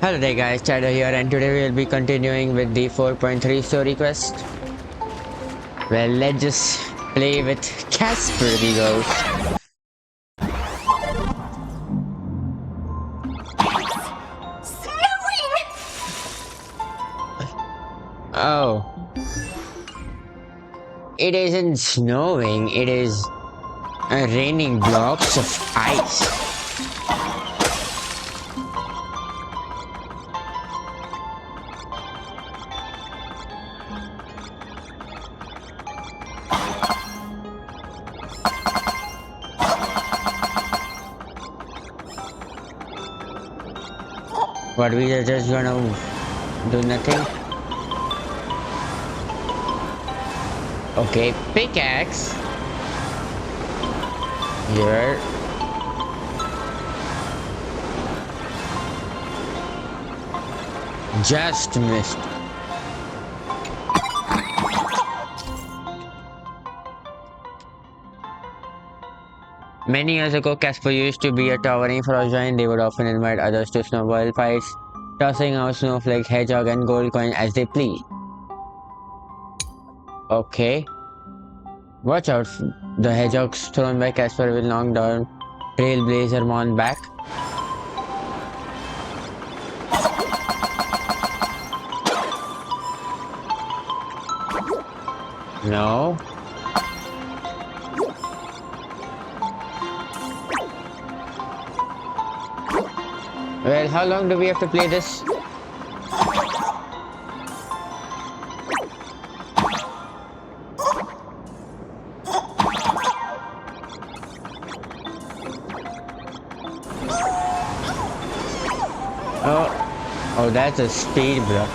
Hello there guys, Chad here, and today we will be continuing with the 4.3 story quest. Well, let's just play with Casper the Ghost. Snowing! Oh, it isn't snowing, it is raining blocks of ice. But we are just gonna do nothing. Okay, pickaxe. Here. Just missed. Many years ago, Casper used to be a towering frost giant. They would often invite others to snowball fights, tossing out snowflakes, hedgehog, and gold coin as they please. Okay. Watch out. The hedgehogs thrown by Casper will knock down Trailblazer Mon back. No. Well, how long do we have to play this? Oh, that's a speed block.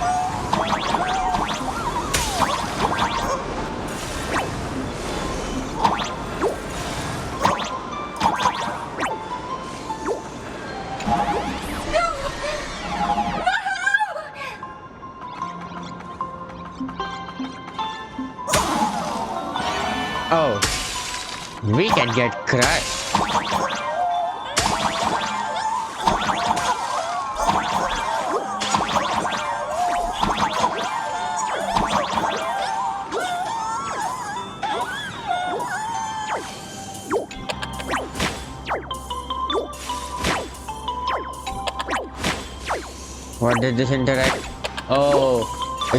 Oh, we can get crushed. What did this interact? Oh,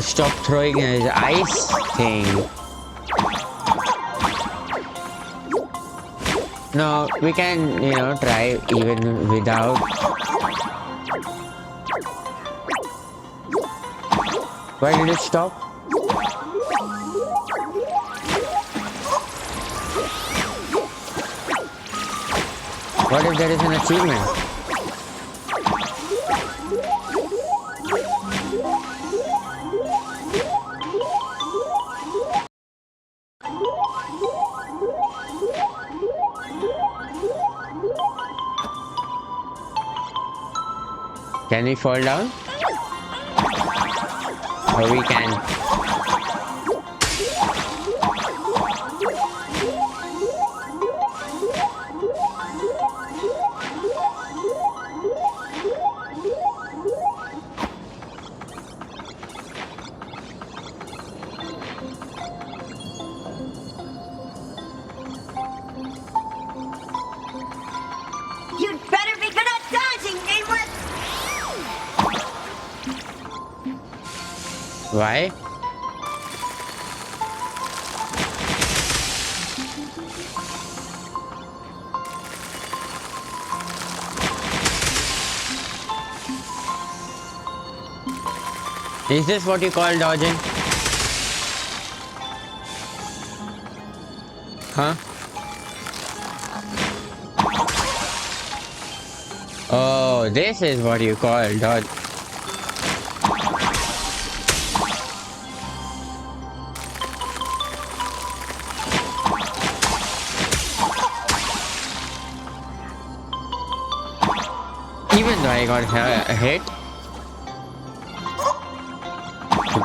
stop throwing his ice thing. No, we can, try even without. Why did it stop? What if there is an achievement? Can we fall down? Or we can. You'd better be good at dodging, Nameless! Why? Is this what you call dodging? Huh? Oh, this is what you call dodge. Even though I got hit,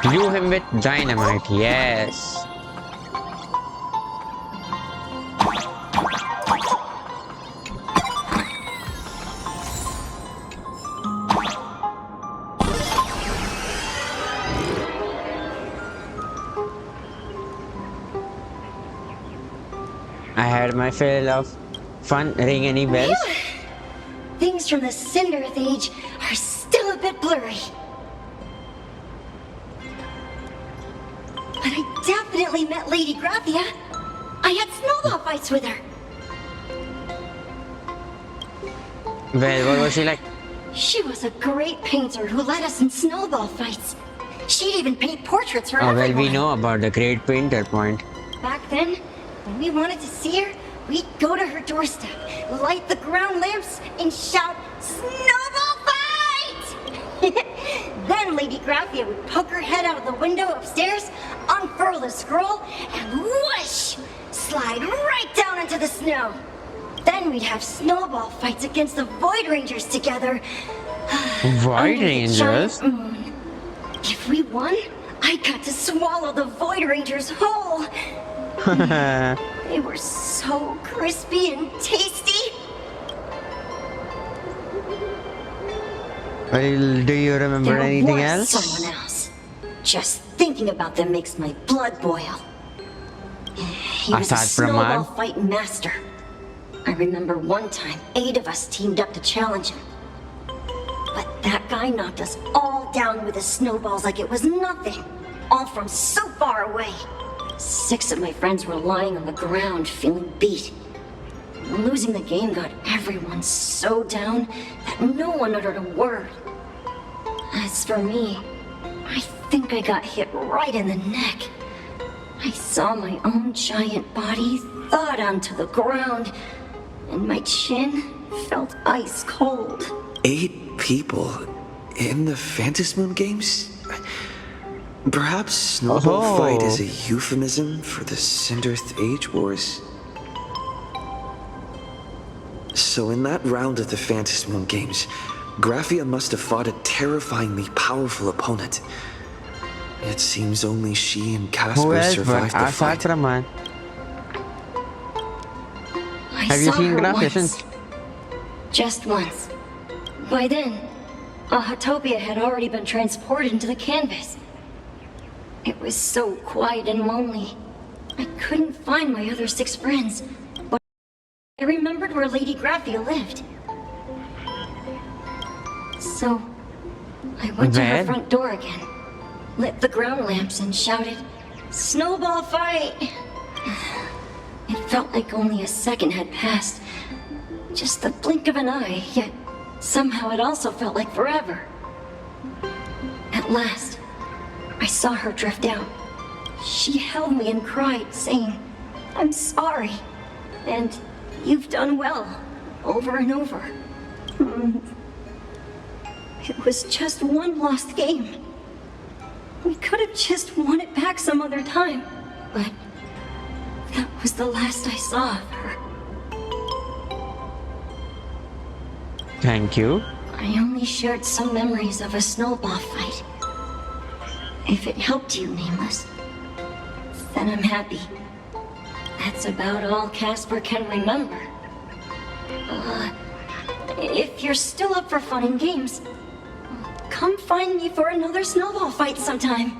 blew him with dynamite, yes. share my fill of fun. Ring any bells? Things from the Cinderth Age are still a bit blurry. But I definitely met Lady Graphia. I had snowball fights with her. Well, what was she like? She was a great painter who led us in snowball fights. She'd even paint portraits for Oh, well, everyone. we know about the great painter point. Back then, when we wanted to see her, we'd go to her doorstep, light the ground lamps, and shout, "Snowball fight!" Then Lady Graphia would poke her head out of the window upstairs, unfurl the scroll, and whoosh! Slide right down into the snow. Then we'd have snowball fights against the Void Rangers together. Void Under the Rangers? giant moon. If we won, I got to swallow the Void Rangers whole. They were so crispy and tasty. Well, do you remember There anything was else? someone else. Just thinking about them makes my blood boil. He was a Asad Brahman? snowball fight master. I remember one time 8 of us teamed up to challenge him. But that guy knocked us all down with his snowballs like it was nothing. All from so far away. 6 of my friends were lying on the ground feeling beat. Losing the game got everyone so down that no one uttered a word. As for me, I think I got hit right in the neck. I saw my own giant body thud onto the ground, and my chin felt ice cold. 8 people in the Phantasmoon games? Perhaps Snowball Oh. Fight is a euphemism for the Cinderth Age Wars? So in that round of the Phantasmoon games, Graphia must have fought a terrifyingly powerful opponent. It seems only she and Who Casper else but survived the Asad fight. Brahman? I Have you saw seen her Graphia once. since? Just once. By then, Ahatopia had already been transported into the canvas. It was so quiet and lonely. I couldn't find my other 6 friends, but I remembered where Lady Graphia lived. So, I went to her Where? front door again, lit the ground lamps, and shouted, "Snowball fight!" It felt like only a second had passed. Just the blink of an eye, yet somehow it also felt like forever. At last, I saw her drift out. She held me and cried, saying, "I'm sorry, and you've done well," over and over. It was just one lost game. We could have just won it back some other time, but that was the last I saw of her. Thank you. I only shared some memories of a snowball fight. If it helped you, Nameless, then I'm happy. That's about all Casper can remember. If you're still up for fun and games, come find me for another snowball fight sometime.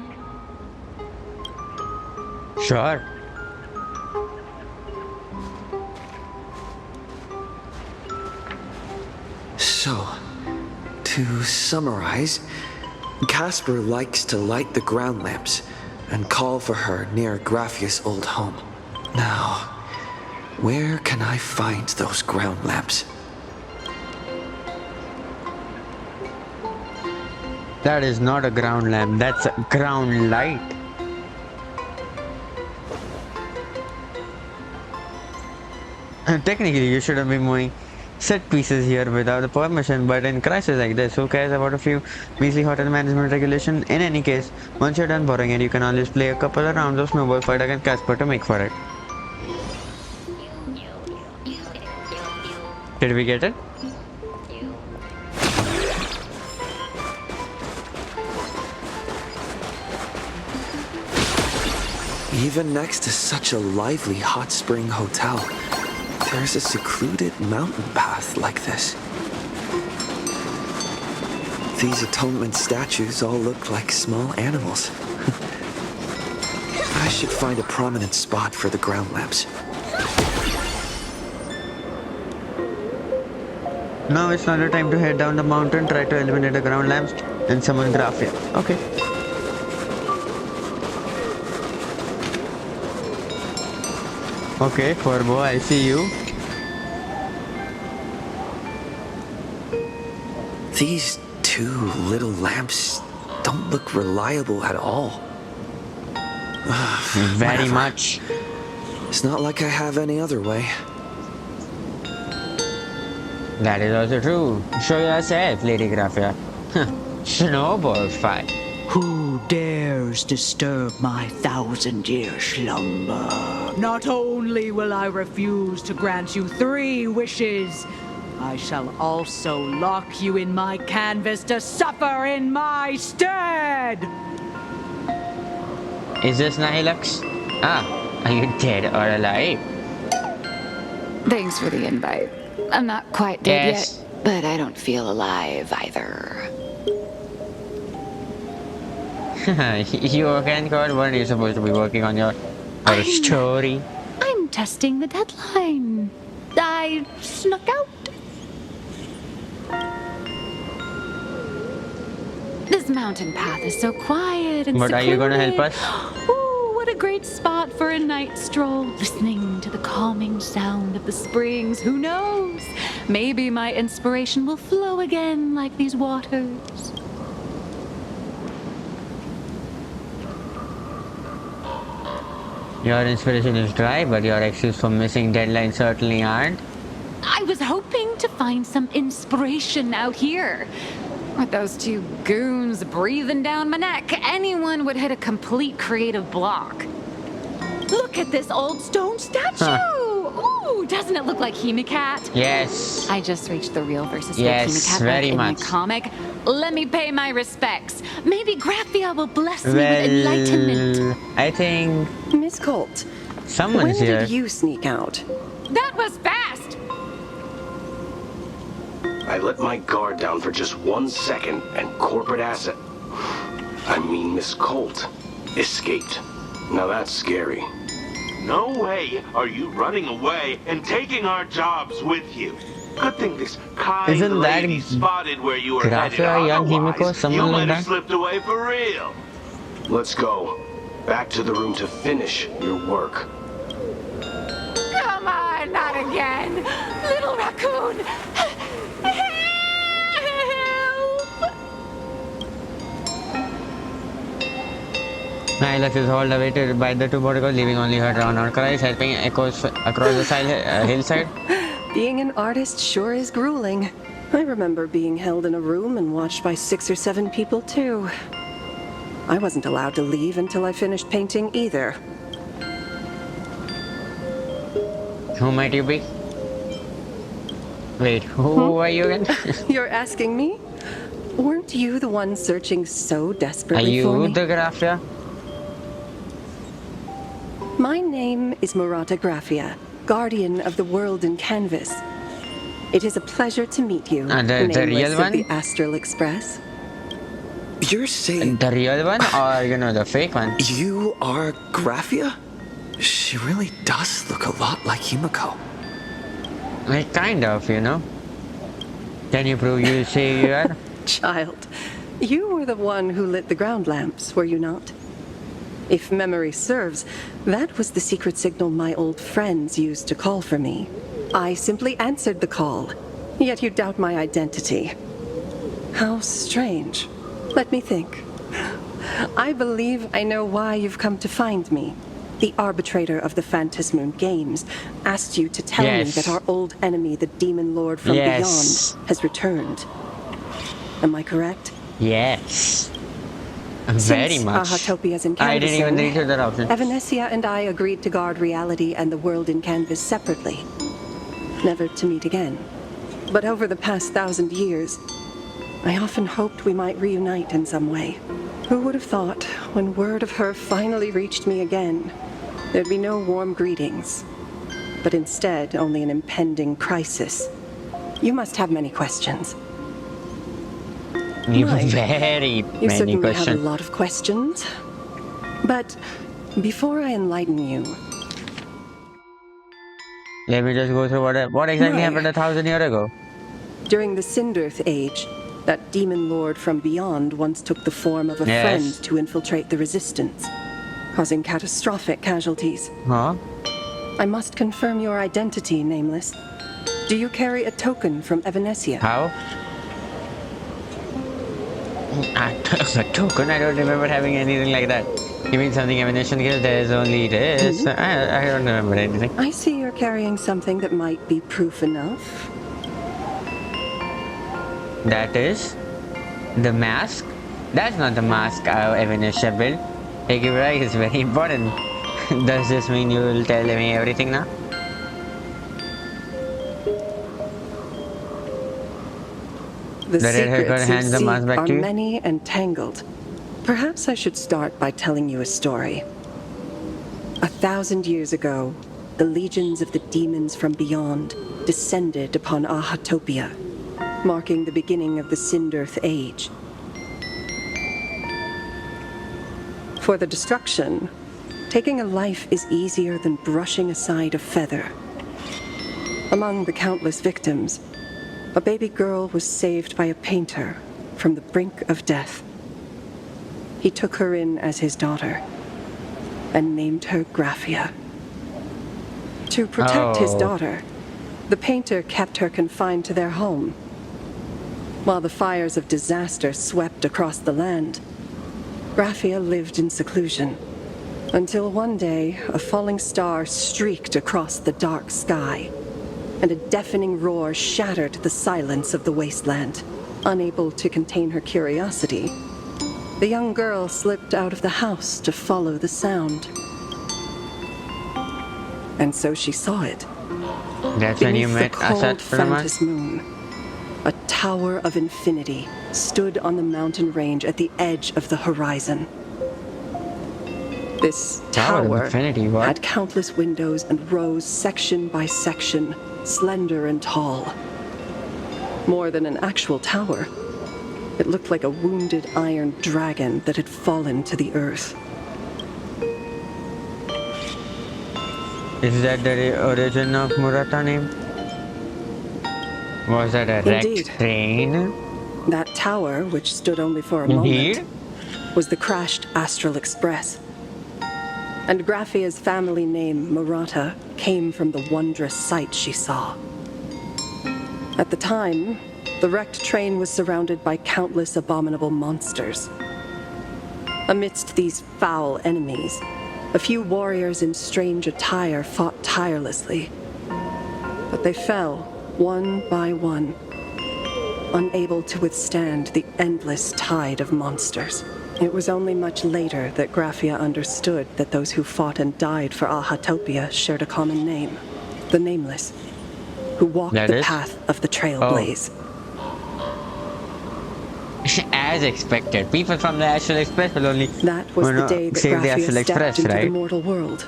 Sure. So, to summarize, Casper likes to light the ground lamps and call for her near Graphia's old home. Now, where can I find those ground lamps? That is not a ground lamp, that's a ground light. Technically, you shouldn't be moving set pieces here without the permission, but in crisis like this, who cares about a few measly hotel management regulation? In any case, once you're done borrowing it, you can always play a couple of rounds of snowball fight against Casper to make for it. Did we get it? Even next to such a lively hot spring hotel, there's a secluded mountain path like this. These atonement statues all look like small animals. I should find a prominent spot for the ground lamps. Now it's not the time to head down the mountain, try to eliminate the ground lamps, and summon Graphia. Okay. Okay, Corvo, I see you. These two little lamps don't look reliable at all. Very Whatever. much. It's not like I have any other way. That is also true. Show yourself, Lady Graphia. Snowball fight. Who dares disturb my 1,000-year slumber? Not only will I refuse to grant you 3 wishes, I shall also lock you in my canvas to suffer in my stead! Is this Nihilux? Ah, are you dead or alive? Thanks for the invite. I'm not quite dead Yes. yet, but I don't feel alive either. You can God, when you're supposed to be working on your story. I'm testing the deadline. I snuck out. This mountain path is so quiet and But are you gonna secluded. help us? Ooh, what a great spot for a night stroll. Listening to the calming sound of the springs. Who knows? Maybe my inspiration will flow again like these waters. Your inspiration is dry, but your excuse for missing deadlines certainly aren't. I was hoping to find some inspiration out here. With those 2 goons breathing down my neck, anyone would hit a complete creative block. Look at this old stone statue! Ooh, doesn't it look like Hemicat? Yes. I just reached the real versus Yes, fake Hemicat very in much. my comic. Let me pay my respects. Maybe Graphia will bless me with Well, enlightenment. I think Miss Colt, when someone's here. did you sneak out? That was fast! I let my guard down for just 1 second, and corporate asset, I mean Miss Colt, escaped. Now that's scary. No way are you running away and taking our jobs with you. Good thing this kind Isn't that lady spotted where you were Graphia, headed. young Otherwise, Himiko, someone you like might that? have slipped away for real. Let's go. Back to the room to finish your work. Come on, not again! Little raccoon! Help! Nihilux is hauled away by the 2 bodyguards, leaving only her drowned cries, helping echoes across the hillside. Being an artist sure is grueling. I remember being held in a room and watched by 6 or 7 people, too. I wasn't allowed to leave until I finished painting either. Who might you be? Wait, who are you again? You're asking me? Weren't you the one searching so Are desperately for you me? the Graphia? My name is Murata Graphia, guardian of the world in canvas. It is a pleasure to meet you, And the nameless real of one? the Astral Express. You're saying The real one or, the fake one? you are Graphia? She really does look a lot like Himiko. Like, kind of, Can you prove you say you are? Child, you were the one who lit the ground lamps, were you not? If memory serves, that was the secret signal my old friends used to call for me. I simply answered the call, yet you doubt my identity. How strange. Let me think. I believe I know why you've come to find me. The arbitrator of the Phantasmoon Games asked you to tell me Yes. that our old enemy, the Demon Lord from Yes. beyond, has returned. Am I correct? Yes. Very Since much. Ahatopia's in I didn't even canvassing, read that option. Evanesia and I agreed to guard reality and the world in canvas separately, never to meet again. But over the past 1,000 years, I often hoped we might reunite in some way. Who would have thought, when word of her finally reached me again, there'd be no warm greetings, but instead only an impending crisis. You must have many questions. You Right. very You many certainly have a questions. lot of questions. But before I enlighten you, Let me just go through what exactly Right. happened 1,000 years ago. During the Sindirth Age, that demon lord from beyond once took the form of a Yes. friend to infiltrate the resistance, causing catastrophic casualties. Huh? I must confirm your identity, Nameless. Do you carry a token from Evanesia? How? A token? I don't remember having anything like that. You mean something emanation gives? There's only this. I don't remember anything. I see you're carrying something that might be proof enough. That is the mask. That's not the mask Evanesha built. Take it right, it's very important. Does this mean you will tell me everything now? The The redhead girl secrets you hands the mask seek back are to you. many and tangled. Perhaps I should start by telling you a story. 1,000 years ago, the legions of the demons from beyond descended upon Ahatopia, marking the beginning of the Sindirth Age. For the destruction, taking a life is easier than brushing aside a feather. Among the countless victims, a baby girl was saved by a painter from the brink of death. He took her in as his daughter and named her Graphia. To protect his Oh. daughter, the painter kept her confined to their home. While the fires of disaster swept across the land, Graphia lived in seclusion, until one day a falling star streaked across the dark sky, and a deafening roar shattered the silence of the wasteland. Unable to contain her curiosity, the young girl slipped out of the house to follow the sound. And so she saw it. That's when you Beneath met the cold Asat Praman. Phantas moon, a tower of infinity stood on the mountain range at the edge of the horizon. This Tower of tower Infinity, what? had countless windows and rose section by section, slender and tall. More than an actual tower, it looked like a wounded iron dragon that had fallen to the earth. Is that the origin of Murata name? Was that a wrecked Indeed. train? That tower, which stood only for a Indeed. moment, was the crashed Astral Express. And Graphia's family name, Murata, came from the wondrous sight she saw. At the time, the wrecked train was surrounded by countless abominable monsters. Amidst these foul enemies, a few warriors in strange attire fought tirelessly. But they fell, one by one, unable to withstand the endless tide of monsters. It was only much later that Graphia understood that those who fought and died for Ahatopia shared a common name, the Nameless, who walked That the is? path of the Trailblaze. As expected, people from the Astral Express will only That was the day that save the Graphia Astral stepped Express, into the right? mortal world.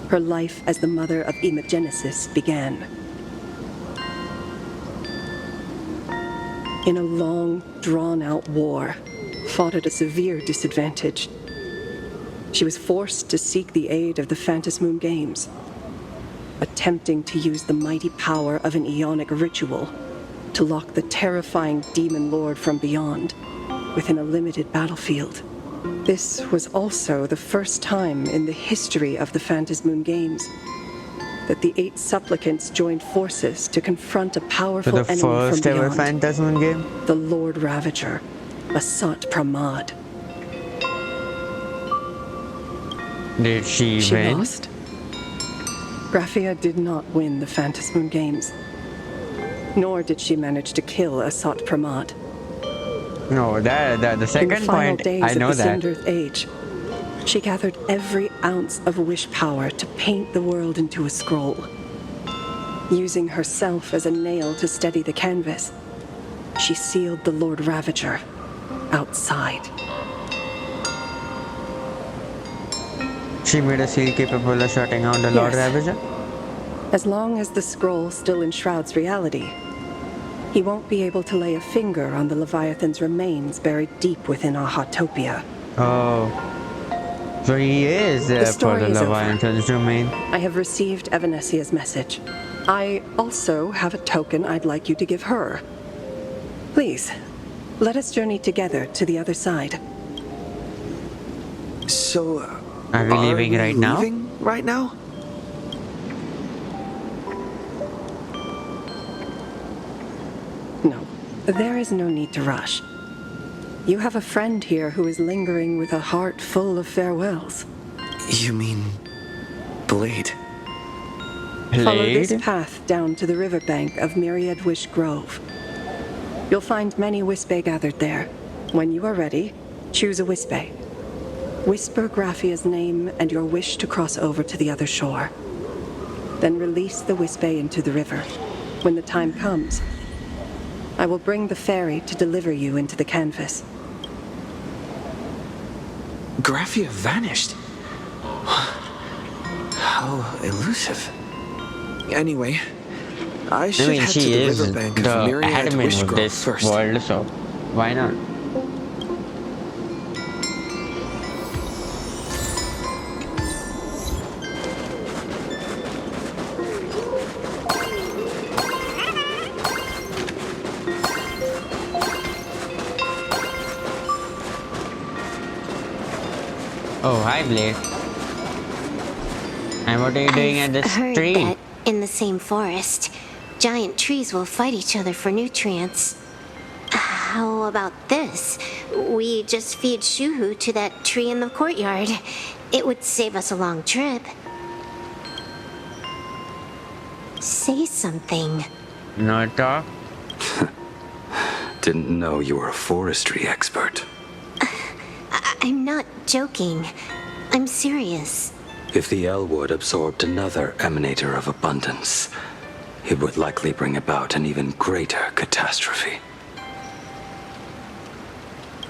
Her life as the mother of Emogenesis began. In a long, drawn-out war, fought at a severe disadvantage, she was forced to seek the aid of the Phantas Moon Games, attempting to use the mighty power of an Aeonic ritual to lock the terrifying demon lord from beyond within a limited battlefield. This was also the first time in the history of the Phantas Moon Games that the 8 supplicants joined forces to confront a For powerful the enemy from first ever beyond, Phantasm game? the Lord Ravager, Asat Pramad. Did she She win? lost. Graphia did not win the Phantas Moon Games, nor did she manage to kill Asat Pramad. No, the In the second final point, days I know of the that. Sindirth Age, she gathered every ounce of wish power to paint the world into a scroll. Using herself as a nail to steady the canvas, she sealed the Lord Ravager outside. She made a seal capable of shutting out the Lord Yes. Ravager? As long as the scroll still enshrouds reality, he won't be able to lay a finger on the Leviathan's remains buried deep within Ahatopia. Oh. So he is The for story the is over. Leviathan's domain. I have received Evanesia's message. I also have a token I'd like you to give her. Please, let us journey together to the other side. So, Are we leaving we right now? leaving right now? No, there is no need to rush. You have a friend here who is lingering with a heart full of farewells. You mean Blade? Follow this Blade? path down to the riverbank of Myriad Wish Grove. You'll find many Wispe gathered there. When you are ready, choose a Wispe. Whisper Graphia's name and your wish to cross over to the other shore. Then release the Wispe into the river. When the time comes, I will bring the ferry to deliver you into the canvas. Graphia vanished. How elusive. Anyway, I should I mean, head to she the is riverbank of the Myriad admin Wish of Grove this first. world, so why not? Oh, hi, Blade. And what are you doing at this heard tree? that in the same forest, giant trees will fight each other for nutrients. How about this? We just feed Shuhu to that tree in the courtyard. It would save us a long trip. Say something. No talk? Didn't know you were a forestry expert. I'm not joking. I'm serious. If the Elwood absorbed another emanator of abundance, it would likely bring about an even greater catastrophe.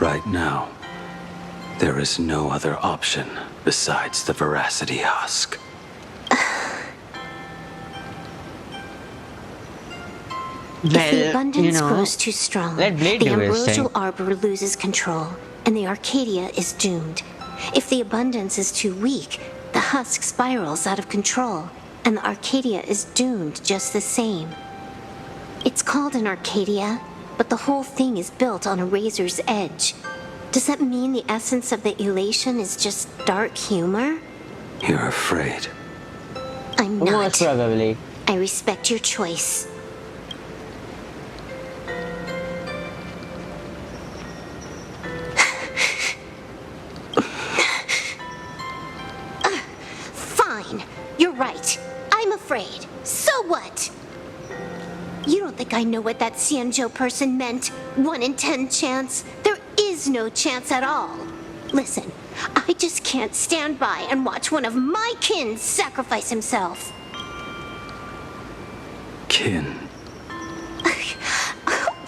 Right now, there is no other option besides the Veracity Husk. If the Well, abundance grows too strong, let Blade the do his ambrosial thing. arbor loses control, and the Arcadia is doomed. If the abundance is too weak, the husk spirals out of control, and the Arcadia is doomed just the same. It's called an Arcadia, but the whole thing is built on a razor's edge. Does that mean the essence of the elation is just dark humor? You're afraid. I'm Most not. probably. I respect your choice. Fine. You're right. I'm afraid. So what? You don't think I know what that Xianzhou person meant? 1 in 10 chance? There is no chance at all. Listen, I just can't stand by and watch one of my kin sacrifice himself. Kin.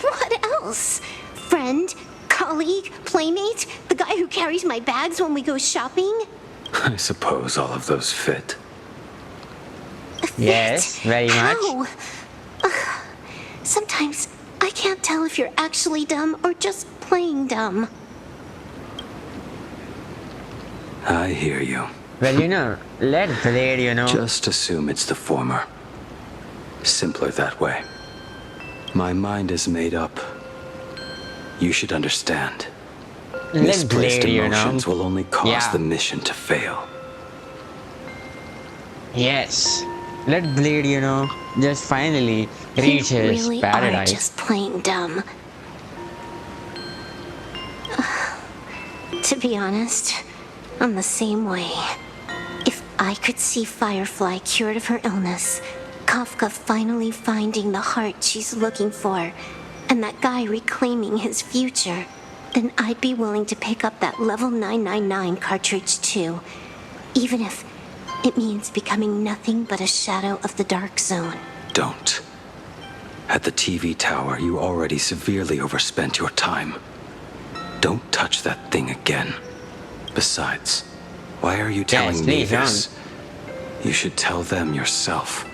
What else? Friend? Colleague? Playmate? The guy who carries my bags when we go shopping? I suppose all of those fit. Yes, very much. How? Sometimes I can't tell if you're actually dumb or just playing dumb. I hear you. Well, let Blade, Just assume it's the former. Simpler that way. My mind is made up. You should understand. let Misplaced Blade, emotions will only cause Yeah. the mission to fail. Yes. Let Blade, just finally You reach his really paradise. are just plain dumb. To be honest, I'm the same way. If I could see Firefly cured of her illness, Kafka finally finding the heart she's looking for, and that guy reclaiming his future, then I'd be willing to pick up that level 999 cartridge too, even if it means becoming nothing but a shadow of the Dark Zone. Don't. At the TV tower, you already severely overspent your time. Don't touch that thing again. Besides, why are you telling me please this? You should tell them yourself.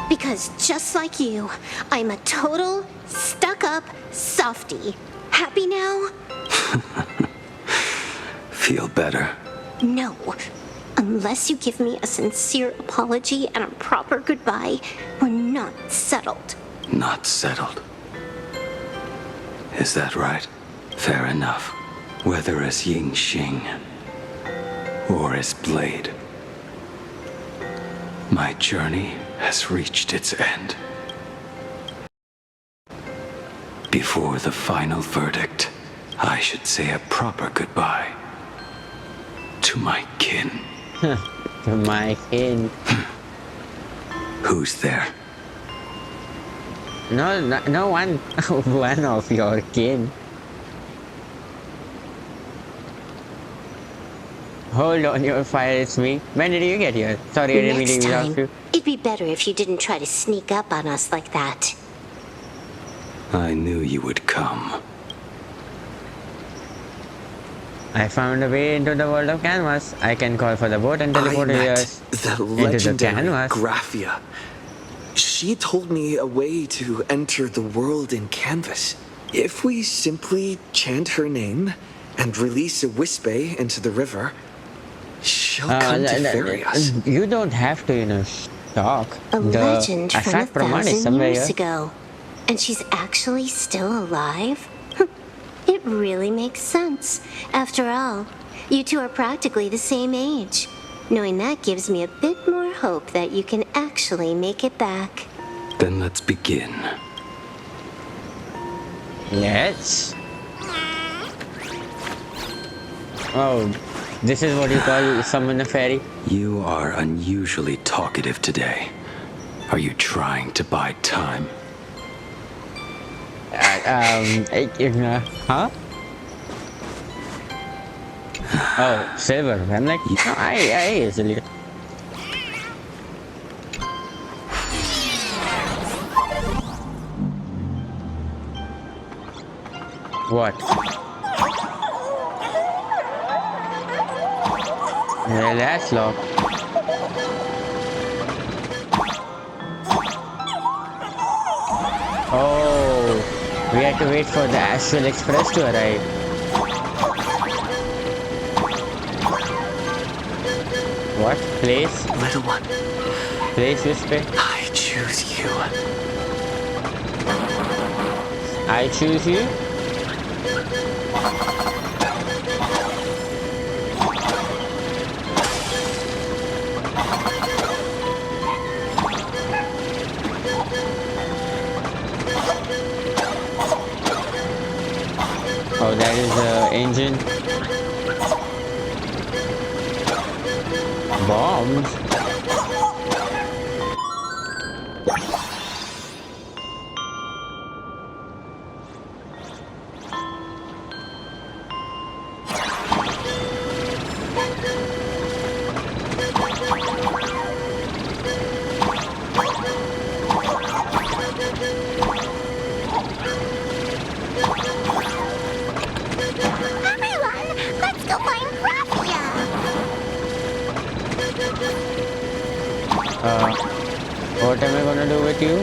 Because just like you, I'm a total, stuck-up softie. Happy now? Feel better. No. Unless you give me a sincere apology and a proper goodbye, we're not settled. Not settled. Is that right? Fair enough. Whether as Ying Xing or as Blade, my journey has reached its end. Before the final verdict, I should say a proper goodbye to my kin. To my kin. Who's there? No one. One of your kin. Hold on your fire, it's me. When did you get here? Sorry, I didn't mean Next to time, interrupt you. it'd be better if you didn't try to sneak up on us like that. I knew you would come. I found a way into the world of canvas. I can call for the boat and I teleport met yours the into the legendary canvas. Graphia. She told me a way to enter the world in canvas. If we simply chant her name and release a Wispe into the river, she'll come to ferry us. You don't have to, talk. A legend from Asad Praman is 1,000 somewhere years here. ago. And she's actually still alive? It really makes sense. After all, you two are practically the same age. Knowing that gives me a bit more hope that you can actually make it back. Then let's begin. Let's. Oh, this is what you call summon a fairy? You are unusually talkative today. Are you trying to buy time? Huh? Oh, silver. I'm like, no, I easily. What? Yeah, that's locked. Oh, we have to wait for the Astral Express to arrive. What? Place? Little one, Place Whisper? I choose you. I choose you? Oh, that is the engine. Bombs? Everyone, let's go find Graphia! What am I gonna do with you?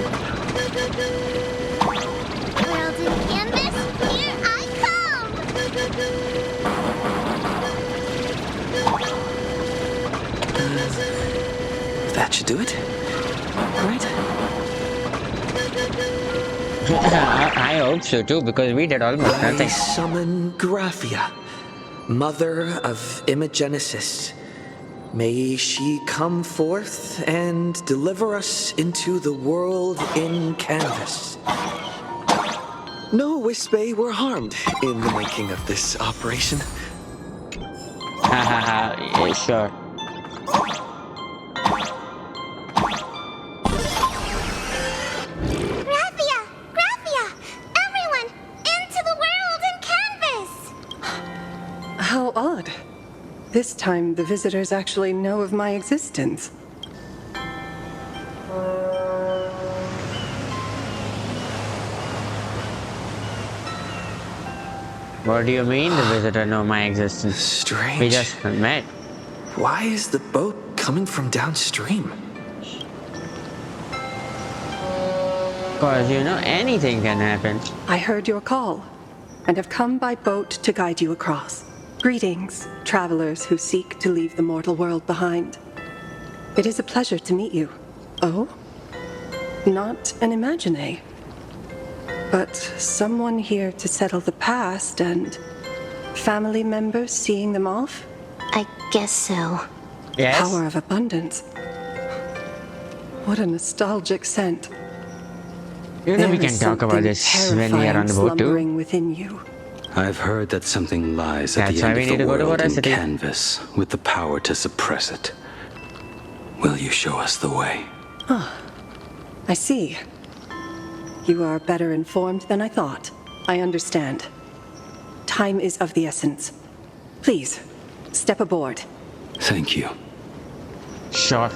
World in canvas, here I come! That should do it, right? I hope so too, because we did almost I nothing. summon Graphia, mother of Imogenesis. May she come forth and deliver us into the world in canvas. No Wispe were harmed in the making of this operation. Hahaha, yeah, sure. Graphia! Graphia! Everyone, into the world in canvas! How odd. This time, the visitors actually know of my existence. What do you mean the visitor know my existence? Strange. We just met. Why is the boat coming from downstream? Cause you know, anything can happen. I heard your call and have come by boat to guide you across. Greetings, travelers who seek to leave the mortal world behind. It is a pleasure to meet you. Oh? Not an imagine, but someone here to settle the past and family members seeing them off? I guess so. Yes. Power of abundance. What a nostalgic scent. You know we There can is talk about something this when we are on terrifying the boat too. slumbering within you. I've heard that something lies at That's the why end we of need the to go to world in Voracity. canvas with the power to suppress it. Will you show us the way? I see. You are better informed than I thought. I understand. Time is of the essence. Please, step aboard. Thank you. Sure.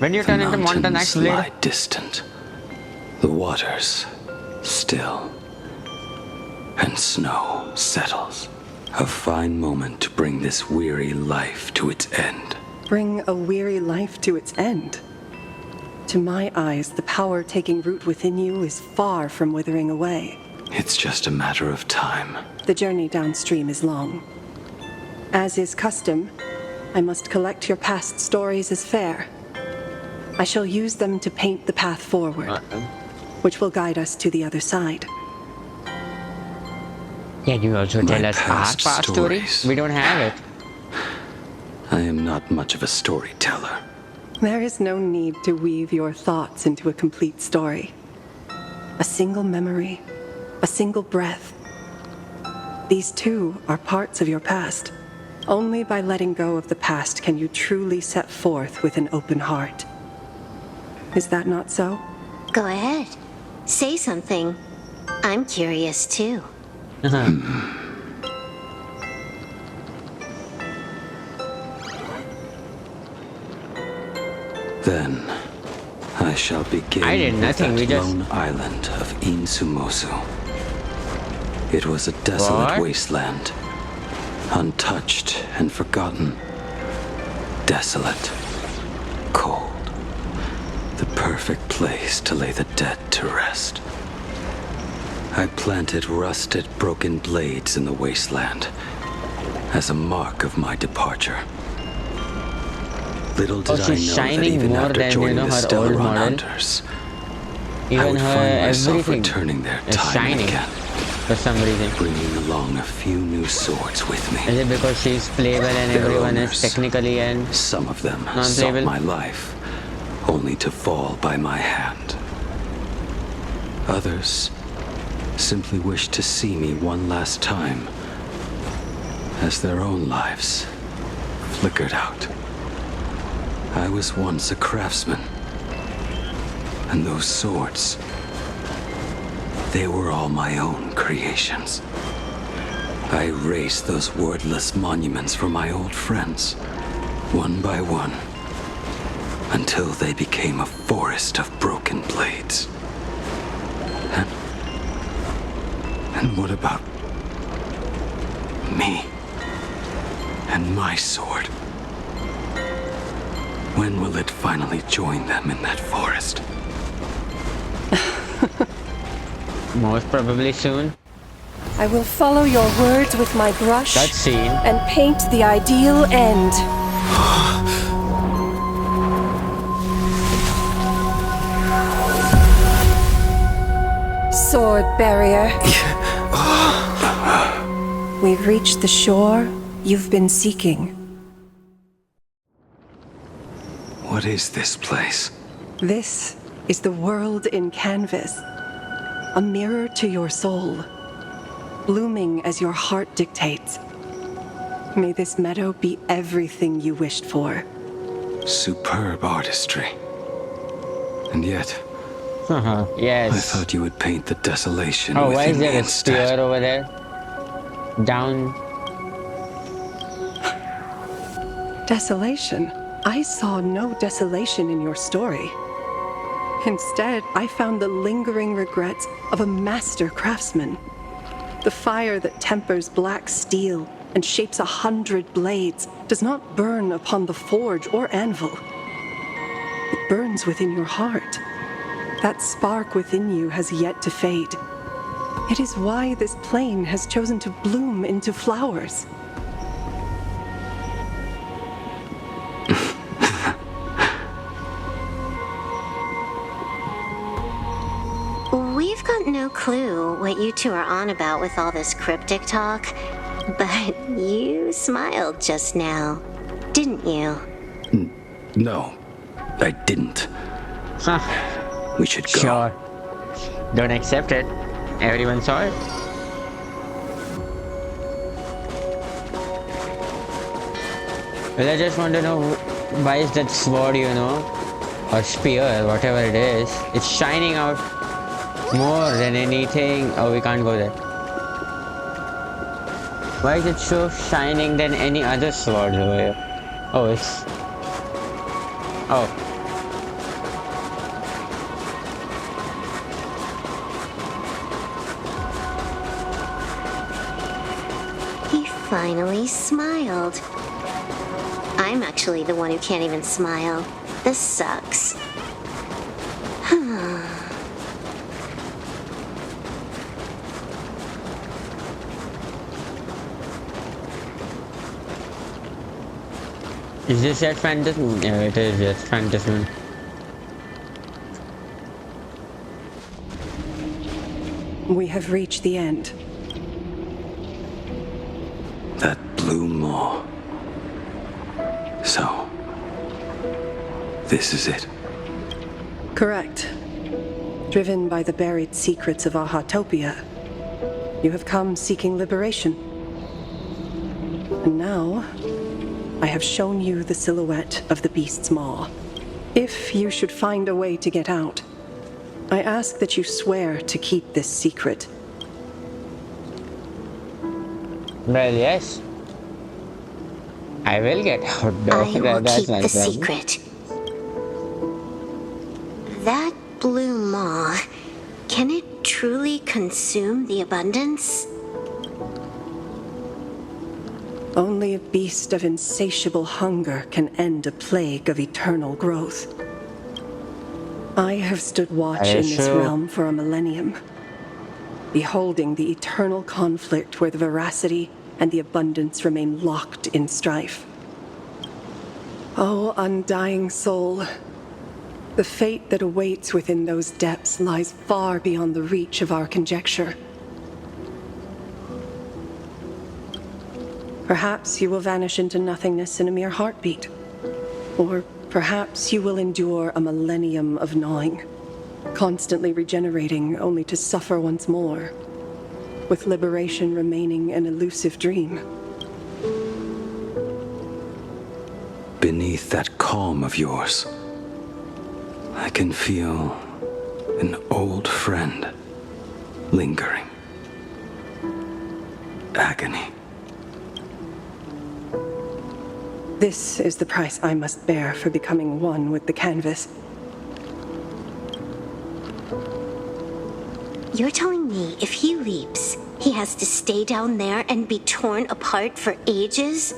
When you The turn into Mountain mountains Axe Blade, lie distant. The waters still. And snow settles. A fine moment to bring this weary life to its end. Bring a weary life to its end. To my eyes, the power taking root within you is far from withering away. It's just a matter of time. The journey downstream is long. As is custom, I must collect your past stories as fare. I shall use them to paint the path forward, which will guide us to the other side. can you also My tell us our past past story? stories. We don't have it. I am not much of a storyteller. There is no need to weave your thoughts into a complete story. A single memory, a single breath. These too are parts of your past. Only by letting go of the past can you truly set forth with an open heart. Is that not so? Go ahead. Say something. I'm curious too. Then, I shall begin I did with nothing, that we just- lone island of Insumosu. It was a desolate What? wasteland, untouched and forgotten. Desolate, cold, the perfect place to lay the dead to rest. I planted rusted, broken blades in the wasteland as a mark of my departure. Little did I she's know that shining even more after than, joining the her old Stellaron model. Hunters, I Even would her find myself everything returning there is time and shining again, for some reason. bringing along a few new swords with me. Is it because she's playable and Their everyone owners. is technically and Some of them sought Non-playable. my life, only to fall by my hand. Others simply wished to see me one last time, as their own lives flickered out. I was once a craftsman, and those swords, they were all my own creations. I erased those wordless monuments for my old friends, one by one, until they became a forest of broken blades. And what about me and my sword? When will it finally join them in that forest? most probably soon. I will follow your words with my brush That scene. and paint the ideal end. Sword barrier. We've reached the shore you've been seeking. What is this place? This is the world in canvas. A mirror to your soul, blooming as your heart dictates. May this meadow be everything you wished for. Superb artistry. And yet, I Yes. thought you would paint the desolation Oh, why is within me there a instead. spear over there? Down. Desolation? I saw no desolation in your story. Instead, I found the lingering regrets of a master craftsman. The fire that tempers black steel and shapes 100 blades does not burn upon the forge or anvil. It burns within your heart. That spark within you has yet to fade. It is why this plane has chosen to bloom into flowers. We've got no clue what you two are on about with all this cryptic talk, but you smiled just now, didn't you? No, I didn't. Huh. We should go. Sure. Don't accept it. Everyone saw it. Well, I just want to know why is that sword, or spear, whatever it is, it's shining out more than anything. Oh, we can't go there. Why is it so shining than any other sword over here? Oh, it's... Oh. He finally smiled. I'm actually the one who can't even smile. This sucks. Is this yet Phantasm? Yeah, it is, yes, Phantasm. We have reached the end. That blue maw. So, this is it. Correct. Driven by the buried secrets of Ahatopia, you have come seeking liberation. And now, I have shown you the silhouette of the beast's maw. If you should find a way to get out, I ask that you swear to keep this secret. Well, yes. I will get out though. I will That's keep my the problem. secret. That blue maw, can it truly consume the abundance? Only a beast of insatiable hunger can end a plague of eternal growth. I have stood watch in this realm for a millennium, beholding the eternal conflict where the veracity and the abundance remain locked in strife. Oh, undying soul, the fate that awaits within those depths lies far beyond the reach of our conjecture. Perhaps you will vanish into nothingness in a mere heartbeat. Or perhaps you will endure a millennium of gnawing, constantly regenerating only to suffer once more, with liberation remaining an elusive dream. Beneath that calm of yours, I can feel an old friend lingering. Agony. This is the price I must bear for becoming one with the canvas. You're telling me if he leaps, he has to stay down there and be torn apart for ages?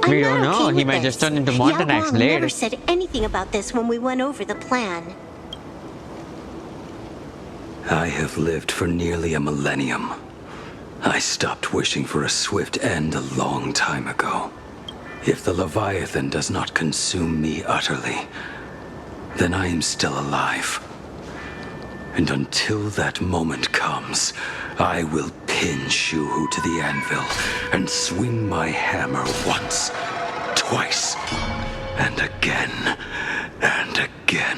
We don't know. He might just turn into Montagnac's Wang blade. never said anything about this when we went over the plan. I have lived for nearly a millennium. I stopped wishing for a swift end a long time ago. If the Leviathan does not consume me utterly, then I am still alive. And until that moment comes, I will pin Shuhu to the anvil and swing my hammer once, twice, and again, and again.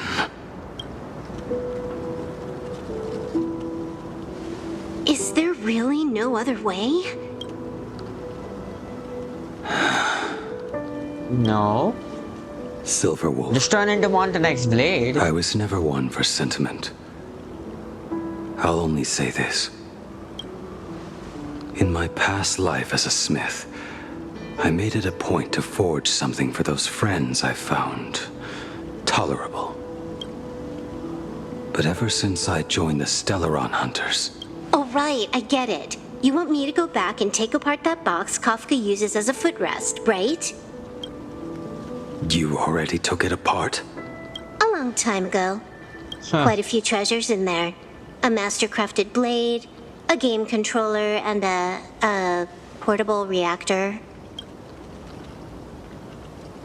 Is there really no other way? No. Silverwolf. Just turn into Montagnac's blade. I was never one for sentiment. I'll only say this. In my past life as a smith, I made it a point to forge something for those friends I found tolerable. But ever since I joined the Stellaron Hunters... Oh, right, I get it. You want me to go back and take apart that box Kafka uses as a footrest, right? You already took it apart? A long time ago. Quite a few treasures in there. a master-crafted blade, a game controller, and a portable reactor.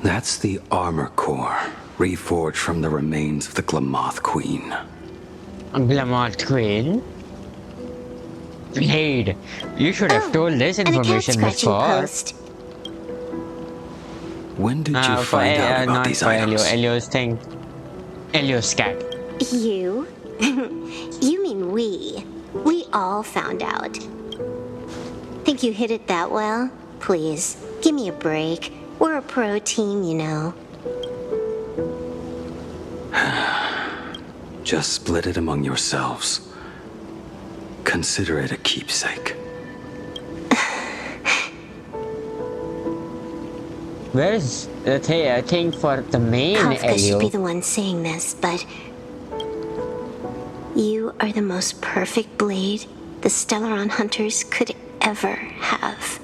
That's the armor core, reforged from the remains of the Glamoth Queen. Glamoth Queen? Blade, you should have told this And a cat information scratching before. post. When did you find out about not these for items? Elio's thing. Elio's cat. You? You mean we. We all found out. Think you hid it that well? Please, give me a break. We're a pro team, you know. Just split it among yourselves. Consider it a keepsake. Where's the thing for the main Kafka should Elio? be the one saying this, but you are the most perfect blade the Stellaron hunters could ever have.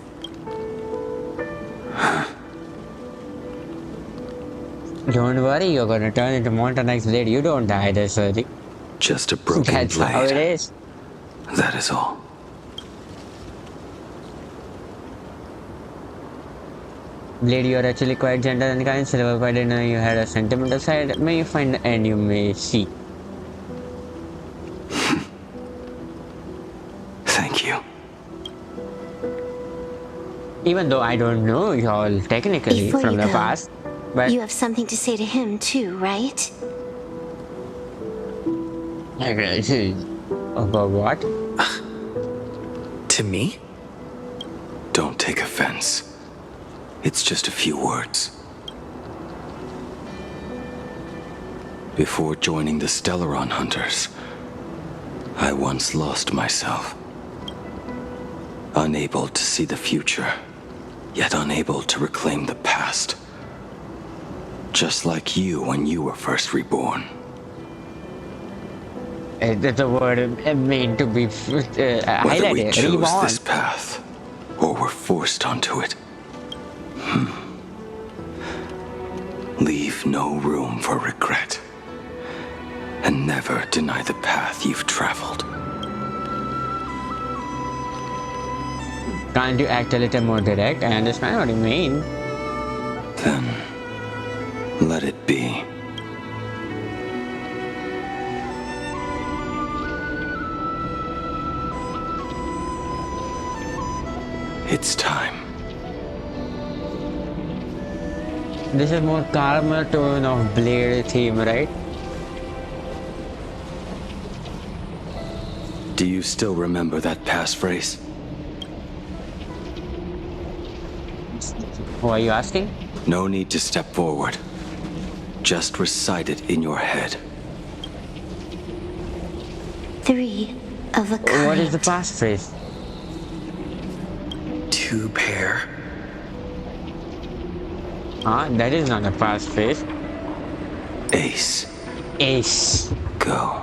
Don't worry, you're gonna turn into Montanex's blade. You don't die this early. Just a broken That's blade. how it is. That is all. Blade, you're actually quite gentle and kind. Silver, I didn't know you had a sentimental side. May you find and you may see. Thank you. Even though I don't know y'all technically Before from you the go, past, but You have something to say to him, too, right? about what? To me? Don't take offense. It's just a few words. Before joining the Stellaron Hunters, I once lost myself. Unable to see the future, yet unable to reclaim the past. Just like you when you were first reborn. That's a word meant to be Whether we highlighted. chose Reborn. this path, or were forced onto it. Leave no room for regret. And never deny the path you've traveled. Can't you act a little more direct? I understand what you mean. Then, let it be. It's time. This is more calmer tone of Blade theme, right? Do you still remember that passphrase? Who are you asking? No need to step forward. Just recite it in your head. 3 of a kind. What is the passphrase? 2 pair. That is not a passphrase. Ace, Ace. go.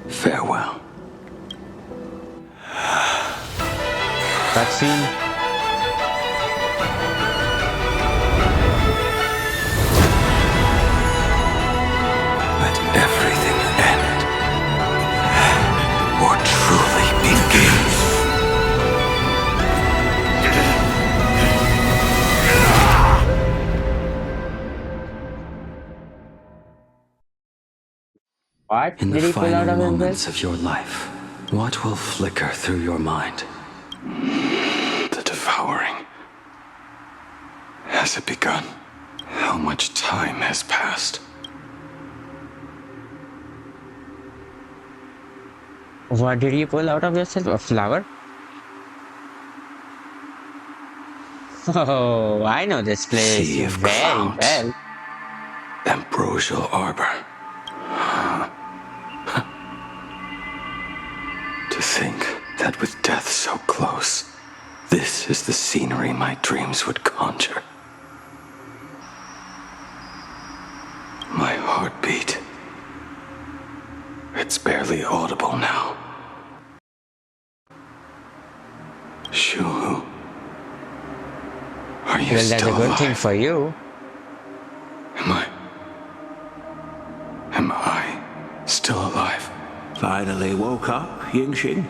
Farewell. Cutscene. Let everything end. Or truly begin. What In the did he pull out final of his moments belt? of your life, what will flicker through your mind? The devouring. Has it begun? How much time has passed? What did he pull out of yourself? A flower? Oh, I know this place Sea of very clouds. well. Ambrosial arbor. To think that with death so close, this is the scenery my dreams would conjure. My heartbeat. It's barely audible now. Shuhu. Are you Well, that's still a good thing alive? for you. Finally woke up, Yingxing?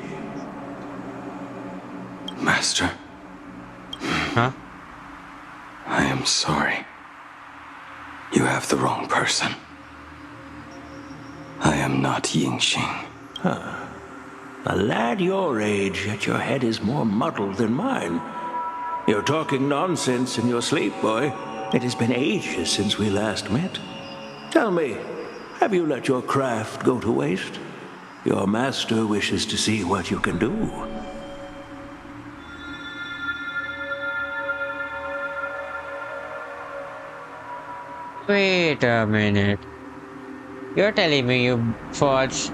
Master, Huh? I am sorry. You have the wrong person. I am not Yingxing. A lad your age, yet your head is more muddled than mine. You're talking nonsense in your sleep, boy. It has been ages since we last met. Tell me, have you let your craft go to waste? Your master wishes to see what you can do. Wait a minute. You're telling me you forged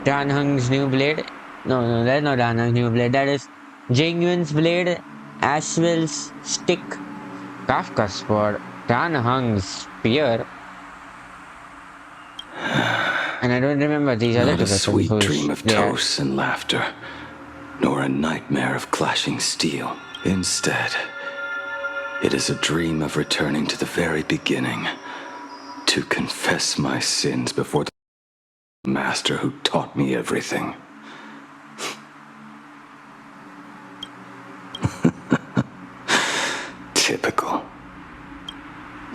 Dan Heng's new blade? No, that's not Dan Heng's new blade. That is Jing Yun's blade, Ashwell's stick, Kafka's sword, Dan Heng's spear. And I don't remember these other Not two a sweet persons dream of there. toasts and laughter, nor a nightmare of clashing steel. Instead, it is a dream of returning to the very beginning, to confess my sins before the master who taught me everything. Typical.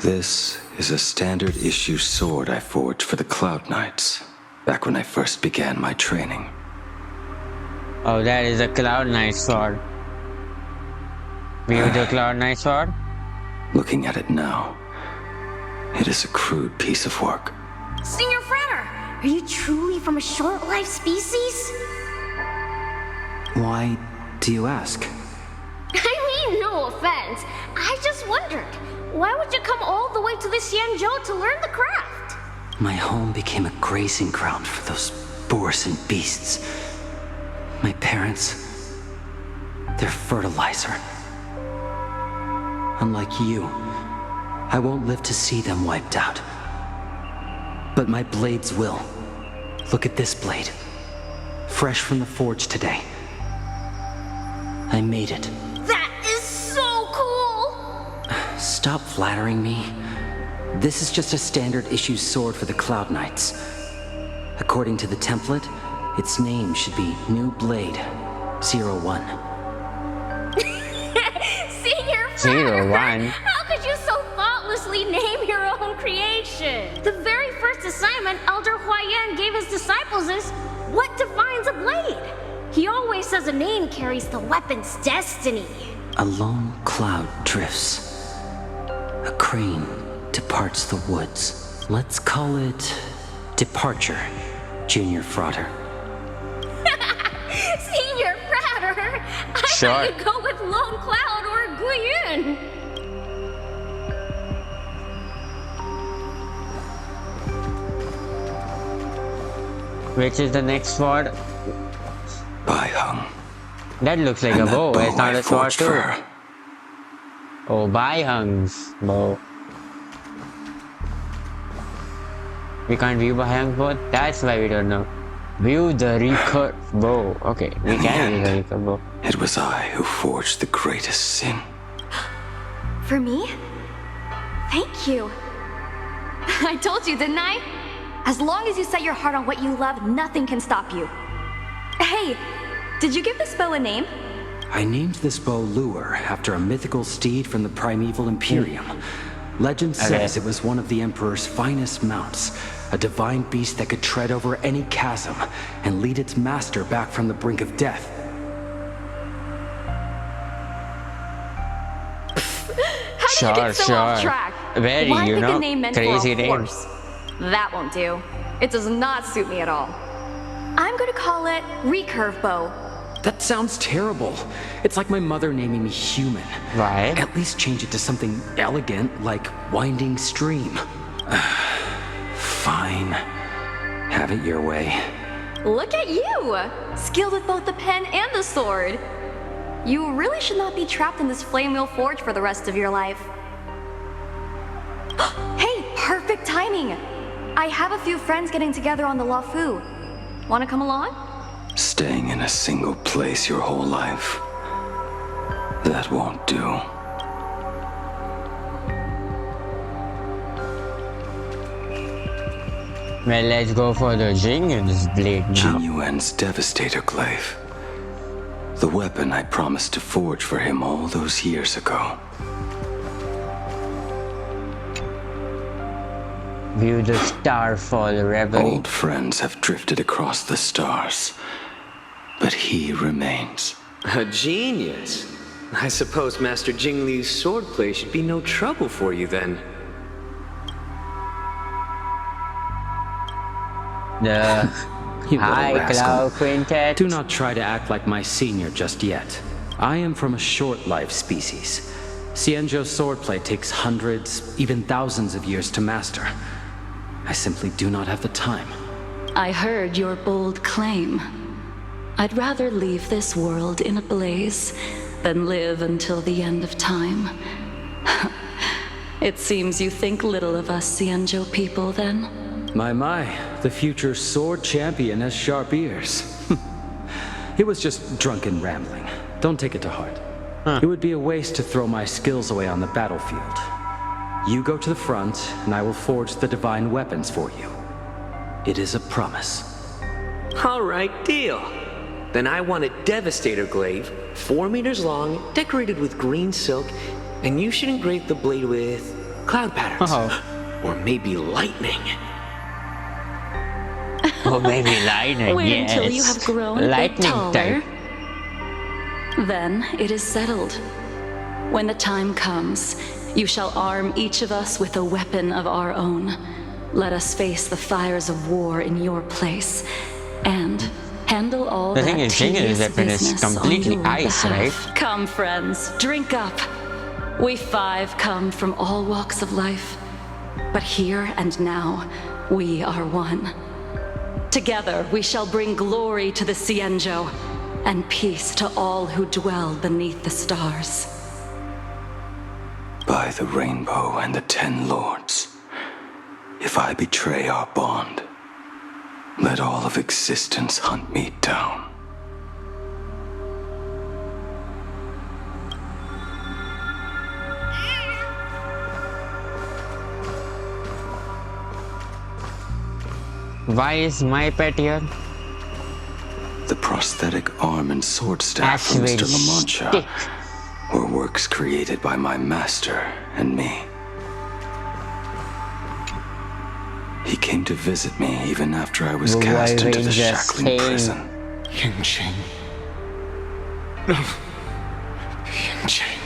This is a standard issue sword I forged for the Cloud Knights, back when I first began my training. Oh, that is a Cloud Knight sword. View the Cloud Knight sword? Looking at it now, it is a crude piece of work. Senior Frater, are you truly from a short-lived species? Why do you ask? I mean, no offense. I just wondered, why would you come all the way to this Yanzhou to learn the craft? My home became a grazing ground for those boars and beasts. My parents, they're fertilizer. Unlike you, I won't live to see them wiped out. But my blades will. Look at this blade. Fresh from the forge today. I made it. That is so cool! Stop flattering me. This is just a standard issue sword for the Cloud Knights. According to the template, its name should be New Blade 01. Senior Frater, 01? how could you so thoughtlessly name your own creation? The very first assignment Elder Huayan gave his disciples is, what defines a blade? He always says a name carries the weapon's destiny. A lone cloud drifts. A crane departs the woods. Let's call it Departure, Junior Frater. Senior Frater, I Sure. thought you'd go with Lone Cloud or Guiyun. Which is the next sword? Bai Hung. That looks like And a that bow. It's bow not I a sword forged for too. her. Oh, Bai Hung's bow. We can't view Bai Hung's bow? That's why we don't know. View the recurve bow. Okay, we can view the recurve bow. It was I who forged the greatest sin. For me? Thank you. I told you, didn't I? As long as you set your heart on what you love, nothing can stop you. Hey, did you give this bow a name? I named this bow Lure after a mythical steed from the primeval Imperium. Legend says it was one of the Emperor's finest mounts, a divine beast that could tread over any chasm and lead its master back from the brink of death. How did you get so off track? Very, Why you pick know, a name meant crazy for a name. horse? That won't do. It does not suit me at all. I'm going to call it Recurve Bow. That sounds terrible. It's like my mother naming me Human. Why? At least change it to something elegant like Winding Stream. Fine. Have it your way. Look at you! Skilled with both the pen and the sword. You really should not be trapped in this flame wheel forge for the rest of your life. Hey, perfect timing! I have a few friends getting together on the Lafu. Wanna come along? Staying in a single place your whole life. That won't do. Well, let's go for the Jingyun's blade now. Jin Yuan's Devastator Glaive. The weapon I promised to forge for him all those years ago. View the Starfall Reverie. Old friends have drifted across the stars, but he remains. A genius. I suppose Master Jingliu's swordplay should be no trouble for you then. The You little High rascal. Cloud Quintet. Do not try to act like my senior just yet. I am from a short-lived species. Xianzhou's swordplay takes hundreds, even thousands of years to master. I simply do not have the time. I heard your bold claim. I'd rather leave this world in a blaze than live until the end of time. It seems you think little of us Xianzhou people, then? My, the future sword champion has sharp ears. It was just drunken rambling. Don't take it to heart. It would be a waste to throw my skills away on the battlefield. You go to the front, and I will forge the divine weapons for you. It is a promise. All right, deal. Then I want a Devastator Glaive, 4 meters long, decorated with green silk, and you should engrave the blade with cloud patterns. Or maybe lightning. Oh, maybe lightning. Wait yes. until you have grown a bit Lightning taller. type. Then it is settled. When the time comes, you shall arm each of us with a weapon of our own. Let us face the fires of war in your place, and handle all The that thing is, Jingyun's tedious weapon is business on completely your ice, behalf. right? Come, friends, drink up. We 5 come from all walks of life, but here and now, we are one. Together, we shall bring glory to the Xianzhou, and peace to all who dwell beneath the stars. By the rainbow and the 10 lords, if I betray our bond, let all of existence hunt me down. Why is my pet here? The prosthetic arm and sword staff from Actually, Mr. La Mancha stick. were works created by my master and me. He came to visit me even after I was Why cast into the Rangers shackling saying- prison. Yingqing. Yingqing.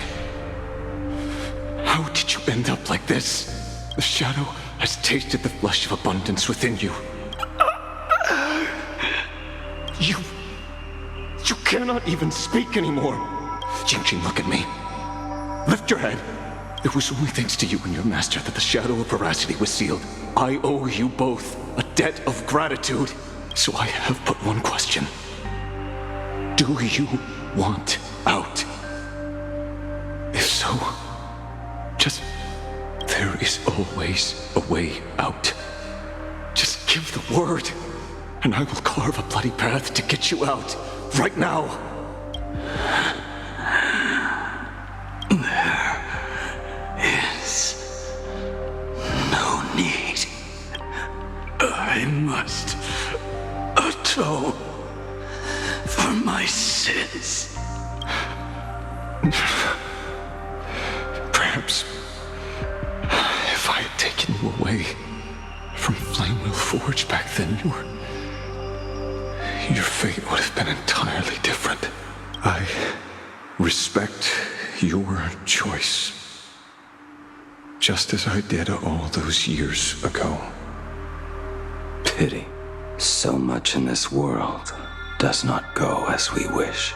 How did you end up like this? The shadow has tasted the flesh of abundance within you. You cannot even speak anymore. Yingqing, look at me. Lift your head. It was only thanks to you and your master that the shadow of veracity was sealed. I owe you both a debt of gratitude. So I have but one question. Do you want out? If so, just... there is always a way out. Just give the word, and I will carve a bloody path to get you out. Right now. Is no need. I must atone for my sins. Perhaps if I had taken you away from Flamewheel Forge back then, your fate would have been entirely different. I respect your choice, just as I did all those years ago. Pity. So much in this world does not go as we wish.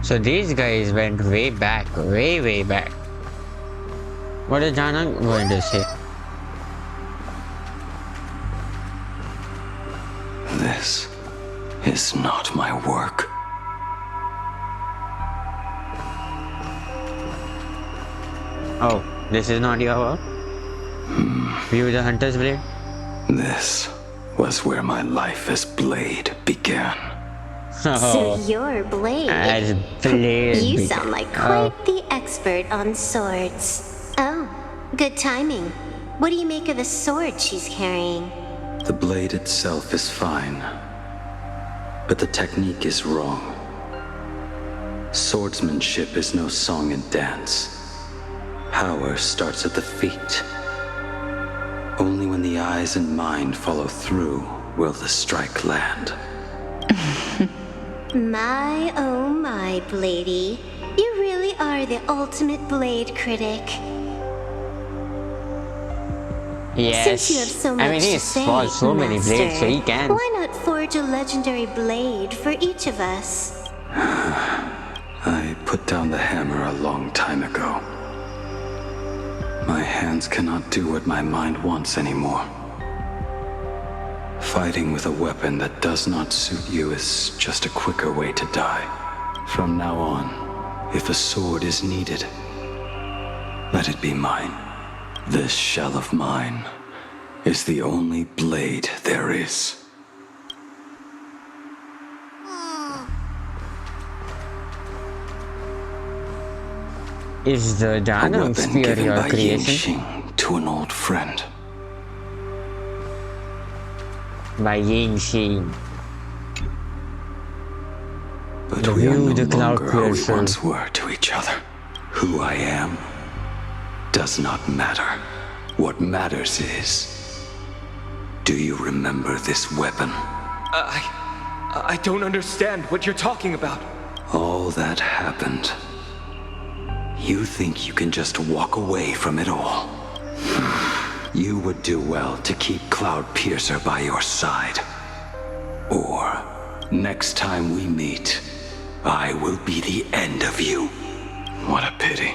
So these guys went way back, way back. What is Janang going to say? This is not my work. Oh, this is not your work? View the Hunter's Blade? This was where my life as Blade began. So you're Blade. As Blade You began. sound like quite the expert on swords. Oh, Good timing. What do you make of the sword she's carrying? The blade itself is fine, but the technique is wrong. Swordsmanship is no song and dance. Power starts at the feet. Only when the eyes and mind follow through will the strike land. My, oh my, Bladey. You really are the ultimate blade critic. Yes. Since you have so much he to say, fought so many Master, blades, so he can. why not forge a legendary blade for each of us? I put down the hammer a long time ago. My hands cannot do what my mind wants anymore. Fighting with a weapon that does not suit you is just a quicker way to die. From now on, if a sword is needed, let it be mine. This shell of mine is the only blade there is. Is the A Danam weapon spear given your by creation? Yingxing to an old friend. By Yingxing. But The we are view, no the cloud longer who we piercer. once were to each other. Who I am does not matter. What matters is, do you remember this weapon? I don't understand what you're talking about. All that happened. You think you can just walk away from it all? You would do well to keep Cloud Piercer by your side. Or, next time we meet, I will be the end of you. What a pity.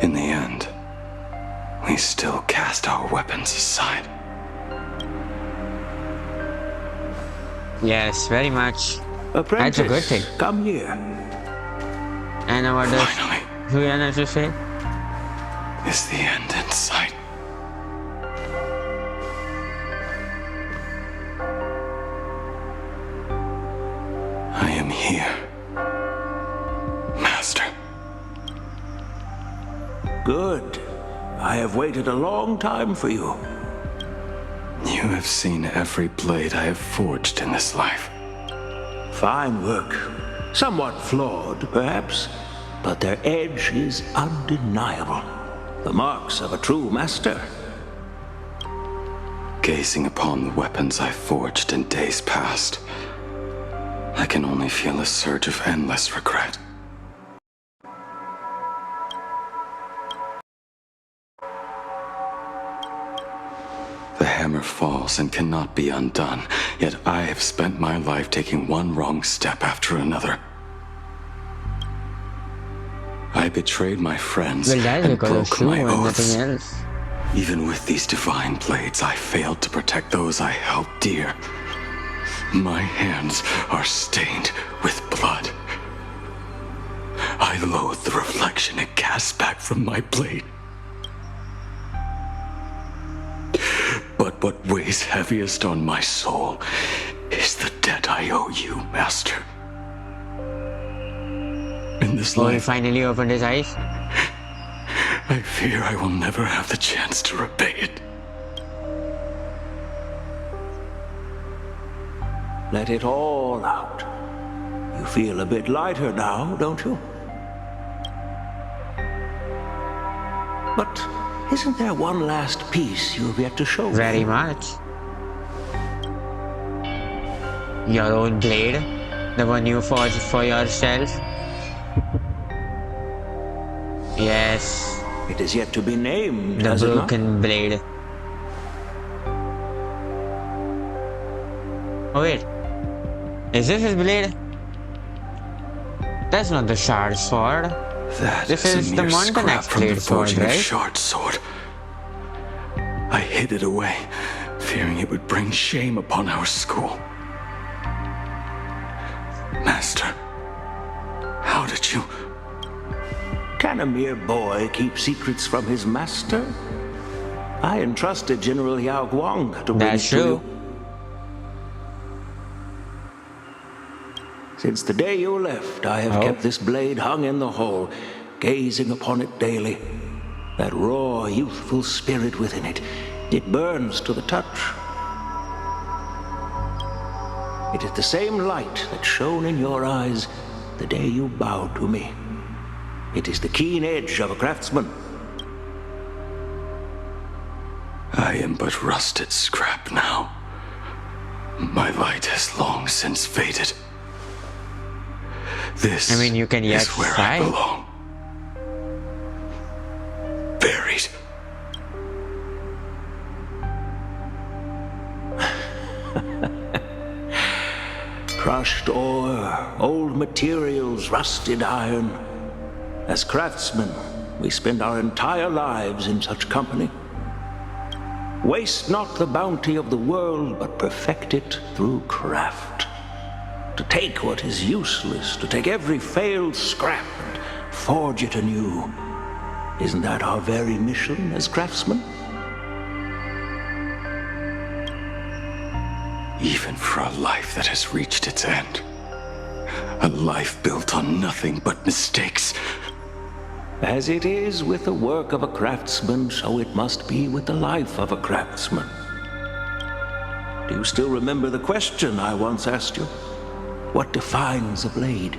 In the end, we still cast our weapons aside. Yes, very much. Apprentice, That's a good thing. come here. And what does Finally, Juliana just say? is the end in sight. I am here, Master. Good. I have waited a long time for you. You have seen every blade I have forged in this life. Fine work. Somewhat flawed, perhaps, but their edge is undeniable. The marks of a true master. Gazing upon the weapons I forged in days past, I can only feel a surge of endless regret. The hammer falls and cannot be undone, yet I have spent my life taking one wrong step after another. I betrayed my friends Well, that's and because of broke Shu my and oaths. nothing else. Even with these divine blades, I failed to protect those I held dear. My hands are stained with blood. I loathe the reflection it casts back from my blade. But what weighs heaviest on my soul is the debt I owe you, Master. In this Oh, he life, finally opened his eyes. I fear I will never have the chance to repay it. Let it all out. You feel a bit lighter now, don't you? But isn't there one last piece you've yet to show Very me? much. Your own blade? The one you forged for yourself? Yes, It is yet to be named, the has it not? broken blade. Oh wait, is this his blade? That's not the shard sword. That This is is a the mere scrap Montanex from the blade sword, forging of right? shard sword. I hid it away, fearing it would bring shame upon our school. Master, how did you... Can a mere boy keep secrets from his master? I entrusted General Yao Guang to bring That's it to true. you. Since the day you left, I have Oh. kept this blade hung in the hall, gazing upon it daily. That raw, youthful spirit within it, it burns to the touch. It is the same light that shone in your eyes the day you bowed to me. It is the keen edge of a craftsman. I am but rusted scrap now. My light has long since faded. This you can yet is where try. I belong. Buried. Crushed ore, old materials, rusted iron. As craftsmen, we spend our entire lives in such company. Waste not the bounty of the world, but perfect it through craft. To take what is useless, to take every failed scrap and forge it anew. Isn't that our very mission as craftsmen? Even for a life that has reached its end. A life built on nothing but mistakes. As it is with the work of a craftsman, so it must be with the life of a craftsman. Do you still remember the question I once asked you? What defines a blade?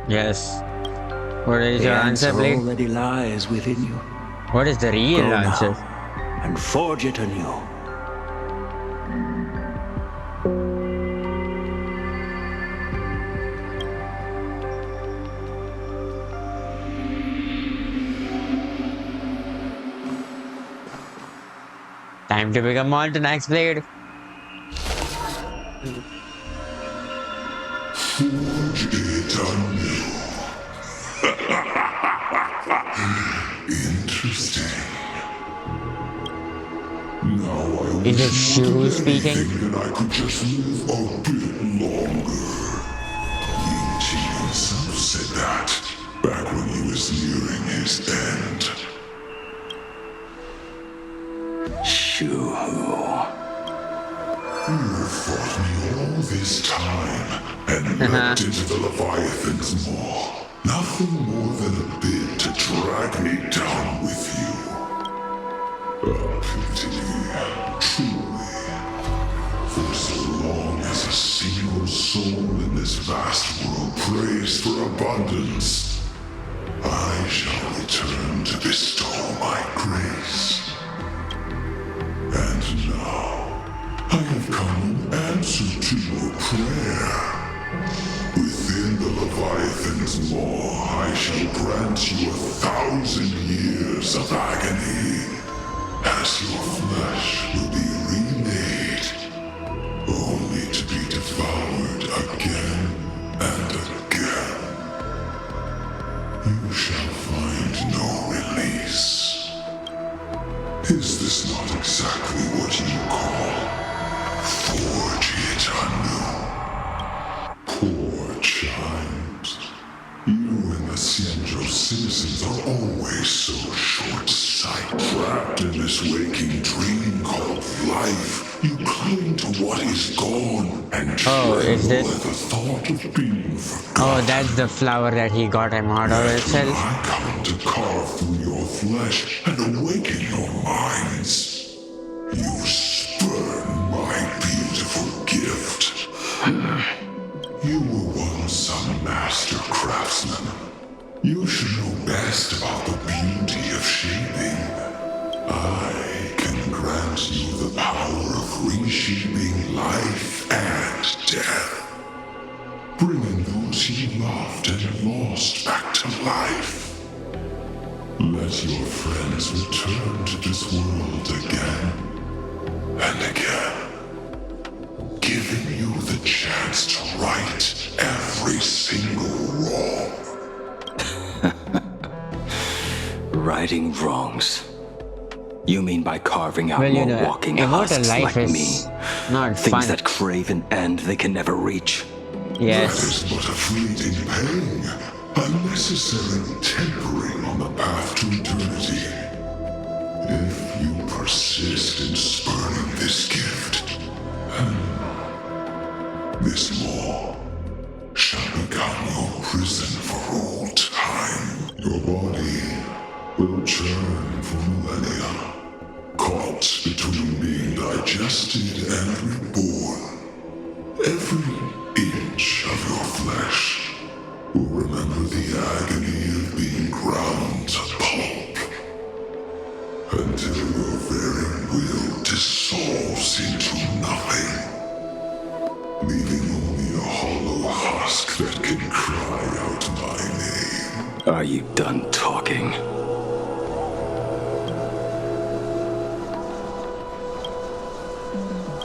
Yes. What is The your answer, Blade? already lies within you. What is the real Go answer? now and forge it anew. Time to become Molten Axe Blade. Forge it anew. Interesting. Now I Is it wish Shu more than speaking? anything that I could just live a bit longer. Ying-Chi himself said that back when he was nearing his end. Shoo. You fought me all this time and leapt into the Leviathan's maw. Nothing more than a bit to drag me down with you. A pity, truly. For so long as a single soul in this vast world prays for abundance, I shall return to bestow my grace. And now, I have come in answer to your prayer. Within the Leviathan's maw, I shall grant you 1,000 years of agony, as your flesh will be remade, only to be devoured again and again. You shall find no release. Is this not exactly what you call forge it anew? Poor child. You and the Xianzhou citizens are always so short-sighted. Trapped in this waking dream called life, you cling to what is gone and is tremble this- at the thought of being forgotten. Oh, that's the flower that he got him out of itself. I come to carve through your flesh and awaken your minds. You spurn my beautiful gift. You were once a master craftsman. You should know best about the beauty of shaping. I can grant you the power of reshaping life and death. Bringing those you loved and lost back to life. Let your friends return to this world again and again, giving you the chance to right every single wrong. Righting wrongs. You mean by carving out Well, you more know, walking immortal husks life like is me? not Things fun. that crave an end they can never reach. Yes. That is but a fleeting pang, a necessary tempering on the path to eternity. If you persist in spurning this gift, this law shall become your prison for all time. Your body will churn for millennia, caught between being digested and reborn. Every inch of your flesh will remember the agony of being ground to pulp, until your very will dissolves into nothing, leaving only a hollow husk that can cry out my name. Are you done talking?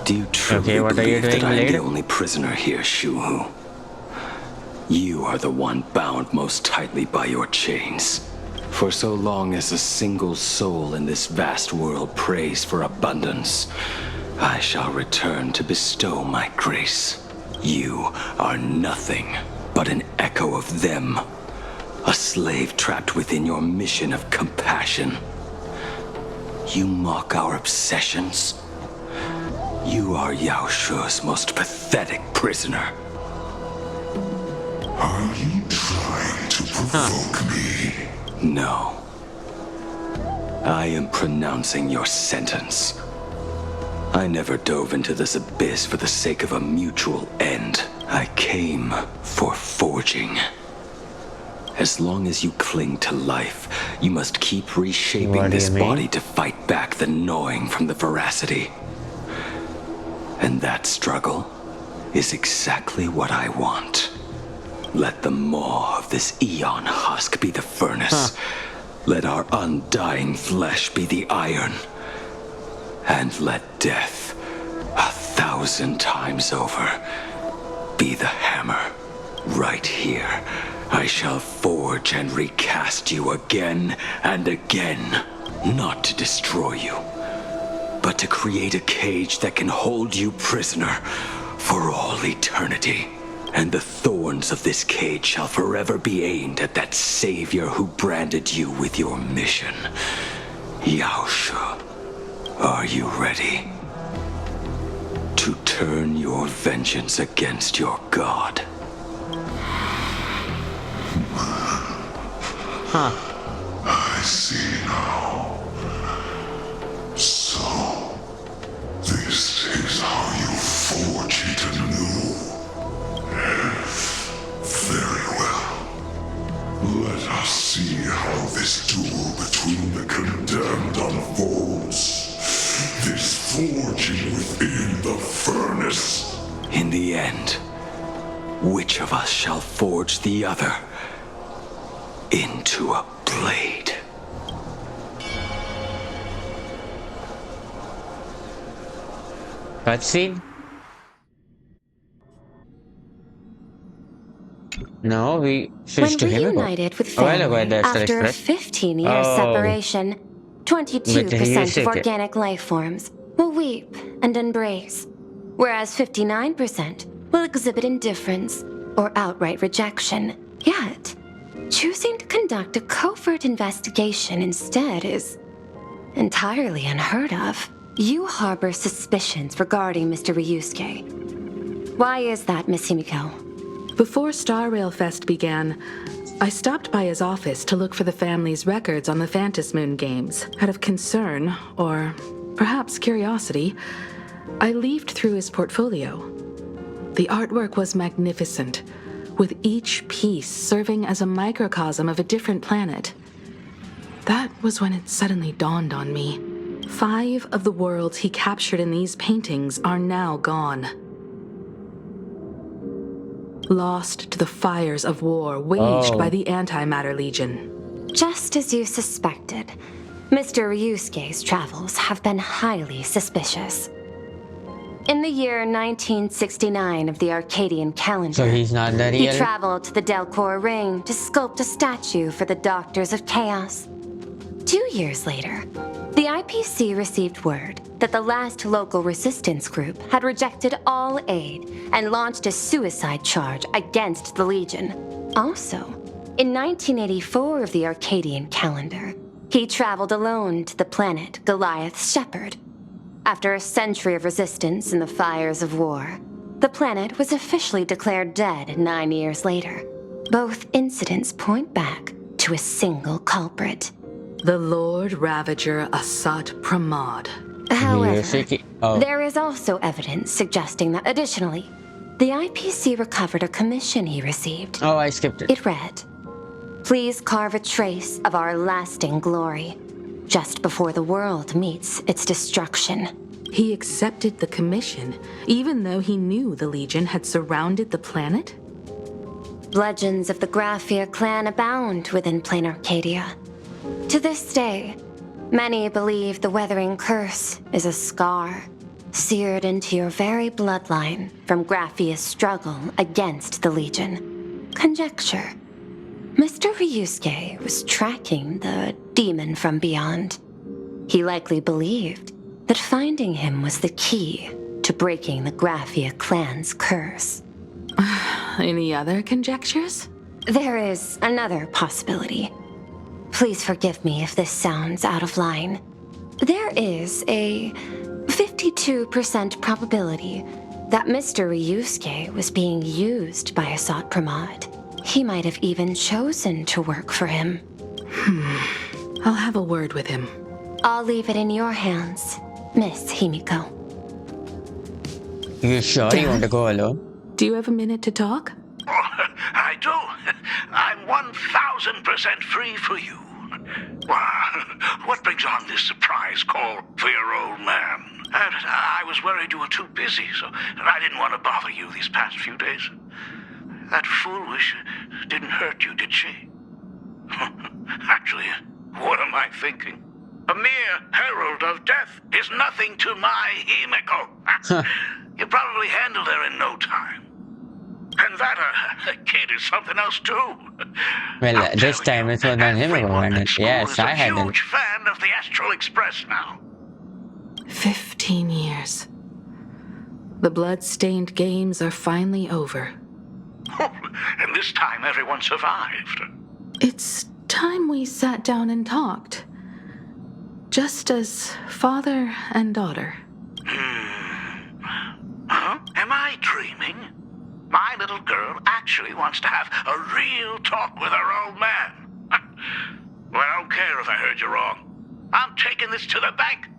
Do you truly believe that I am the only prisoner here, Shuhu? You are the one bound most tightly by your chains. For so long as a single soul in this vast world prays for abundance, I shall return to bestow my grace. You are nothing but an echo of them, a slave trapped within your mission of compassion. You mock our obsessions. You are Yao Shu's most pathetic prisoner. Are you trying to provoke me? No. I am pronouncing your sentence. I never dove into this abyss for the sake of a mutual end. I came for forging. As long as you cling to life, you must keep reshaping this body to fight back the gnawing from the veracity. And that struggle is exactly what I want. Let the maw of this eon husk be the furnace. Let our undying flesh be the iron. And let death, 1,000 times over, be the hammer. Right here, I shall forge and recast you again and again. Not to destroy you, but to create a cage that can hold you prisoner for all eternity. And the thorns of this cage shall forever be aimed at that savior who branded you with your mission. Yao Shu, are you ready to turn your vengeance against your god? I see now. So, this is how you forge it anew. Very well. Let us see how this duel between the condemned unfolds. This forging within the furnace. In the end, which of us shall forge the other into a blade? Cutscene? No, we switched to When him. reunited with A while ago family at the Astral after a Express. 15-year separation, 22% of organic life forms will weep and embrace, whereas 59% will exhibit indifference or outright rejection. Yet, choosing to conduct a covert investigation instead is entirely unheard of. You harbor suspicions regarding Mr. Ryusuke. Why is that, Miss Himiko? Before Star Rail Fest began, I stopped by his office to look for the family's records on the Phantom Moon games. Out of concern, or perhaps curiosity, I leafed through his portfolio. The artwork was magnificent, with each piece serving as a microcosm of a different planet. That was when it suddenly dawned on me. 5 of the worlds he captured in these paintings are now gone. Lost to the fires of war waged by the Antimatter Legion. Just as you suspected, Mr. Ryusuke's travels have been highly suspicious. In the year 1969 of the Arcadian calendar, So he's not the he real... traveled to the Delcor Ring to sculpt a statue for the Doctors of Chaos. 2 years later, the IPC received word that the last local resistance group had rejected all aid and launched a suicide charge against the Legion. Also, in 1984 of the Arcadian calendar, he traveled alone to the planet Goliath's Shepherd. After a century of resistance in the fires of war, the planet was officially declared dead 9 years later. Both incidents point back to a single culprit. The Lord Ravager Asat Pramod. However, there is also evidence suggesting that additionally, the IPC recovered a commission he received. Oh, I skipped it. It read, "Please carve a trace of our lasting glory, just before the world meets its destruction." He accepted the commission, even though he knew the Legion had surrounded the planet? Legends of the Graphia clan abound within plain Arcadia. To this day, many believe the Weathering Curse is a scar seared into your very bloodline from Graphia's struggle against the Legion. Conjecture. Mr. Ryusuke was tracking the demon from beyond. He likely believed that finding him was the key to breaking the Graphia clan's curse. Any other conjectures? There is another possibility. Please forgive me if this sounds out of line. There is a 52% probability that Mr. Ryusuke was being used by Asat Pramod. He might have even chosen to work for him. I'll have a word with him. I'll leave it in your hands, Miss Himiko. You sure you want to go alone? Do you have a minute to talk? I do. I'm 1000% free for you. What brings on this surprise call for your old man? I was worried you were too busy, so I didn't want to bother you these past few days. That foolish didn't hurt you, did she? Actually, what am I thinking? A mere herald of death is nothing to my Himiko. You probably handled her in no time. And that kid is something else too. Well, this time it was not him who won it. Yes, I had I'm a huge fan of the Astral Express now. 15 years. The blood-stained games are finally over. And this time everyone survived. It's time we sat down and talked. Just as father and daughter. Huh? Am I dreaming? My little girl actually wants to have a real talk with her old man. Well, I don't care if I heard you wrong. I'm taking this to the bank.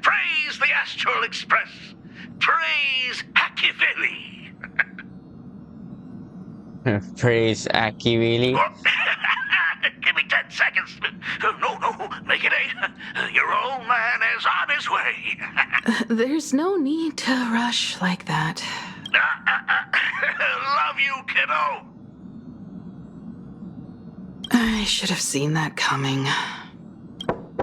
Praise the Astral Express. Praise Akiveli. Praise Akiveli. Give me 10 seconds. No, make it 8. Your old man is on his way. There's no need to rush like that. Love you, kiddo. I should have seen that coming.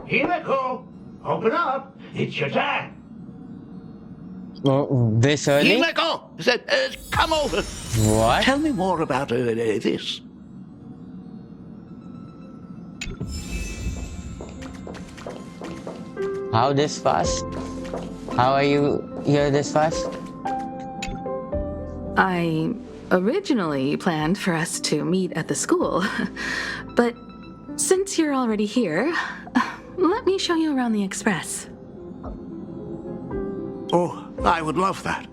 Himiko, open up. It's your time. Well, this early? Himiko, come over. What? Tell me more about this. How this fast? How are you here this fast? I originally planned for us to meet at the school, but since you're already here, let me show you around the Express. Oh, I would love that.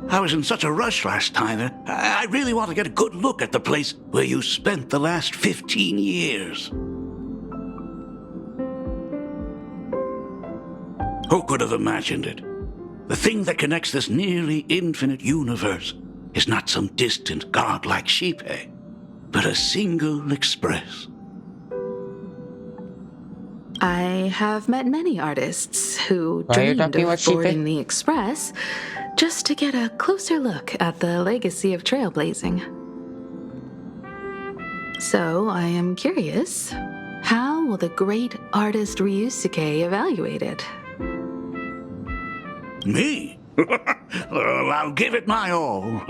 I was in such a rush last time. I really want to get a good look at the place where you spent the last 15 years. Who could have imagined it? The thing that connects this nearly infinite universe is not some distant godlike Sheepay, but a single express. I have met many artists who dreamed of boarding the Express just to get a closer look at the legacy of trailblazing. So I am curious, how will the great artist Ryusuke evaluate it? Me? Well, I'll give it my all.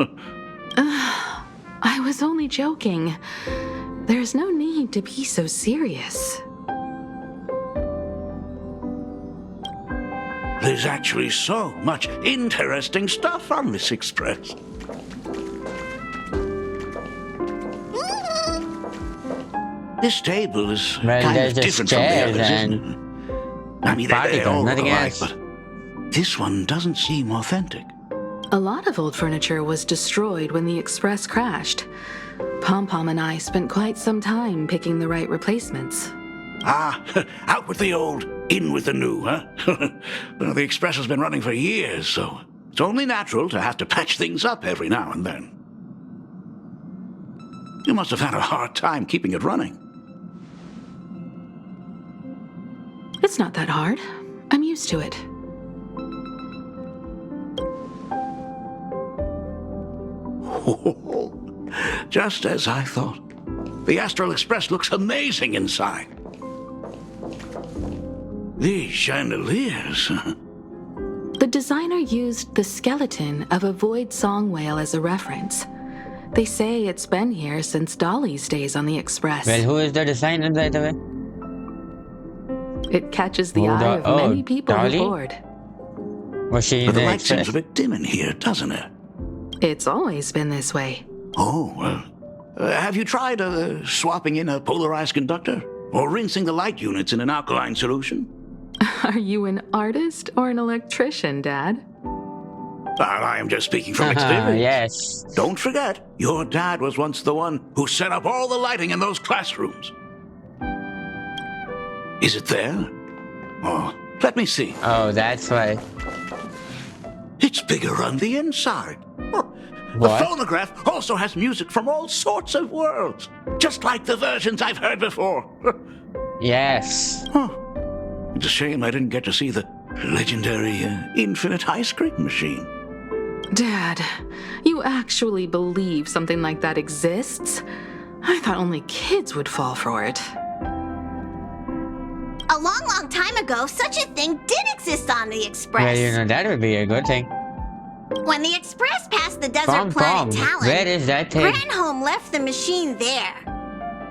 I was only joking. There's no need to be so serious. There's actually so much interesting stuff on this express. This table is kind of different from the others, isn't it? I mean, they're all alike, but this one doesn't seem authentic. A lot of old furniture was destroyed when the Express crashed. Pom-Pom and I spent quite some time picking the right replacements. Ah, out with the old, in with the new, huh? Well, the Express has been running for years, so it's only natural to have to patch things up every now and then. You must have had a hard time keeping it running. It's not that hard. I'm used to it. Just as I thought. The Astral Express looks amazing inside. These chandeliers. The designer used the skeleton of a void song whale as a reference. They say it's been here since Dolly's days on the Express. Well, who is the designer, by the way? It catches the eye of many people Dolly? who board. Was she in But the the light Express? seems a bit dim in here, doesn't it? It's always been this way. Oh, well. Have you tried swapping in a polarized conductor? Or rinsing the light units in an alkaline solution? Are you an artist or an electrician, Dad? Well, I am just speaking from experience. Yes. Don't forget, your dad was once the one who set up all the lighting in those classrooms. Is it there? Oh, let me see. Oh, that's why. It's bigger on the inside. Oh, the What? phonograph also has music from all sorts of worlds, just like the versions I've heard before. Yes. It's a shame I didn't get to see the legendary infinite ice cream machine. Dad, you actually believe something like that exists? I thought only kids would fall for it. A long, long time ago, such a thing did exist on the Express. Well, you know, that would be a good thing. When the Express passed the desert Pom planet Pom, Talon, where is that thing? Granholm left the machine there.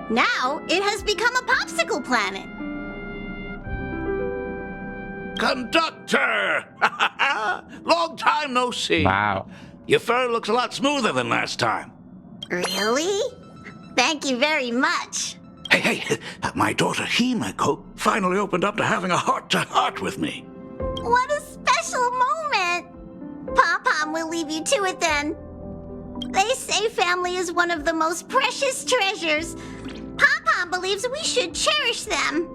Now, it has become a popsicle planet. Conductor! Long time no see. Wow. Your fur looks a lot smoother than last time. Really? Thank you very much. Hey, my daughter Himeko finally opened up to having a heart-to-heart with me. What a special moment. Pom-Pom will leave you to it then. They say family is one of the most precious treasures. Pom-Pom believes we should cherish them.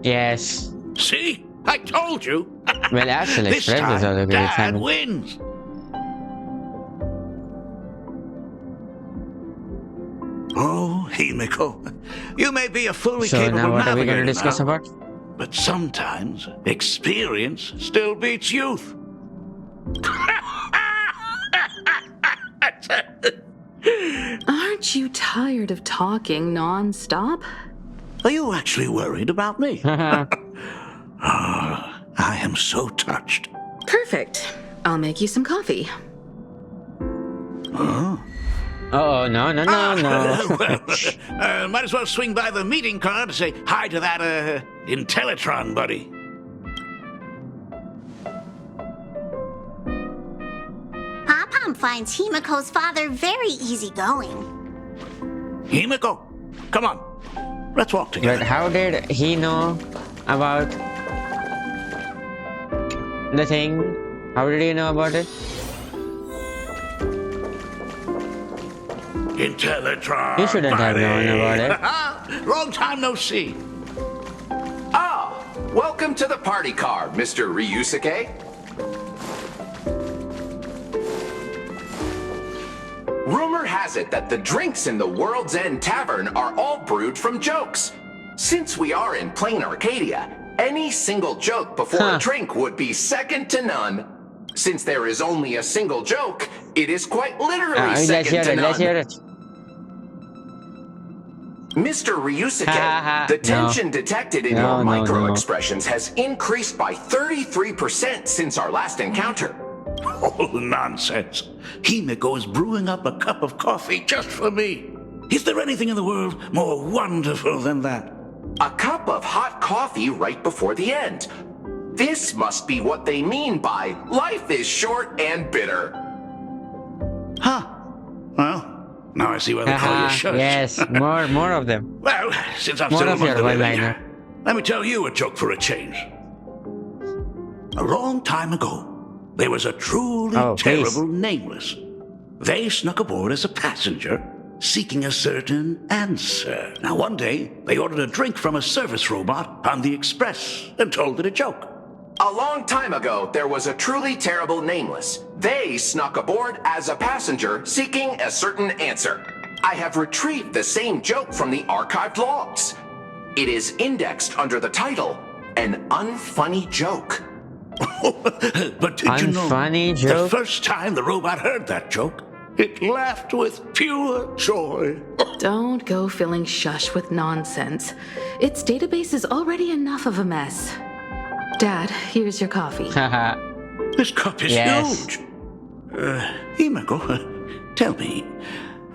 Yes. See? I told you. Well, actually, This Express is time, also a good Dad example. wins. Oh, Himeko, you may be a fully So capable now what are we going navigator to discuss now, about? but sometimes experience still beats youth. Aren't you tired of talking non-stop? Are you actually worried about me? I am so touched. Perfect. I'll make you some coffee. Huh? Oh, no. Well, might as well swing by the meeting car to say hi to that, Intellitron buddy. Pom-Pom finds Himeko's father very easygoing. Himeko, come on. Let's walk together. But how did he know about the thing? How did he know about it? Intellitron. He shouldn't have known about it. Long time no see. Ah, welcome to the party car, Mr. Ryusuke. Rumor has it that the drinks in the World's End Tavern are all brewed from jokes. Since we are in plain Arcadia, any single joke before a drink would be second to none. Since there is only a single joke, it is quite literally second to none. Let's hear it. Mr. Ryusuke, the tension detected in your micro-expressions has increased by 33% since our last encounter. Oh, nonsense. Himeko is brewing up a cup of coffee just for me. Is there anything in the world more wonderful than that? A cup of hot coffee right before the end. This must be what they mean by life is short and bitter. Huh. Well, now I see why they call you Shush. Yes, more of them. Well, since I'm More still of among your the living, one-liner. let me tell you a joke for a change. A long time ago, There was a truly terrible nameless. They snuck aboard as a passenger, seeking a certain answer. Now, one day, they ordered a drink from a service robot on the express and told it a joke. A long time ago, there was a truly terrible nameless. They snuck aboard as a passenger, seeking a certain answer. I have retrieved the same joke from the archived logs. It is indexed under the title, An Unfunny Joke. But did you know, the first time the robot heard that joke, it laughed with pure joy. Don't go filling Shush with nonsense. Its database is already enough of a mess. Dad, here's your coffee. This cup is huge. Himeko, tell me,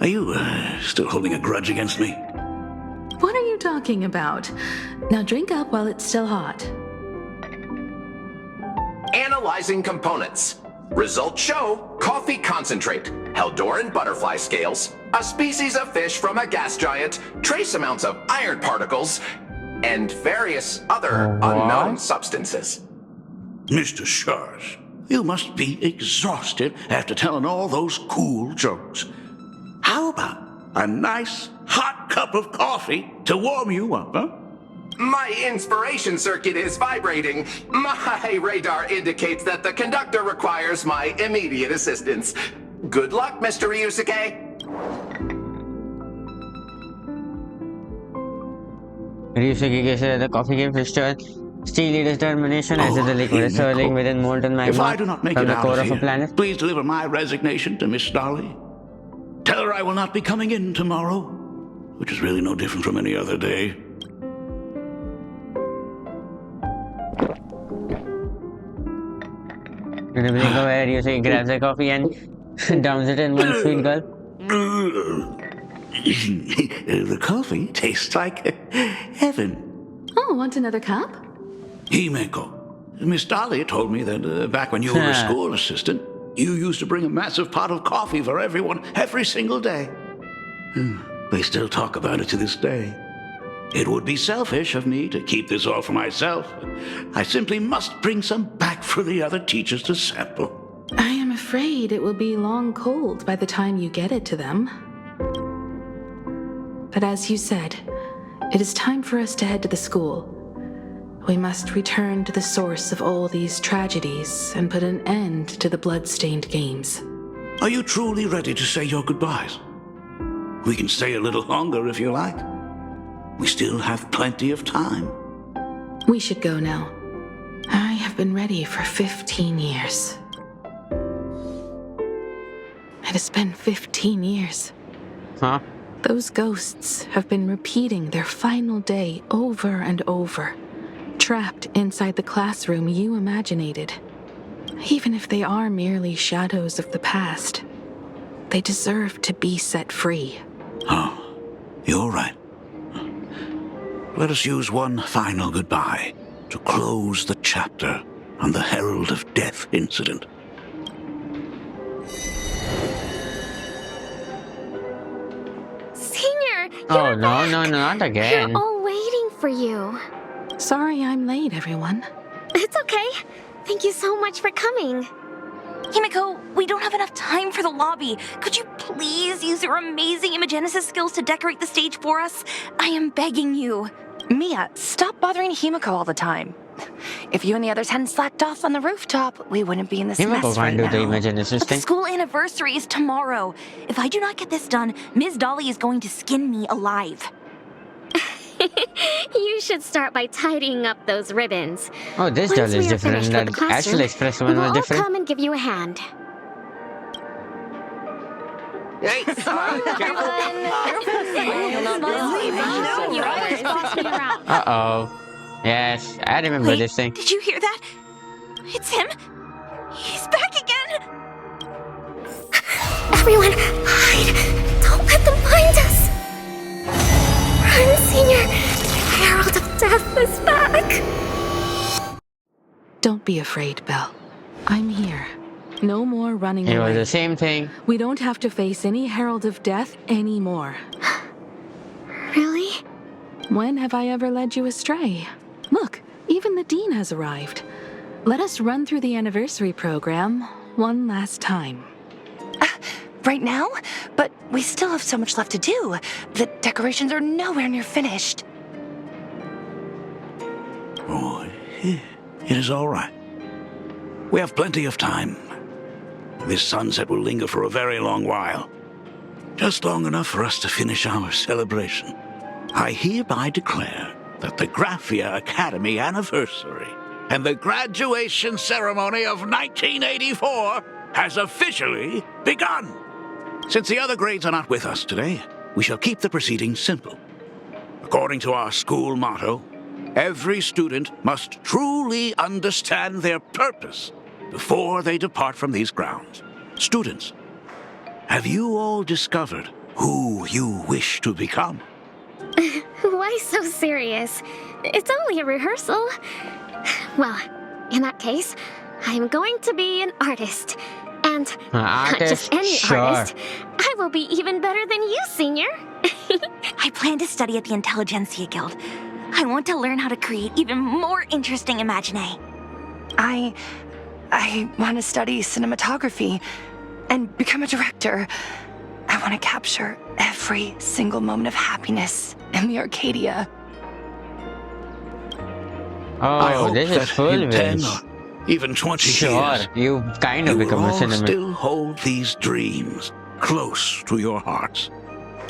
are you still holding a grudge against me? What are you talking about? Now drink up while it's still hot. Analyzing components. Results show coffee concentrate, Heldoran butterfly scales, a species of fish from a gas giant, trace amounts of iron particles, and various other unknown substances. Mr. Shush, you must be exhausted after telling all those cool jokes. How about a nice hot cup of coffee to warm you up, huh? My inspiration circuit is vibrating. My radar indicates that the conductor requires my immediate assistance. Good luck, Mr. Ryusuke. Ryusuke guesses the coffee game festival. Steel Eater's determination as the liquid is swirling within molten magma If I do not make from it the out core of of a here, planet. please deliver my resignation to Miss Dolly. Tell her I will not be coming in tomorrow, which is really no different from any other day. In a blink of an eye, Ryusuke grabs a coffee and downs it in one sweet gulp. The coffee tastes like heaven. Oh, want another cup? Himeko, Miss Dolly told me that back when you were a school assistant, you used to bring a massive pot of coffee for everyone every single day. They still talk about it to this day. It would be selfish of me to keep this all for myself. I simply must bring some back for the other teachers to sample. I am afraid it will be long cold by the time you get it to them. But as you said, it is time for us to head to the school. We must return to the source of all these tragedies and put an end to the blood-stained games. Are you truly ready to say your goodbyes? We can stay a little longer if you like. We still have plenty of time. We should go now. I have been ready for 15 years. It has been 15 years. Huh? Those ghosts have been repeating their final day over and over, trapped inside the classroom you imaginated. Even if they are merely shadows of the past, they deserve to be set free. Oh, you're right. Let us use one final goodbye to close the chapter on the Herald of Death incident. Senior! Oh, no, not again. We're all waiting for you. Sorry I'm late, everyone. It's okay. Thank you so much for coming. Himeko, we don't have enough time for the lobby. Could you please use your amazing Imagenesis skills to decorate the stage for us? I am begging you. Mia, stop bothering Himeko all the time. If you and the others hadn't slacked off on the rooftop, we wouldn't be in this Himeko mess right can't do the now. Imagenesis But the thing. school anniversary is tomorrow. If I do not get this done, Ms. Dolly is going to skin me alive. You should start by tidying up those ribbons. Oh, this Once doll we is are different. finished with the That classroom, actual express one we'll was all different. come and give you a hand. Hey, Uh-oh. Yes, I remember this thing. Did you hear that? It's him. He's back again. Everyone, hide! Don't let them find us! Run, Senior! The Herald of Death is back! Don't be afraid, Belle. I'm here. No more running It away. was the same thing. We don't have to face any Herald of Death anymore. Really? When have I ever led you astray? Look, even the Dean has arrived. let us run through the anniversary program one last time. Right now? But we still have so much left to do. The decorations are nowhere near finished. Oh, it is all right. We have plenty of time. This sunset will linger for a very long while. Just long enough for us to finish our celebration. I hereby declare that the Graphia Academy anniversary and the graduation ceremony of 1984 has officially begun. Since the other grades are not with us today, we shall keep the proceedings simple. According to our school motto, every student must truly understand their purpose before they depart from these grounds. Students, have you all discovered who you wish to become? Why so serious? It's only a rehearsal. Well, in that case, I'm going to be an artist. And not just any artist. I will be even better than you, Senior. I plan to study at the Intelligentsia Guild. I want to learn how to create even more interesting imaginae. I want to study cinematography and become a director. I want to capture every single moment of happiness in the Arcadia. Oh, this is full wish. Even 20 Sure, years. you kind of become a cinema. Still hold these dreams close to your hearts.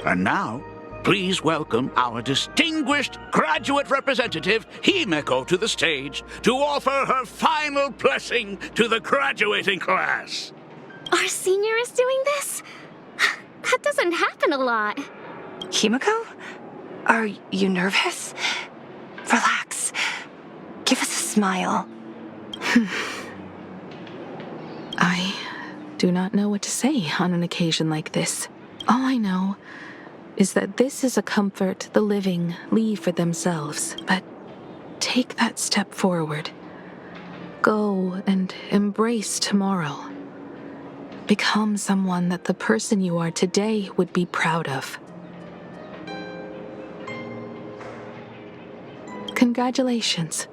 And now, please welcome our distinguished graduate representative, Himeko, to the stage to offer her final blessing to the graduating class. Our senior is doing this? That doesn't happen a lot. Himeko? Are you nervous? Relax. Give us a smile. I do not know what to say on an occasion like this. All I know is that this is a comfort the living leave for themselves. But take that step forward. Go and embrace tomorrow. Become someone that the person you are today would be proud of. Congratulations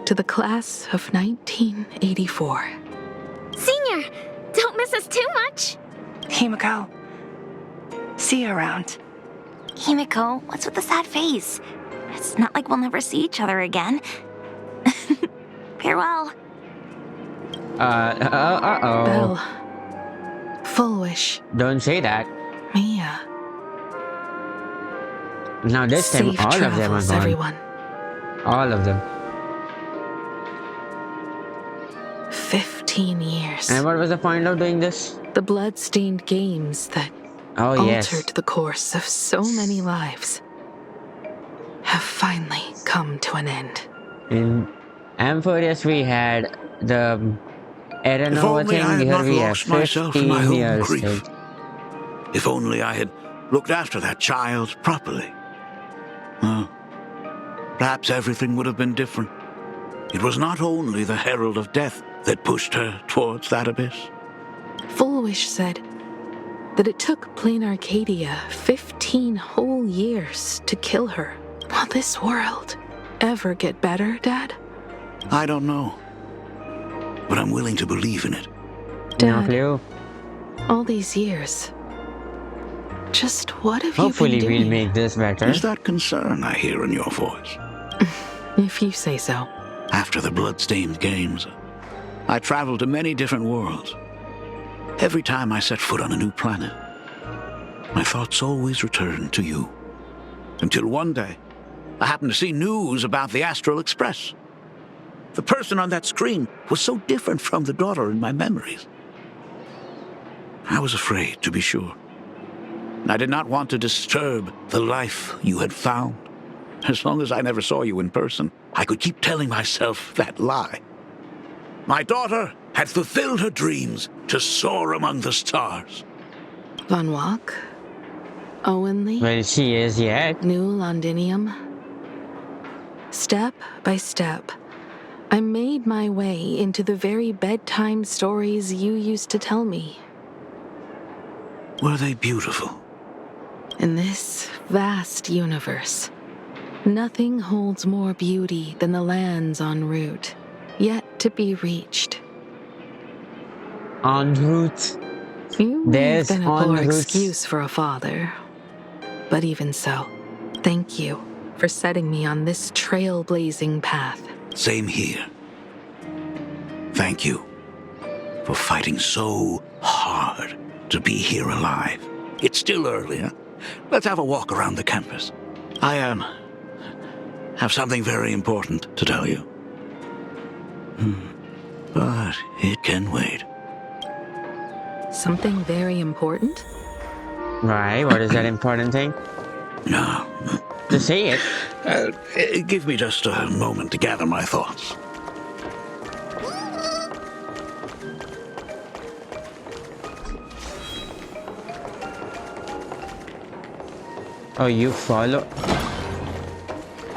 to the class of 1984. Senior, don't miss us too much. Himeko, see you around. Himeko, what's with the sad face? It's not like we'll never see each other again. Farewell. Uh-oh. Belle. Full wish. Don't say that. Mia. Now this time, Safe all of them are travels, gone. everyone. All of them. 15 years. And what was the point of doing this? The blood-stained games that altered the course of so many lives have finally come to an end. In Amphorius we had the Aeronova thing, here we have 15 years. If only I had looked after that child properly. Perhaps everything would have been different. It was not only the Herald of Death that pushed her towards that abyss. Full Wish said that it took Plain Arcadia 15 whole years to kill her. Will this world ever get better, Dad? I don't know, but I'm willing to believe in it. Dad, no clue. All these years, just what have Hopefully you been doing? we'll make this better. Is that concern I hear in your voice? If you say so. After the blood-stained games, I traveled to many different worlds. Every time I set foot on a new planet, my thoughts always returned to you. Until one day, I happened to see news about the Astral Express. The person on that screen was so different from the daughter in my memories. I was afraid, to be sure. I did not want to disturb the life you had found. As long as I never saw you in person, I could keep telling myself that lie. My daughter had fulfilled her dreams to soar among the stars. Von Walk? Owenly? Well, she is yet. New Londinium? Step by step, I made my way into the very bedtime stories you used to tell me. Were they beautiful? In this vast universe, nothing holds more beauty than the lands en route. Yet, to be reached. En route. You've There's been a en poor route. excuse for a father. But even so, thank you for setting me on this trailblazing path. Same here. Thank you for fighting so hard to be here alive. It's still early, huh? Let's have a walk around the campus. I have something very important to tell you. But it can wait. Something very important? Right, what is that important thing? No. To say it? Give me just a moment to gather my thoughts. Oh, you follow?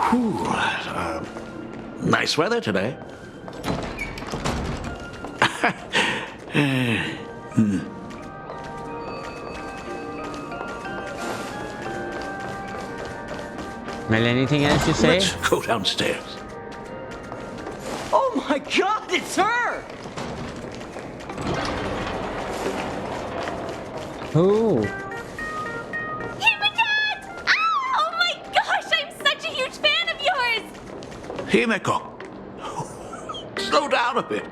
Whew, nice weather today. Well, anything else to say? Let's go downstairs. Oh my god, it's her! Who? Oh my gosh, I'm such a huge fan of yours! Himeko, slow down a bit.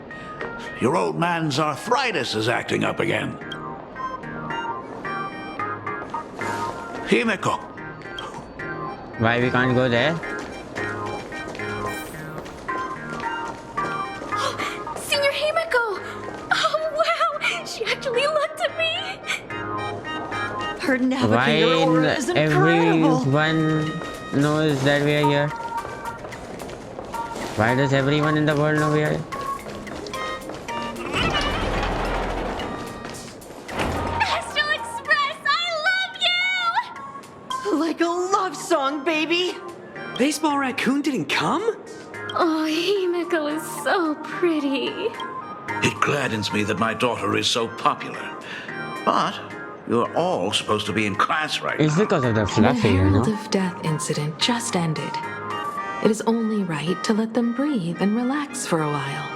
Your old man's arthritis is acting up again. Himeko. Why we can't go there? Senior Himeko! Oh wow! She actually looked at me! Her Why navigator aura is incredible! everyone knows that we are here? Why does everyone in the world know we are here? Astral Express, I love you! Like a love song, baby! Baseball Raccoon didn't come? Oh, Himeko is so pretty. It gladdens me that my daughter is so popular. But you're all supposed to be in class right now. It's because of the The fluffy, you Herald know? of Death incident just ended. It is only right to let them breathe and relax for a while.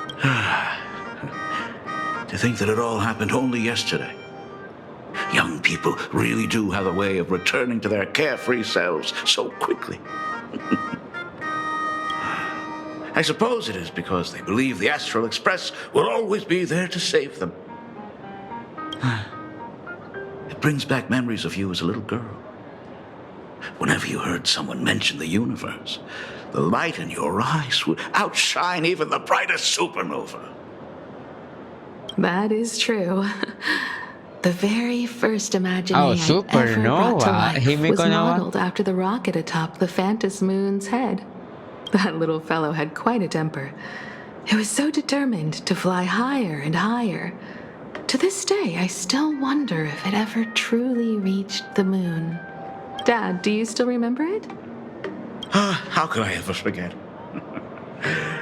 To think that it all happened only yesterday. Young people really do have a way of returning to their carefree selves so quickly. I suppose it is because they believe the Astral Express will always be there to save them. It brings back memories of you as a little girl. Whenever you heard someone mention the universe, the light in your eyes would outshine even the brightest supernova. That is true. The very first imagining I ever brought to supernova. life was Himeko Nova? modeled after the rocket atop the Phantom Moon's head. That little fellow had quite a temper. It was so determined to fly higher and higher. To this day, I still wonder if it ever truly reached the moon. Dad, do you still remember it? How could I ever forget?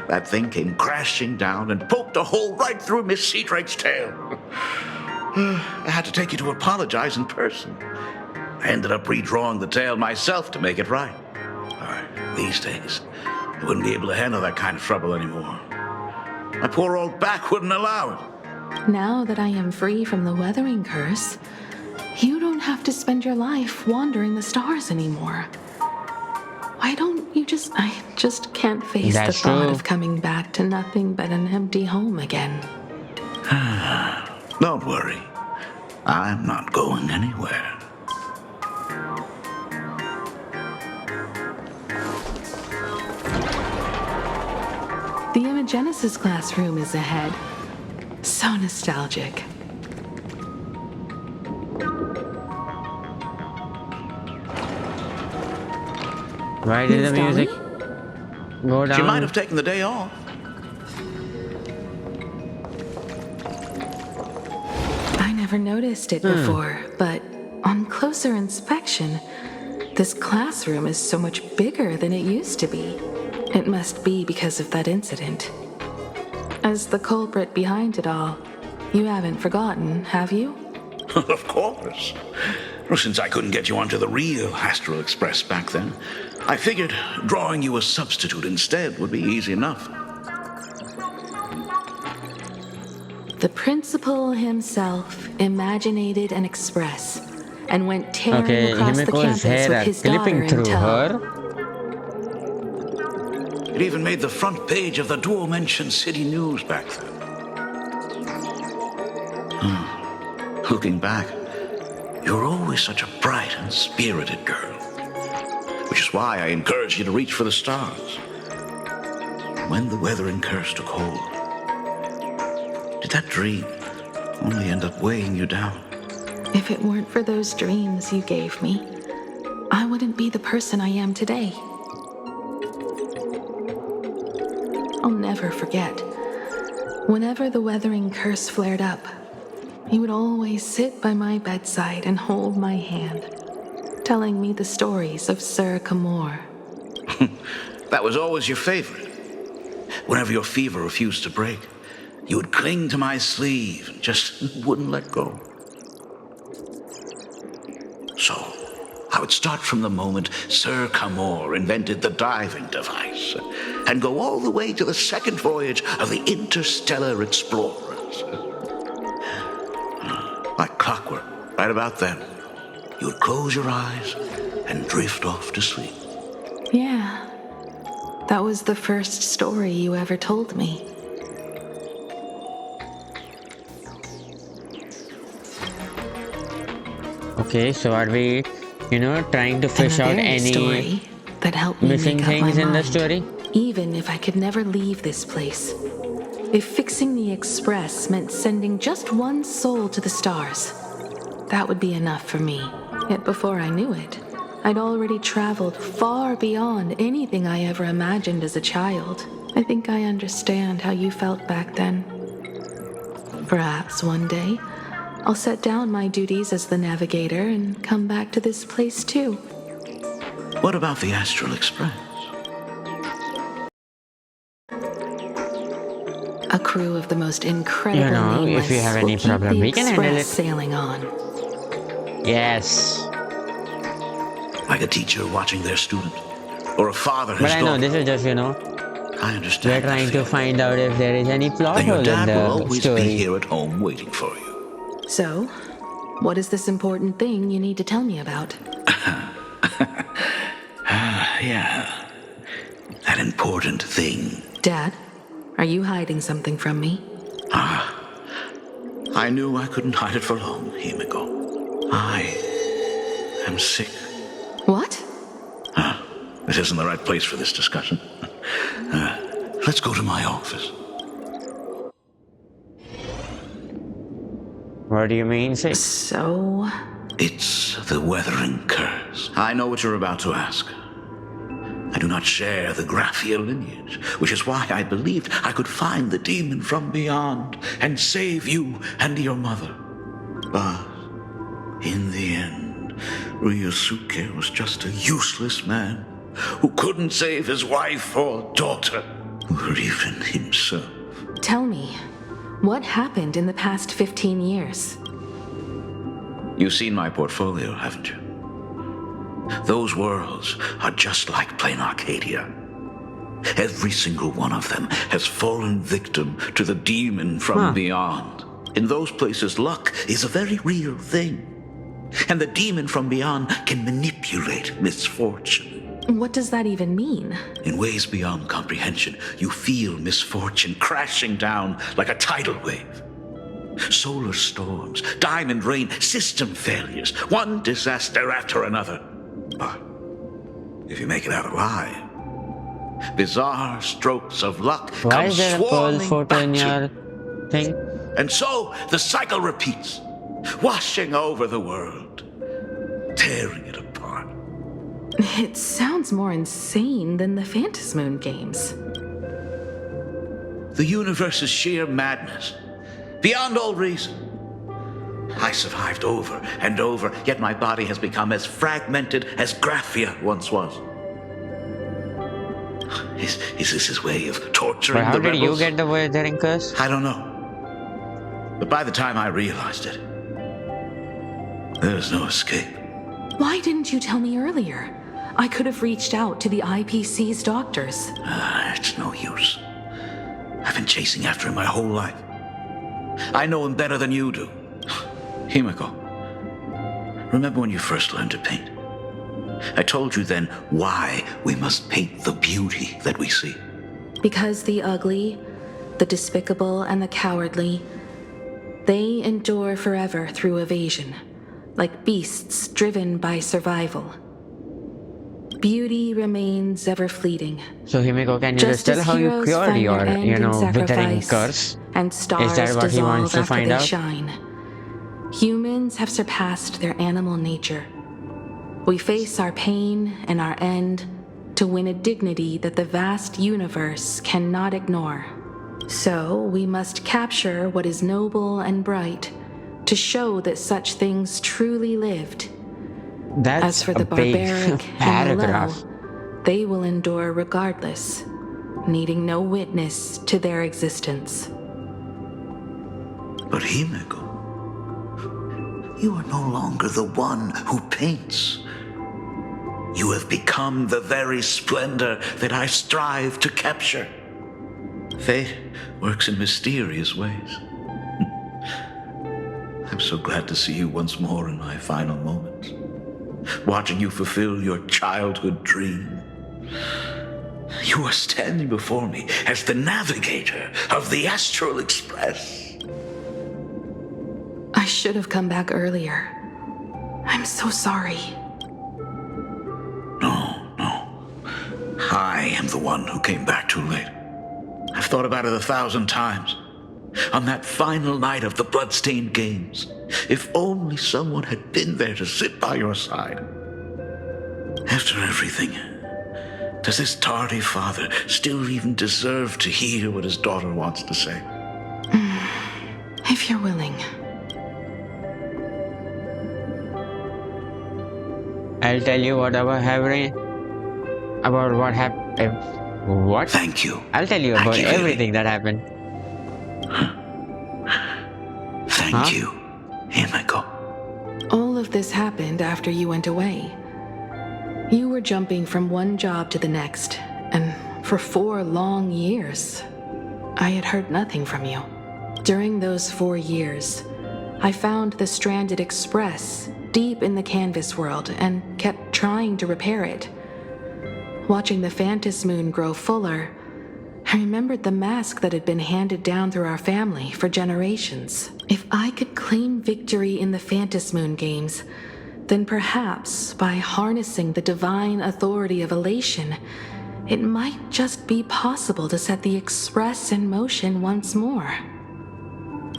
That thing came crashing down and poked a hole right through Miss Seadrake's tail. I had to take you to apologize in person. I ended up redrawing the tail myself to make it right. These days, I wouldn't be able to handle that kind of trouble anymore. My poor old back wouldn't allow it. Now that I am free from the weathering curse, you don't have to spend your life wandering the stars anymore. Why don't you I just can't face the That's thought true. of coming back to nothing but an empty home again. Don't worry. I'm not going anywhere. The Imagenesis classroom is ahead. So nostalgic. Why did Miss the music Dolly? go down? She might have taken the day off. I never noticed it before, but on closer inspection, this classroom is so much bigger than it used to be. It must be because of that incident. As the culprit behind it all, you haven't forgotten, have you? Of course. Well, since I couldn't get you onto the real Astral Express back then, I figured drawing you a substitute instead would be easy enough. The principal himself imaginated an express and went tearing across the campus with his daughter in tow. It even made the front page of the dual-mentioned city news back then. Looking back, you were always such a bright and spirited girl. Which is why I encourage you to reach for the stars. When the weathering curse took hold, did that dream only end up weighing you down? If it weren't for those dreams you gave me, I wouldn't be the person I am today. I'll never forget. Whenever the weathering curse flared up, he would always sit by my bedside and hold my hand, telling me the stories of Sir Camor. That was always your favorite. Whenever your fever refused to break, you would cling to my sleeve and just wouldn't let go. So, I would start from the moment Sir Camor invented the diving device and go all the way to the second voyage of the interstellar explorers. Like clockwork, right about then, you would close your eyes and drift off to sleep. Yeah, that was the first story you ever told me. Okay, so are we, trying to fish out any story that helped me missing make up things my in the mind, story? even if I could never leave this place. If fixing the express meant sending just one soul to the stars, that would be enough for me. Yet before I knew it, I'd already traveled far beyond anything I ever imagined as a child. I think I understand how you felt back then. Perhaps one day, I'll set down my duties as the navigator and come back to this place too. What about the Astral Express? A crew of the most incredible if we have any problem, we can handle it. Sailing on. Yes. Like a teacher watching their student, or a father his But I know daughter. this is just, I understand. we're trying to find out if there is any plot Then your hole in dad will the always story. be here at home waiting for you. So, what is this important thing you need to tell me about? Yeah. That important thing. Dad, are you hiding something from me? I knew I couldn't hide it for long, Himiko. I am sick. What? This isn't the right place for this discussion. Let's go to my office. What do you mean, sick? So? It's the weathering curse. I know what you're about to ask. I do not share the Graphia lineage, which is why I believed I could find the demon from beyond and save you and your mother. But in the end, Ryosuke was just a useless man who couldn't save his wife or daughter, or even himself. Tell me, what happened in the past 15 years? You've seen my portfolio, haven't you? Those worlds are just like plain Arcadia. Every single one of them has fallen victim to the demon from beyond. In those places, luck is a very real thing. And the demon from beyond can manipulate misfortune. What does that even mean? In ways beyond comprehension, you feel misfortune crashing down like a tidal wave. Solar storms, diamond rain, system failures, one disaster after another. But if you make it out alive, bizarre strokes of luck come Is there a Pearl swarming photo in back your to thing? And so the cycle repeats, washing over the world, tearing it apart. It sounds more insane than the Phantasmoon games. The universe is sheer madness, beyond all reason. I survived over and over, yet my body has become as fragmented as Graphia once was. Is this his way of torturing But how the did rebels? you get the weathering curse? I don't know. But by the time I realized it, there's no escape. Why didn't you tell me earlier? I could have reached out to the IPC's doctors. It's no use. I've been chasing after him my whole life. I know him better than you do. Himiko, remember when you first learned to paint? I told you then why we must paint the beauty that we see. Because the ugly, the despicable, and the cowardly, they endure forever through evasion, like beasts driven by survival. Beauty remains ever fleeting. So Himiko, can you just tell how you cure your, withering curse? And stars Is that what he wants to find out? Shine. Humans have surpassed their animal nature. We face our pain and our end to win a dignity that the vast universe cannot ignore. So we must capture what is noble and bright to show that such things truly lived. That's As for the barbaric and the low, they will endure regardless, needing no witness to their existence. But Himiko, you are no longer the one who paints. You have become the very splendor that I strive to capture. Fate works in mysterious ways. I'm so glad to see you once more in my final moments, watching you fulfill your childhood dream. You are standing before me as the navigator of the Astral Express. I should have come back earlier. I'm so sorry. No. I am the one who came back too late. I've thought about it 1,000 times. On that final night of the Bloodstained Games, if only someone had been there to sit by your side. After everything, does this tardy father still even deserve to hear what his daughter wants to say? If you're willing. I'll tell you whatever happened. About what happened. What? Thank you. I'll tell you about everything that happened. Thank you, Himiko. All of this happened after you went away. You were jumping from one job to the next, and for 4 long years, I had heard nothing from you. During those 4 years, I found the stranded express deep in the canvas world and kept trying to repair it. Watching the Phantom Moon grow fuller, I remembered the mask that had been handed down through our family for generations. If I could claim victory in the Phantom Moon games, then perhaps by harnessing the divine authority of elation, it might just be possible to set the Express in motion once more.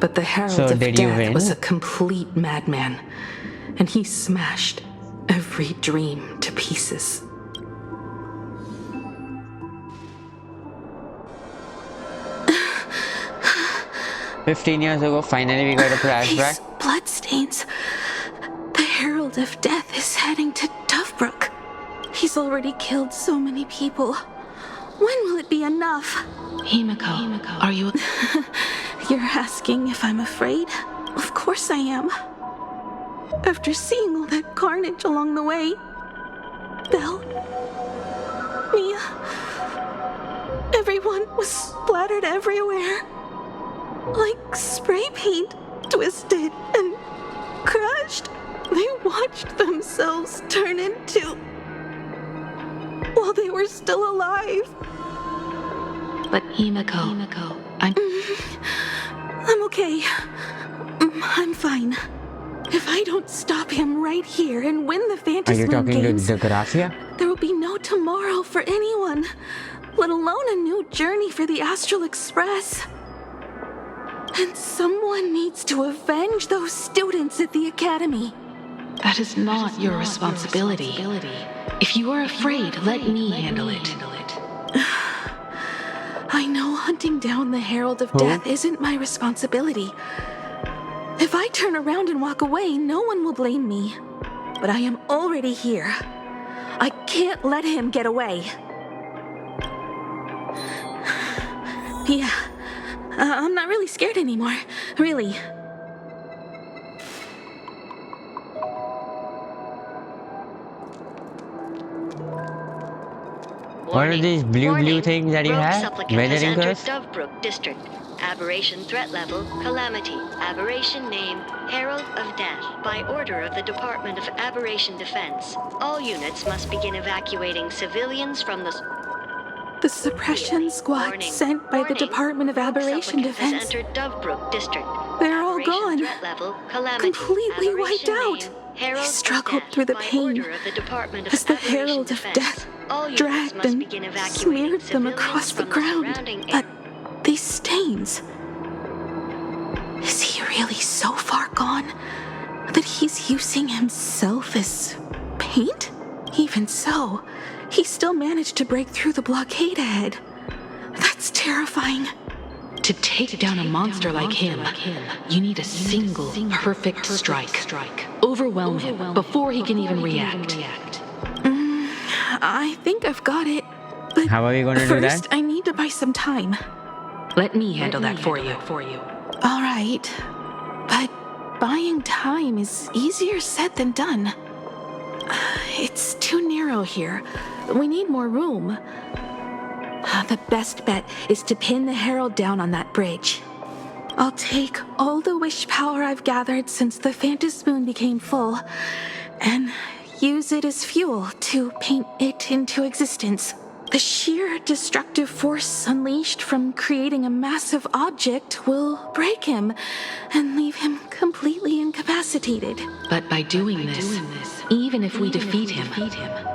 But the Herald of Death was a complete madman, and he smashed every dream to pieces. 15 years ago, finally we got a flashback. These bloodstains. The Herald of Death is heading to Dovebrook. He's already killed so many people. When will it be enough? Himiko, are you... You're asking if I'm afraid? Of course I am. After seeing all that carnage along the way, Belle, Mia, everyone was splattered everywhere. Like spray paint, twisted and crushed. They watched themselves turn into... while they were still alive. But Himiko, I'm okay. I'm fine. If I don't stop him right here and win the Phantom Moon games... Are you talking to Gracia? There will be no tomorrow for anyone, let alone a new journey for the Astral Express. And someone needs to avenge those students at the Academy. That is not your responsibility. If you are afraid, let me handle it. I know hunting down the Herald of Death isn't my responsibility. If I turn around and walk away, no one will blame me. But I am already here. I can't let him get away. Yeah, I'm not really scared anymore, really. What are these blue things that you have? Measuring curse? Dovebrook District. Aberration threat level, Calamity. Aberration name, Herald of Death. By order of the Department of Aberration Defense, all units must begin evacuating civilians from the... The suppression squad sent by the Department of Aberration Defense. Entered Dovebrook District. They're all gone. Threat level, Calamity. Completely wiped out. He struggled through the pain as the Herald of Death dragged and smeared them across the ground. But these stains... Is he really so far gone that he's using himself as paint? Even so, he still managed to break through the blockade ahead. That's terrifying. To take down a monster like him, you need a single perfect strike. Overwhelm him before he can even react. I think I've got it. But how are you going to do that? First, I need to buy some time. Let me handle that for you. All right. But buying time is easier said than done. It's too narrow here. We need more room. The best bet is to pin the Herald down on that bridge. I'll take all the wish power I've gathered since the Phantom Moon became full and use it as fuel to paint it into existence. The sheer destructive force unleashed from creating a massive object will break him and leave him completely incapacitated. But by doing this, even if we defeat him,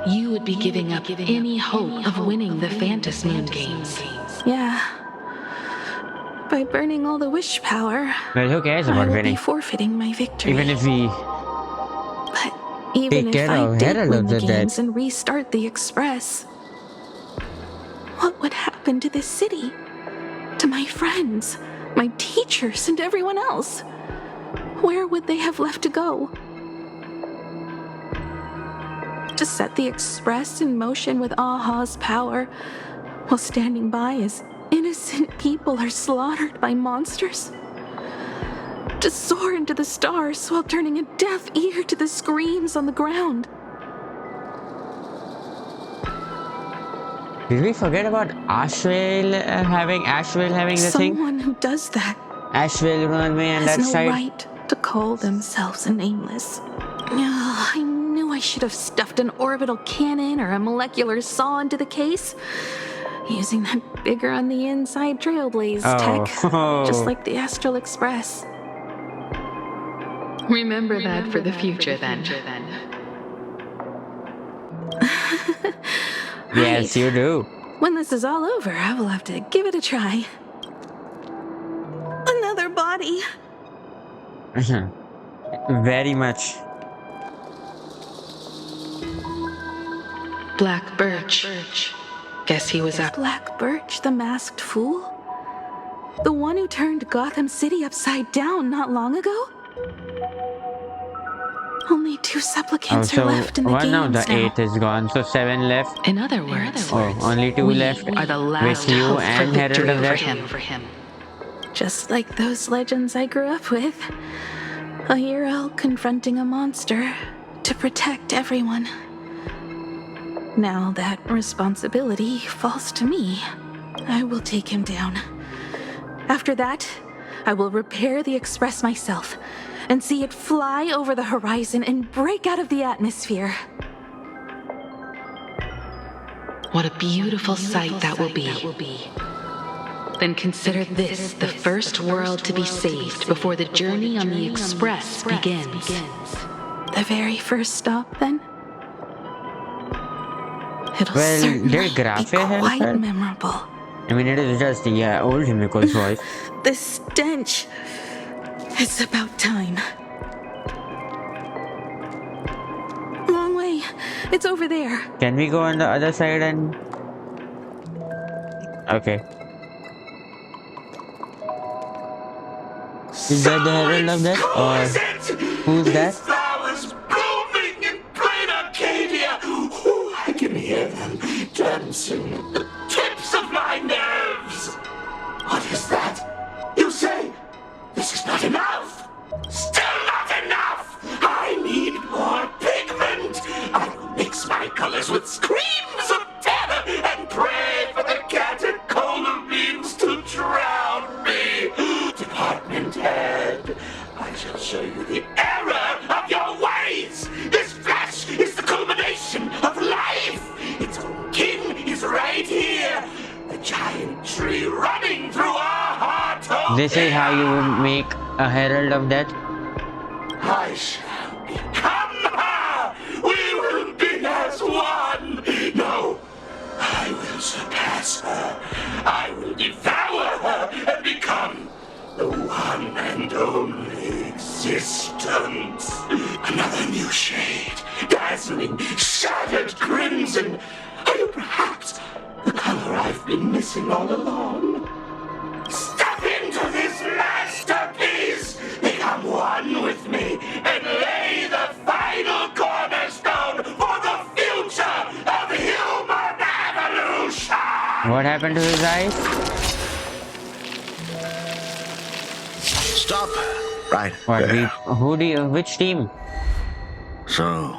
you would be giving up any hope of winning the Phantom Moon games. Yeah. By burning all the wish power, well, who cares about I will winning? Be forfeiting my victory. Even if we Even if I did Herald win the of games Death. and restart the Express, what would happen to this city? To my friends, my teachers, and everyone else? Where would they have left to go? To set the Express in motion with Aha's power, while standing by as innocent people are slaughtered by monsters? To soar into the stars while turning a deaf ear to the screams on the ground? Did we forget about Ashvale having the thing? Someone who does that Ashvale, Runway, and has that no side. right to call themselves a nameless. Ugh, I knew I should have stuffed an orbital cannon or a molecular saw into the case, using that bigger on the inside Trailblaze tech, just like the Astral Express. Remember that for the future, then. Yes, you do. When this is all over, I will have to give it a try. Another body. Very much. Black Birch. Guess he was up. Black Birch, the masked fool? The one who turned Gotham City upside down not long ago? Only 2 supplicants are left in the games now. The now. 8 is gone, so 7 left. In other words, only 2 left. Are the last with you hope and for Herald victory of for Death. him. Just like those legends I grew up with. A hero confronting a monster to protect everyone. Now that responsibility falls to me, I will take him down. After that, I will repair the Express myself and see it fly over the horizon and break out of the atmosphere. What a beautiful sight that will be. Then consider this the first world to be saved before the journey on the Express begins. The very first stop, then? It'll certainly be quite memorable. I mean, it is just the old Himiko's voice. The stench. It's about time. Wrong way. It's over there. Can we go on the other side and... Okay. Is that the Herald of Death? Or who's that? Flowers blooming in plain Arcadia. Ooh, I can hear them dancing at the tips of my nerves. What is that? You say this is not enough? Still not enough! I need more pigment! I will mix my colors with screams of terror and pray for the catacomb beams to drown me! This is how you would make a Herald of Death. I shall become her! We will be as one! No, I will surpass her. I will devour her and become the one and only existence. Another new shade, dazzling, shattered crimson. Are you perhaps the color I've been missing all along? Step into this masterpiece! Become one with me and lay the final cornerstone for the future of human evolution! What happened to his eyes? Stop! Right What? there. Which team? So,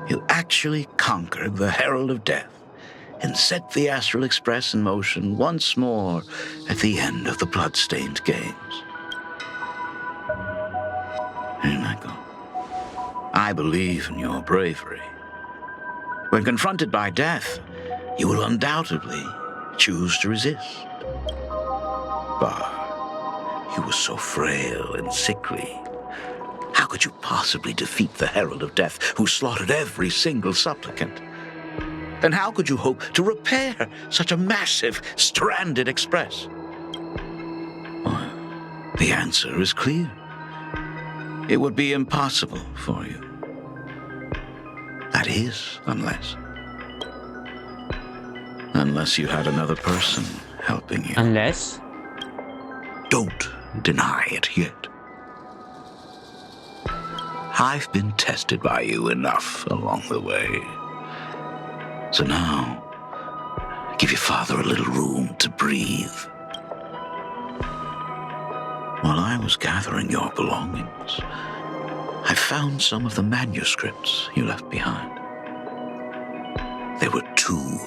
you actually conquered the Herald of Death and set the Astral Express in motion once more at the end of the Bloodstained Games. Here I go. I believe in your bravery. When confronted by death, you will undoubtedly choose to resist. But you were so frail and sickly. How could you possibly defeat the Herald of Death, who slaughtered every single supplicant? And how could you hope to repair such a massive, stranded express? Well, the answer is clear. It would be impossible for you. That is, unless you had another person helping you. Unless? Don't deny it yet. I've been tested by you enough along the way. So now, give your father a little room to breathe. While I was gathering your belongings, I found some of the manuscripts you left behind. There were 2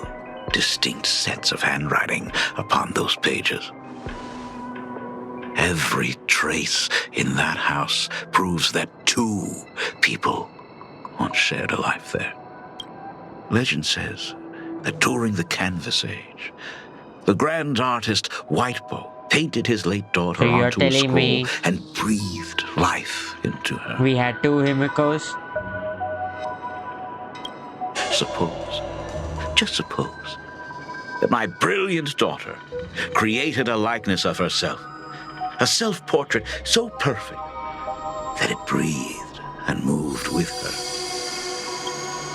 distinct sets of handwriting upon those pages. Every trace in that house proves that 2 people once shared a life there. Legend says that during the Canvas Age, the grand artist Whitebow painted his late daughter So you're onto a telling scroll me and breathed life into her. we had 2 Himikos? Just suppose, that my brilliant daughter created a likeness of herself, a self-portrait so perfect that it breathed and moved with her.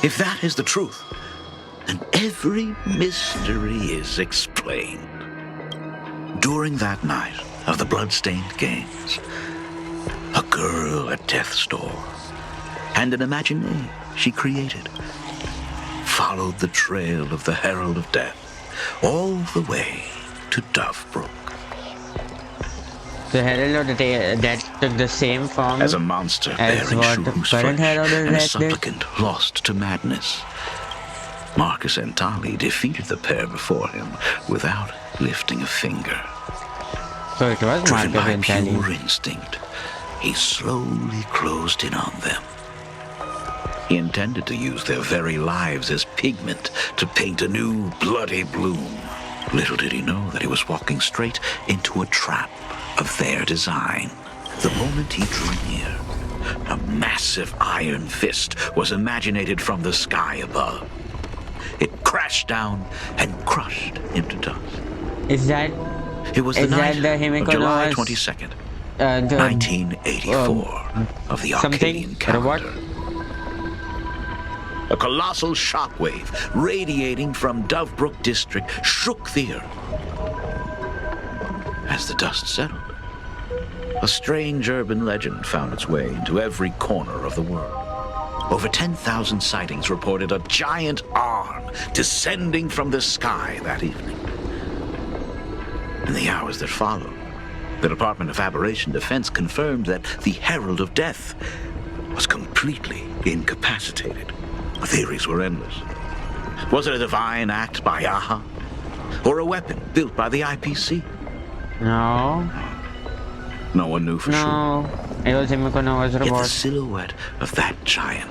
If that is the truth, then every mystery is explained. During that night of the Bloodstained Games, a girl at death's door and an imagination she created followed the trail of the Herald of Death all the way to Dovebrook. The Herald of Death took the same form as a monster as bearing what the Shu's current flesh Herald of and a Death did. supplicant lost to madness. Marcus and Tali defeated the pair before him without lifting a finger. So it was Driven Marcus by and Tali. pure instinct, he slowly closed in on them. He intended to use their very lives as pigment to paint a new bloody bloom. Little did he know that he was walking straight into a trap of their design. The moment he drew near, a massive iron fist was imaginated from the sky above. It crashed down and crushed into dust. Is that? It was the night the of Himiko July Noah's, 22nd, 1984 of the Arcadian calendar. A colossal shockwave radiating from Dovebrook district shook the earth. As the dust settled, a strange urban legend found its way into every corner of the world. Over 10,000 sightings reported a giant arm descending from the sky that evening. In the hours that followed, the Department of Aberration Defense confirmed that the Herald of Death was completely incapacitated. The theories were endless. Was it a divine act by Aha? Or a weapon built by the IPC? No. No one knew for sure. It was Himiko Noah's Yet the robot. silhouette of that giant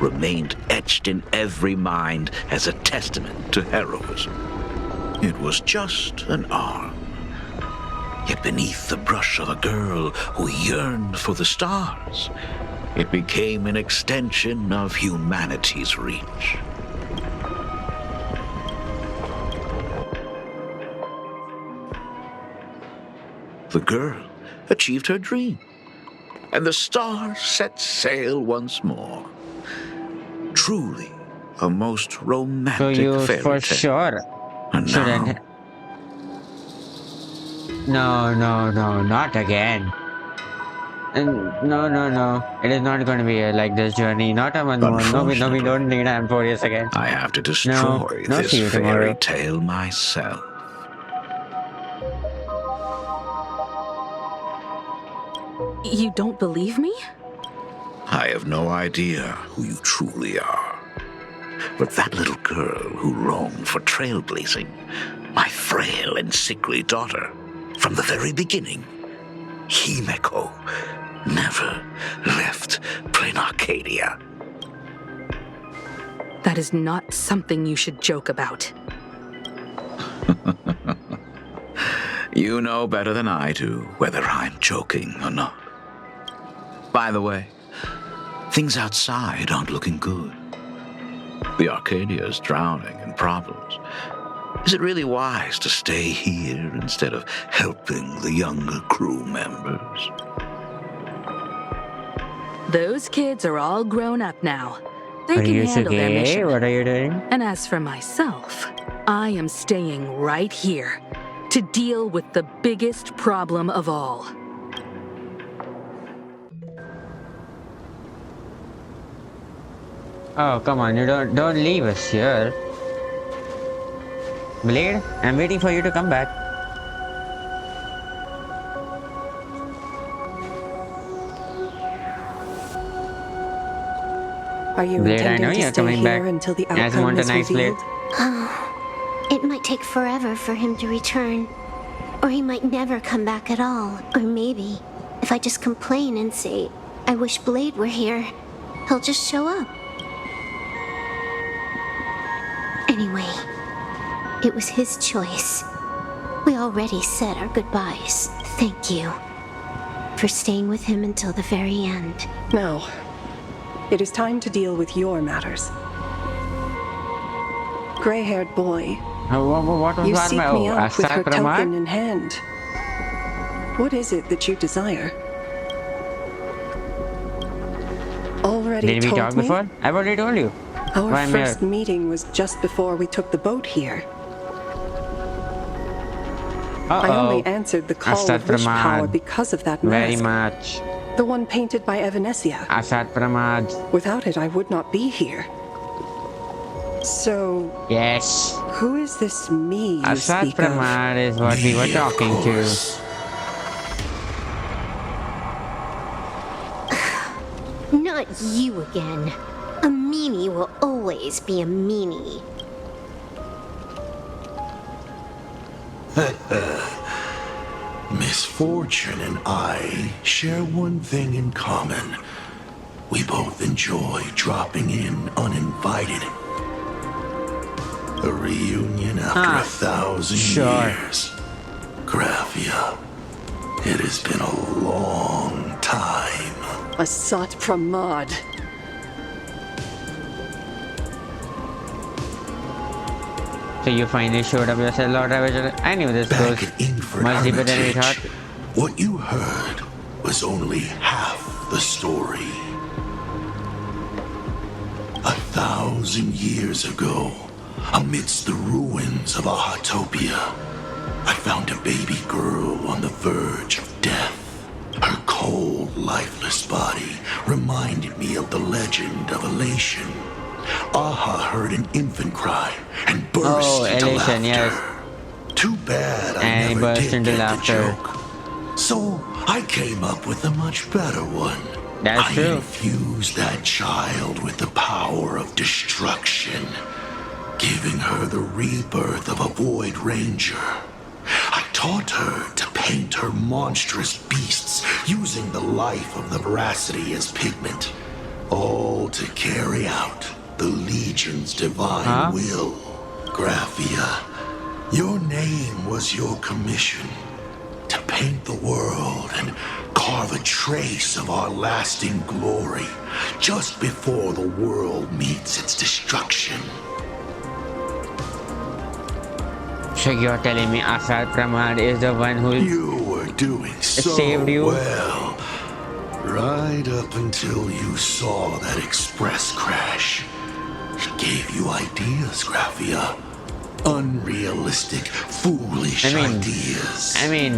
remained etched in every mind as a testament to heroism. It was just an arm. Yet beneath the brush of a girl who yearned for the stars, it became an extension of humanity's reach. The girl achieved her dream, and the stars set sail once more. Truly, a most romantic So you fairy for tale. sure And shouldn't. now, No, not again. And no. It is not going to be like this journey. Not a one more. No, we don't need Amphorius again. I have to No, destroy no. this See you fairy tomorrow. tale myself. You don't believe me? I have no idea who you truly are. But that little girl who roamed for trailblazing, my frail and sickly daughter, from the very beginning, Himeko, never left Plain Arcadia. That is not something you should joke about. You know better than I do whether I'm joking or not. By the way, things outside aren't looking good. The Arcadia is drowning in problems. Is it really wise to stay here instead of helping the younger crew members? Those kids are all grown up now. They Are can you handle their okay? mission. What are you doing? And as for myself, I am staying right here to deal with the biggest problem of all. Oh, come on, you don't leave us here. Blade, I'm waiting for you to come back. Are you Blade, I know intending to you're stay coming here back. until the As outcome is Montanite Blade. revealed? It might take forever for him to return. Or he might never come back at all. Or maybe, if I just complain and say, I wish Blade were here, he'll just show up. Anyway, it was his choice. We already said our goodbyes. Thank you for staying with him until the very end. Now, it is time to deal with your matters. Gray-haired boy, What was you that? seek me out with her Asakramar? token in hand. What is it that you desire? Already Did we told talk me? before? I've already told you. Our Why I'm here. first meeting was just before we took the boat here. I only answered the call of wish power because of that mask. Very much. The one painted by Evanesia. Asat Pramad. Without it, I would not be here. So... Yes. Who is this me you Asat speak of? Pramad is what we were talking to. Not you again. A meanie will always be a meanie. Misfortune and I share one thing in common. We both enjoy dropping in uninvited. A reunion after 1,000 years. Graphia, it has been a long time. Asat Pramad. So you finally showed up yourself, Lord Ravager. I knew this goes much deeper than we thought. What you heard was only half the story. 1,000 years ago, amidst the ruins of Ahatopia, I found a baby girl on the verge of death. Her cold, lifeless body reminded me of the legend of Elation. Aha heard an infant cry and burst into Elation, laughter. yes. Too bad I And he never burst did into get laughter. the joke. So I came up with a much better one. That's I true. infused that child with the power of destruction, giving her the rebirth of a Void Ranger. I taught her to paint her monstrous beasts using the life of the veracity as pigment, all to carry out the Legion's divine will. Graphia, your name was your commission, to paint the world and carve a trace of our lasting glory just before the world meets its destruction. So you're telling me Asad Pramad is the one who were doing so saved you? well, right up until you saw that express crash. It gave you ideas, Graphia. Unrealistic, foolish ideas. I mean,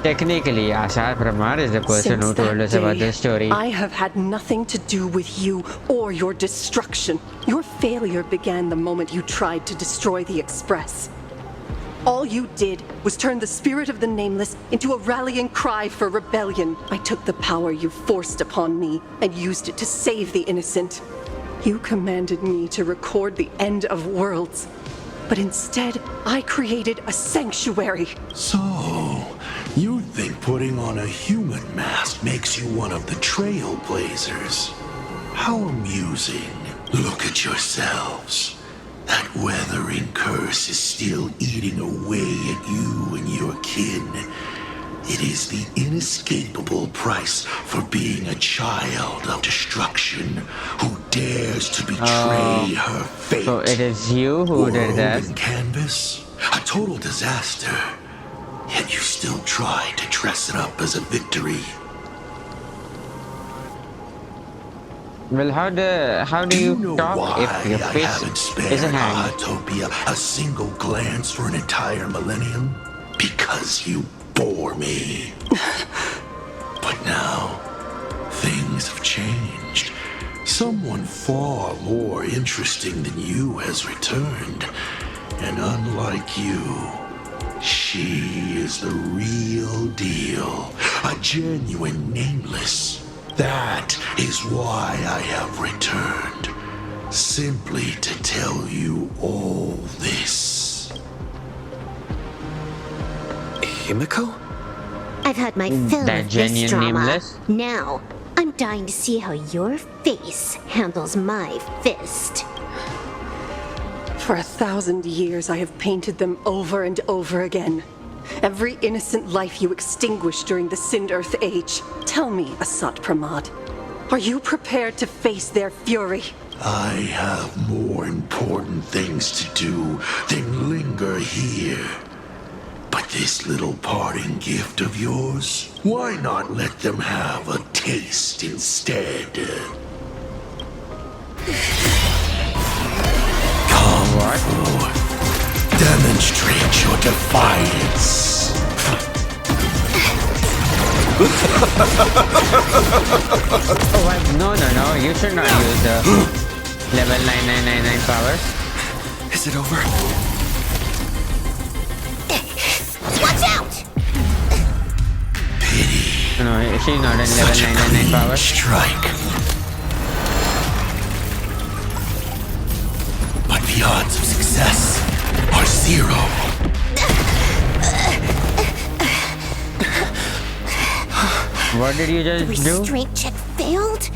technically, Asad Pramad is the person Since who told that us about day, this story. I have had nothing to do with you or your destruction. Your failure began the moment you tried to destroy the Express. All you did was turn the spirit of the Nameless into a rallying cry for rebellion. I took the power you forced upon me and used it to save the innocent. You commanded me to record the end of worlds, but instead, I created a sanctuary. So, you think putting on a human mask makes you one of the trailblazers? How amusing. Look at yourselves. That weathering curse is still eating away at you and your kin. It is the inescapable price for being a child of destruction who dares to betray her fate. So it is you who did that? World and canvas, a total disaster. Yet you still tried to dress it up as a victory. Well, how do you talk if your face is a hand? Autopia a single glance for an entire millennium? Because you bore me. But now, things have changed. Someone far more interesting than you has returned. And unlike you, she is the real deal. A genuine Nameless. That is why I have returned. Simply to tell you all this. Himiko? I've had my fill That of this genuine drama. Nameless? Now, I'm dying to see how your face handles my fist. For 1,000 years, I have painted them over and over again. Every innocent life you extinguished during the Sind Earth Age. Tell me, Asat Pramad, are you prepared to face their fury? I have more important things to do than linger here. But this little parting gift of yours, why not let them have a taste instead? Come forth. Demonstrate your defiance. Oh, what? No, you should not use the level 9999 power. Is it over? Watch out! No, she's not in level 999 power. Strike. But the odds of success are 0. What did you just do? Restraint check failed?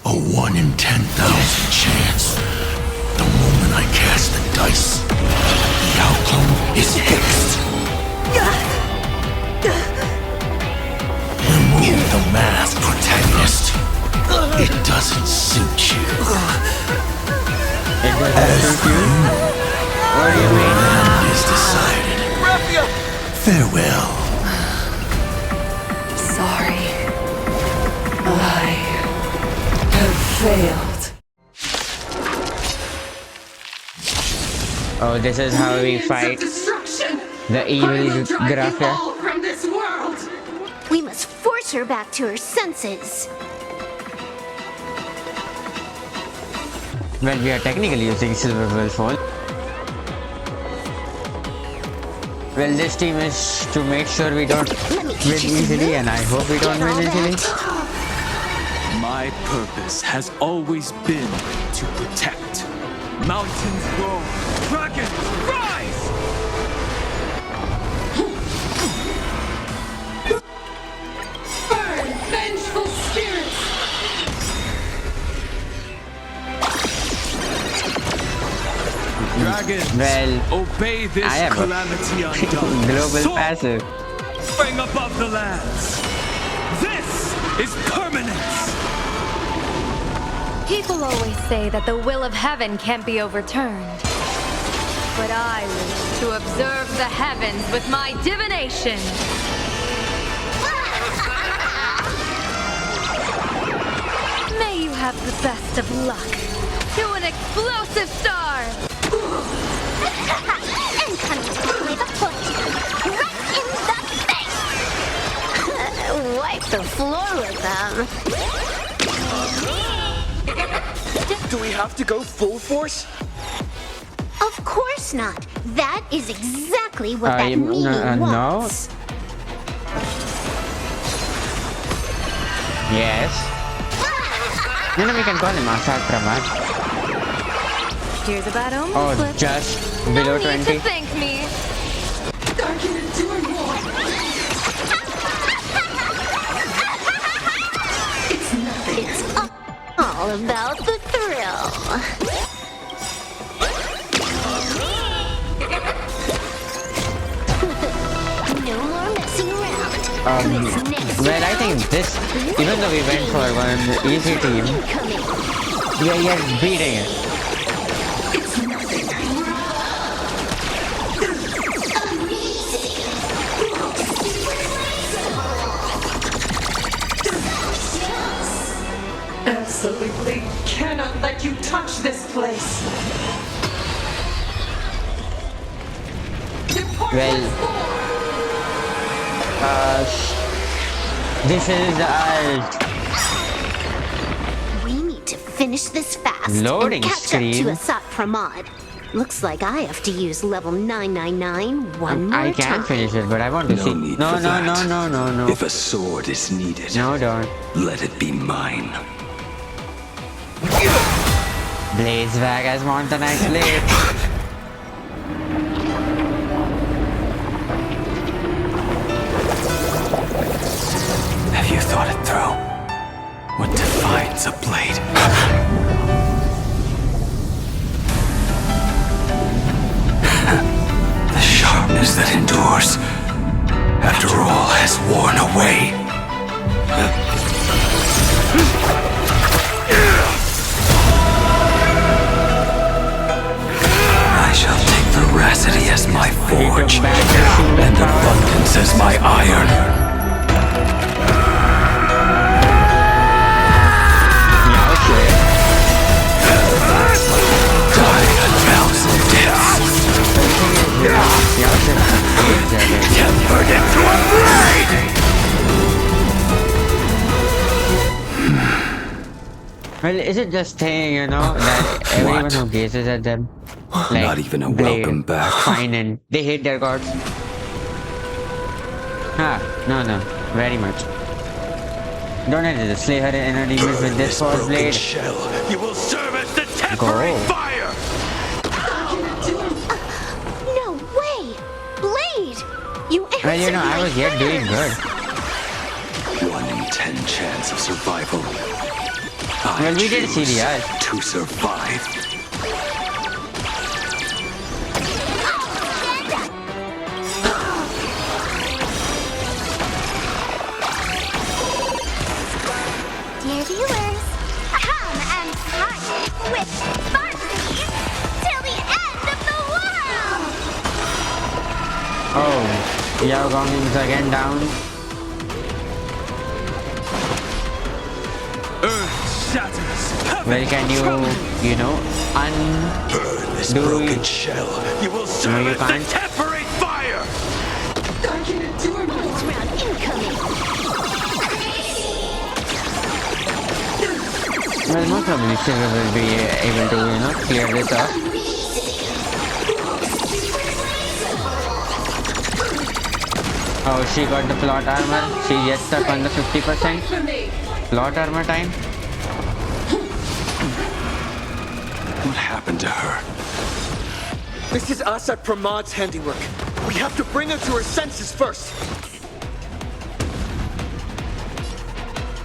A 1 in 10,000 chance. The moment I cast the dice, the outcome is fixed. Remove the mask, protagonist. It doesn't suit you. It doesn't suit you? What do you mean? The end is decided. Farewell. Sorry. I have failed. Oh, this is how we fight the evil Graphia. From this world. We must force her back to her senses. Well, we are technically using Silver Wolf Fall. Well, this team is to make sure we don't win easily, and I hope we don't win easily. My purpose has always been to protect. Mountains roar, dragons rise! Burn, vengeful spirits! Dragons, well, obey this I have calamity undone. global Sword. passive. soaring above the lands. This is permanence. People always say that the will of heaven can't be overturned. But I wish to observe the heavens with my divination. May you have the best of luck. To an explosive star! And coming to play the foot. Right in the face! Wipe the floor with them. Do we have to go full force? Of course not. That is exactly what that meanie wants. Yes. No, we can call him Asad Pramad. Here's a bad omen. Oh, slip. just below no need 20. to thank me. It's all about the thrill. No more messing around. Well, I think this, even though we went for one easy team, we are yet beating it. Absolutely cannot let you touch this place. Well, this is We need to finish this fast Loading and catch screen. up to Asat Pramad. Looks like I have to use level 999 one more I time. can finish it, but I want to see. need No, for no, that. no. If a sword is needed, No, don't. let it be mine. Blaze Vegas Montanite Blade. Have you thought it through? What defines a blade? The sharpness that endures after all has worn away. I shall take veracity as my forge, and abundance as my iron. Tempered into a blade! Well, is it just saying, you know, that everyone who gazes at them, like, Not even a Blade, welcome back. fine, and they hate their gods? No, very much. Don't let it slay her inner demons with this force blade. Shell, you will serve as the Go. temporary fire! No way! Blade! You answered Well, you know, I my was yet doing prayers. good. 1 in 10 chance of survival. Well, we did see the choose eyes. to survive. Dear viewers, come and party with Varsity till the end of the world! Oh, Yao Gong is again down. Earth shatters. Well, can you know, Burn this undo broken it? shell. You will No, serve you as can't. the temporary fire! Bonus round incoming! Well, most probably Silver will be able to, you know, clear this up. Oh, she got the plot armor. She gets stuck on the 50%. Plot armor time. What happened to her? This is Asat Pramad's handiwork. We have to bring her to her senses first.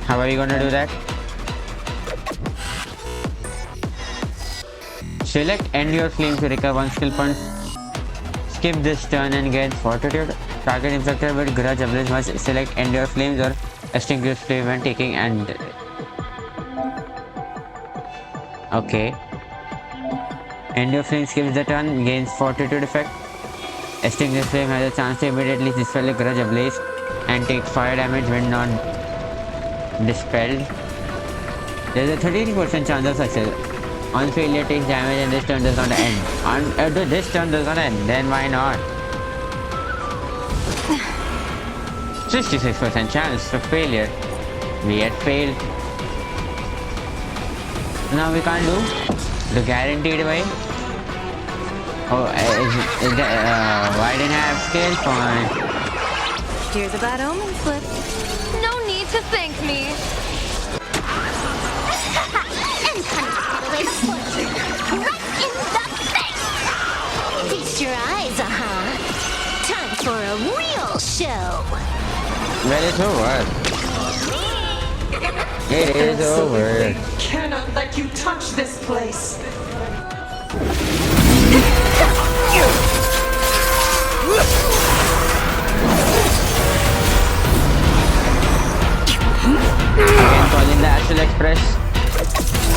How are you gonna do that? Select end your flame to recover 1 skill point. Skip this turn and get fortitude. Target infected with grudge abilities must select Endure Flames or Extinguish Flame when taking and... Okay. Endure Flames skips the turn, gains Fortitude effect. Extinguish Flame has a chance to immediately dispel a grudge ablaze and take fire damage when not dispelled. There is a 33% chance of success. On failure takes damage and this turn does not end. This turn does not end, then why not? 66% chance of failure. We had failed. Now we can't do the guaranteed way. Oh, why didn't I have skill point? Here's a bad omen slip. No need to thank me. And punch away the fortune. Right in the face! Feast your eyes, Time for a real show. Well, it's over. It is over. Cannot let you touch this place. Again, calling the Astral Express.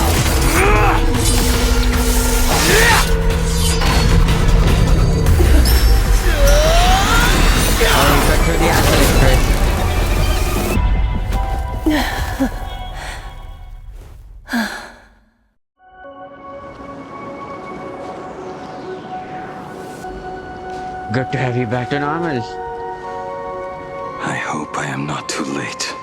Cut through the Astral Express. Good to have you back to normal. I hope I am not too late.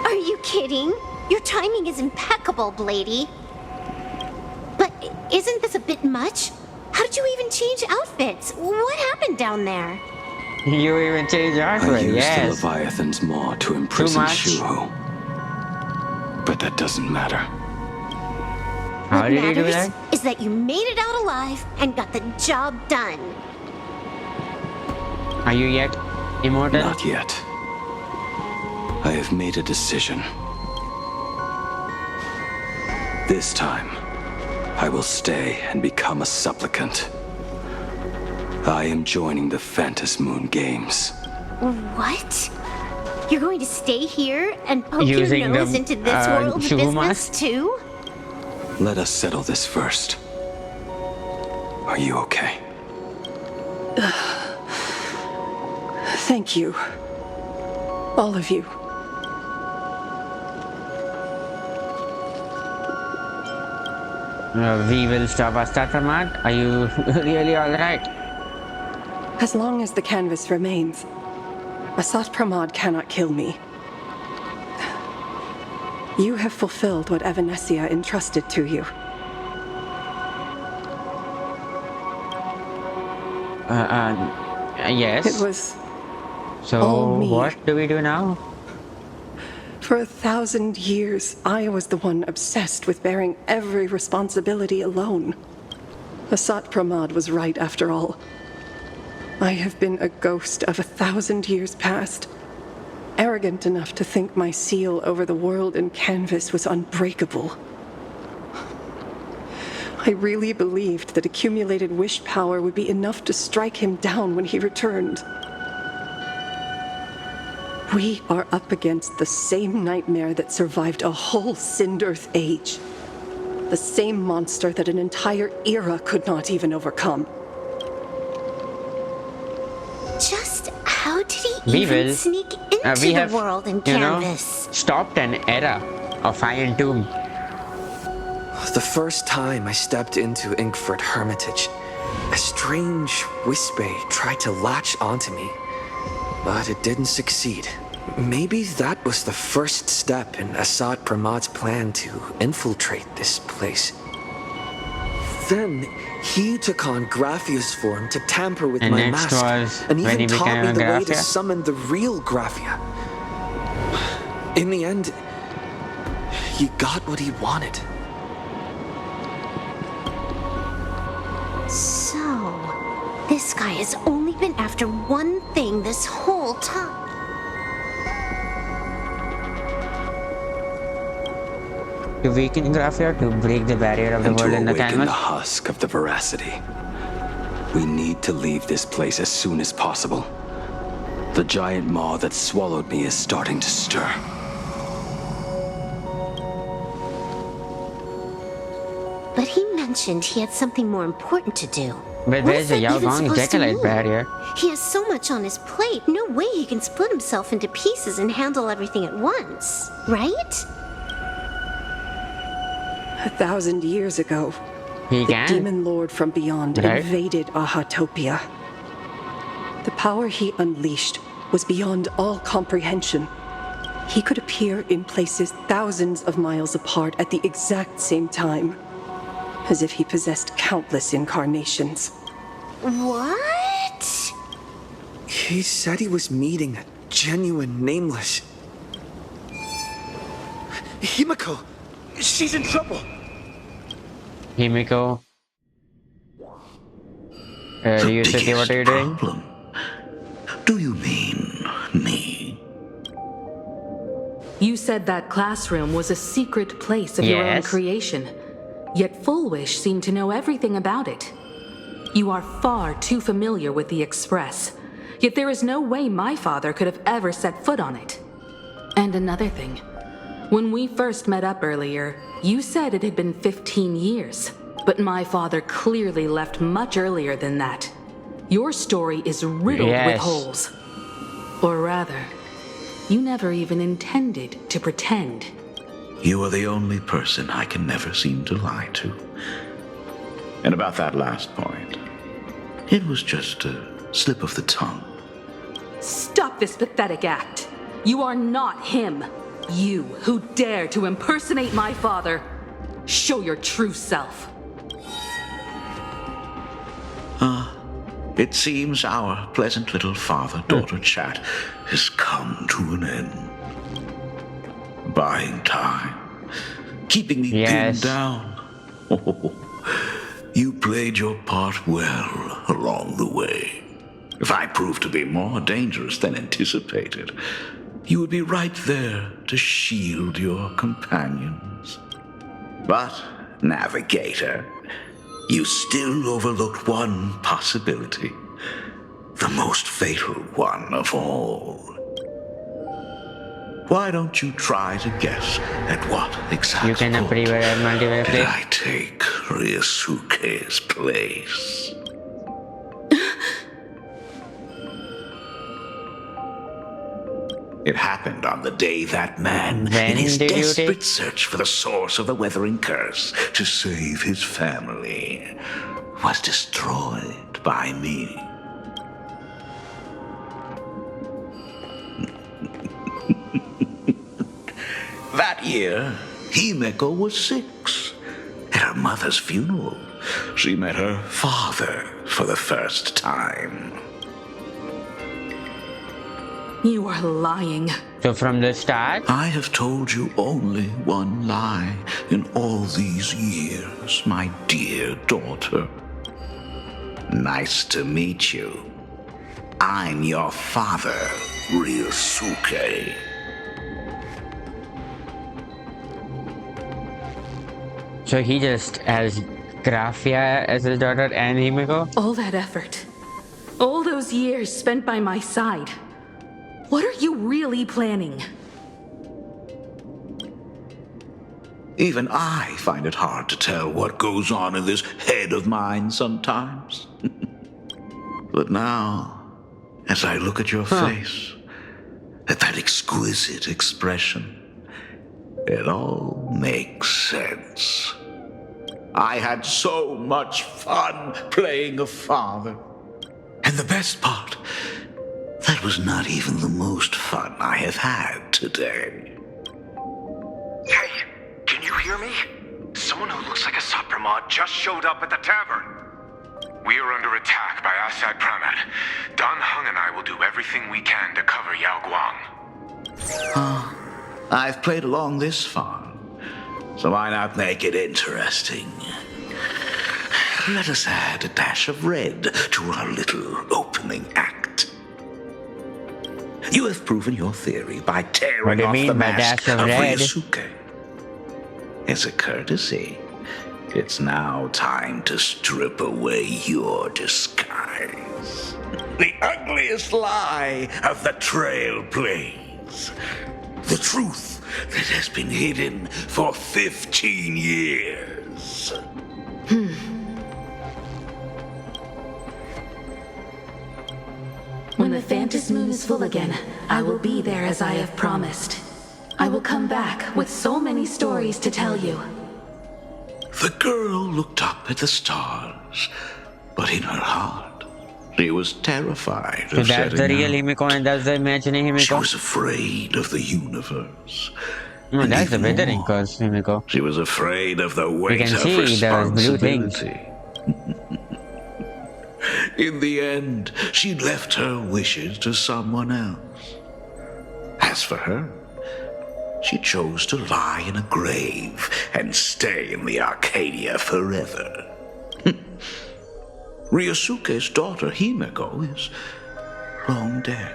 Are you kidding? Your timing is impeccable, Blady. But isn't this a bit much? How did you even change outfits? What happened down there? You even changed I outfit, used yes. the Leviathan's maw to imprison Shuho. But that doesn't matter. How what did you do matters that? is that you made it out alive and got the job done. Are you yet immortal? Not yet. I have made a decision. This time, I will stay and become a supplicant. I am joining the Phantom Moon Games. What? You're going to stay here and poke Using your nose the, into this world of Shuhu business mask? too? Let us settle this first. Are you okay? Thank you. All of you. We will stop Astar Pramad. Are you really alright? As long as the canvas remains, Asat Pramad cannot kill me. You have fulfilled what Evanescia entrusted to you. Yes. It was So, all me. what do we do now? For 1,000 years, I was the one obsessed with bearing every responsibility alone. Asat Pramad was right after all. I have been a ghost of 1,000 years past, arrogant enough to think my seal over the world and canvas was unbreakable. I really believed that accumulated wish power would be enough to strike him down when he returned. We are up against the same nightmare that survived a whole Sindearth age. The same monster that an entire era could not even overcome. Just how did he We even will. sneak into We the have, world and you know, canvas? stopped an era of Iron Tomb. The first time I stepped into Inkford Hermitage, a strange Wispe tried to latch onto me, but it didn't succeed. Maybe that was the first step in Asat Pramad's plan to infiltrate this place. Then he took on Graphia's form to tamper with And my next mask, was and when he even taught became me a the way to Graphia? summon the real Graphia. In the end, he got what he wanted. So, this guy has only been after one thing this whole time. To weaken Graphia, to break the barrier of the And world to in the awaken the canvas. husk of the veracity. We need to leave this place as soon as possible. The giant maw that swallowed me is starting to stir. But he mentioned he had something more important to do. But there's a Yaogong Decalite barrier. He has so much on his plate, no way he can split himself into pieces and handle everything at once, right? 1,000 years ago, the demon lord from beyond invaded Ahatopia. The power he unleashed was beyond all comprehension. He could appear in places thousands of miles apart at the exact same time, as if he possessed countless incarnations. What? He said he was meeting a genuine nameless... Himiko! She's in trouble! Himiko? Ryusuke, what are you doing? Do you mean me? You said that classroom was a secret place of your own creation, yet Full Wish seemed to know everything about it. You are far too familiar with the Express, yet there is no way my father could have ever set foot on it. And another thing, when we first met up earlier, you said it had been 15 years, but my father clearly left much earlier than that. Your story is riddled with holes. Or rather, you never even intended to pretend. You are the only person I can never seem to lie to. And about that last point, it was just a slip of the tongue. Stop this pathetic act. You are not him. You who dare to impersonate my father. Show your true self. It seems our pleasant little father-daughter chat has come to an end. Buying time. Keeping me pinned down. Oh, you played your part well along the way. If I proved to be more dangerous than anticipated, you would be right there to shield your companions. But, Navigator, you still overlooked one possibility. The most fatal one of all. Why don't you try to guess at what exact point did I take Ryusuke's place? It happened on the day that man, in his desperate search for the source of the Weathering Curse to save his family, was destroyed by me. That year, Himiko was 6. At her mother's funeral, she met her father for the first time. You are lying. So from the start? I have told you only one lie in all these years, my dear daughter. Nice to meet you. I'm your father, Ryusuke. So he just has Graphia as his daughter and Himiko? All that effort. All those years spent by my side. What are you really planning? Even I find it hard to tell what goes on in this head of mine sometimes. But now, as I look at your face, at that exquisite expression, it all makes sense. I had so much fun playing a father. And the best part, that was not even the most fun I have had today. Hey, can you hear me? Someone who looks like a Supremod just showed up at the tavern. We are under attack by Asad Pramat. Dan Heng and I will do everything we can to cover Yao Guang. I've played along this far, so why not make it interesting? Let us add a dash of red to our little opening act. You have proven your theory by tearing off the mask of Ryusuke. As a courtesy, It's now time to strip away your disguise. The ugliest lie of the Trail Plains. The truth that has been hidden for 15 years. When the Phantom Moon is full again, I will be there as I have promised. I will come back with so many stories to tell you. The girl looked up at the stars, but in her heart, she was terrified So of that's the setting real out. Himiko and that's the imaginary She Himiko. was afraid of the universe. No, And that's the even better more, Himiko. Himiko. She was afraid of the You weight can of see the blue things. responsibility. In the end, she left her wishes to someone else. As for her, she chose to lie in a grave and stay in the Arcadia forever. Ryosuke's daughter Himiko is long dead.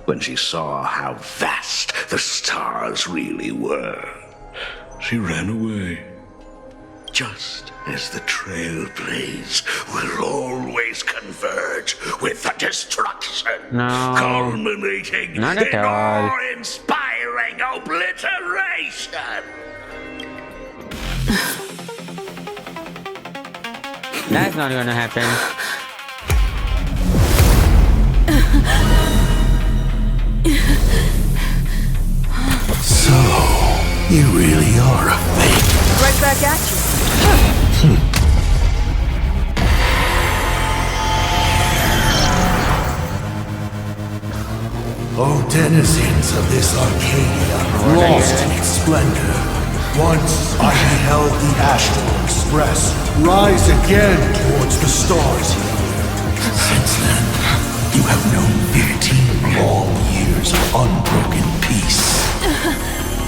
When she saw how vast the stars really were, she ran away. Just as the trailblaze will always converge with the destruction, No. culminating Not at in all. awe-inspiring obliteration. That's not gonna happen. So, you really are a fake. Right back at you. Oh, denizens of this Arcadia, lost in its splendor. Once I beheld the Astral Express rise again towards the stars. Since then, you have known 15 long years of unbroken peace.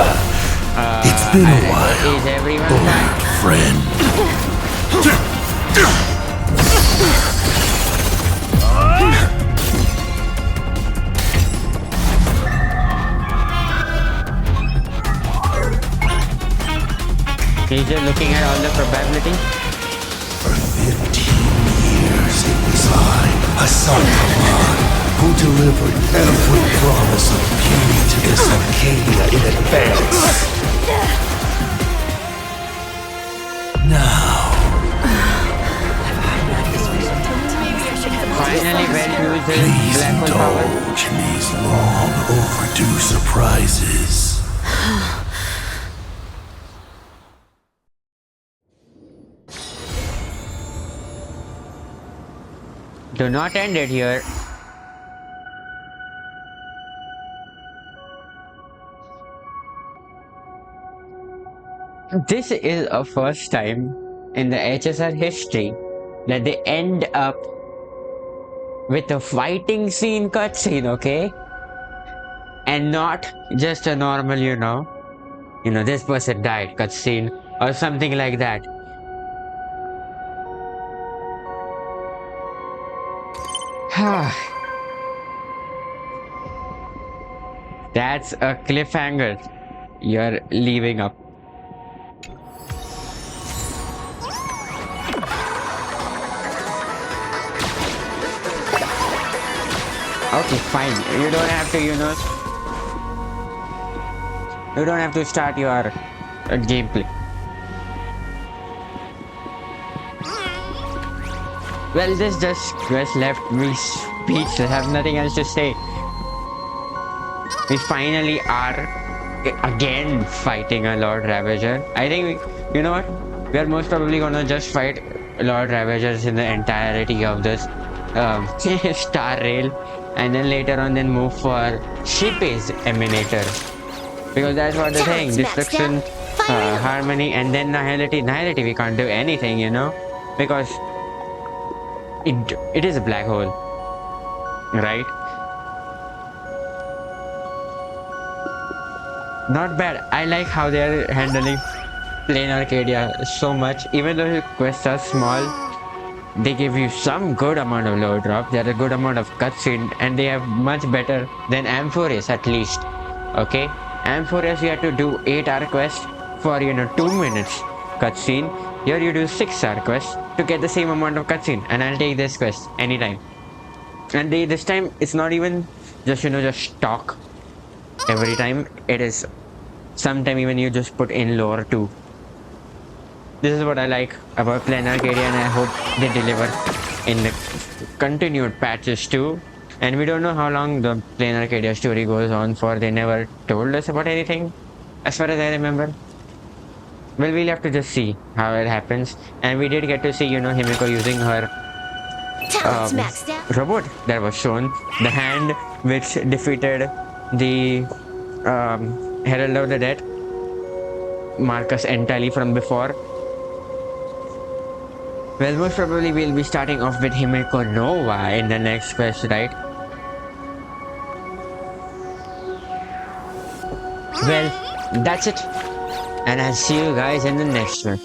It's been a while, Is everyone old back? friend. He's just looking at all the probability. For 15 years it was I, Hassan Khan, who delivered every promise of beauty to this Arcadia in advance. Now, Finally went to his please black hole power. indulge in these long overdue surprises. Do not end it here. This is a first time in the HSR history that they end up with a fighting scene cutscene, okay? And not just a normal, this person died cutscene or something like that. That's a cliffhanger you're leaving up. Okay, fine. You don't have to, you don't have to start your gameplay. Well, this just left me speechless. I have nothing else to say. We finally are again fighting a Lord Ravager. I think, you know what? We are most probably gonna just fight Lord Ravagers in the entirety of this Star Rail, and then later on then move for Ship's Emanator. Because that's what the thing, destruction, harmony, and then nihility. Nihility we can't do anything, because it is a black hole, right? Not bad. I like how they are handling Plain Arcadia so much. Even though his quests are small, they give you some good amount of lore drop, there are a good amount of cutscene, and they have much better than Amphorius at least. Okay, Amphorius you have to do 8-hour quest for 2 minutes cutscene. Here you do 6-hour quest to get the same amount of cutscene, and I'll take this quest anytime. And this time it's not even just just talk every time. It is sometime even you just put in lore too. This is what I like about Plain Arcadia, and I hope they deliver in the continued patches too. And we don't know how long the Plain Arcadia story goes on for. They never told us about anything, as far as I remember. Well, we'll have to just see how it happens. And we did get to see, Himiko using her robot that was shown. The hand which defeated the Herald of the Dead, Marcus entirely from before. Well, most probably we'll be starting off with Himiko Nova in the next quest, right? Well, that's it. And I'll see you guys in the next one.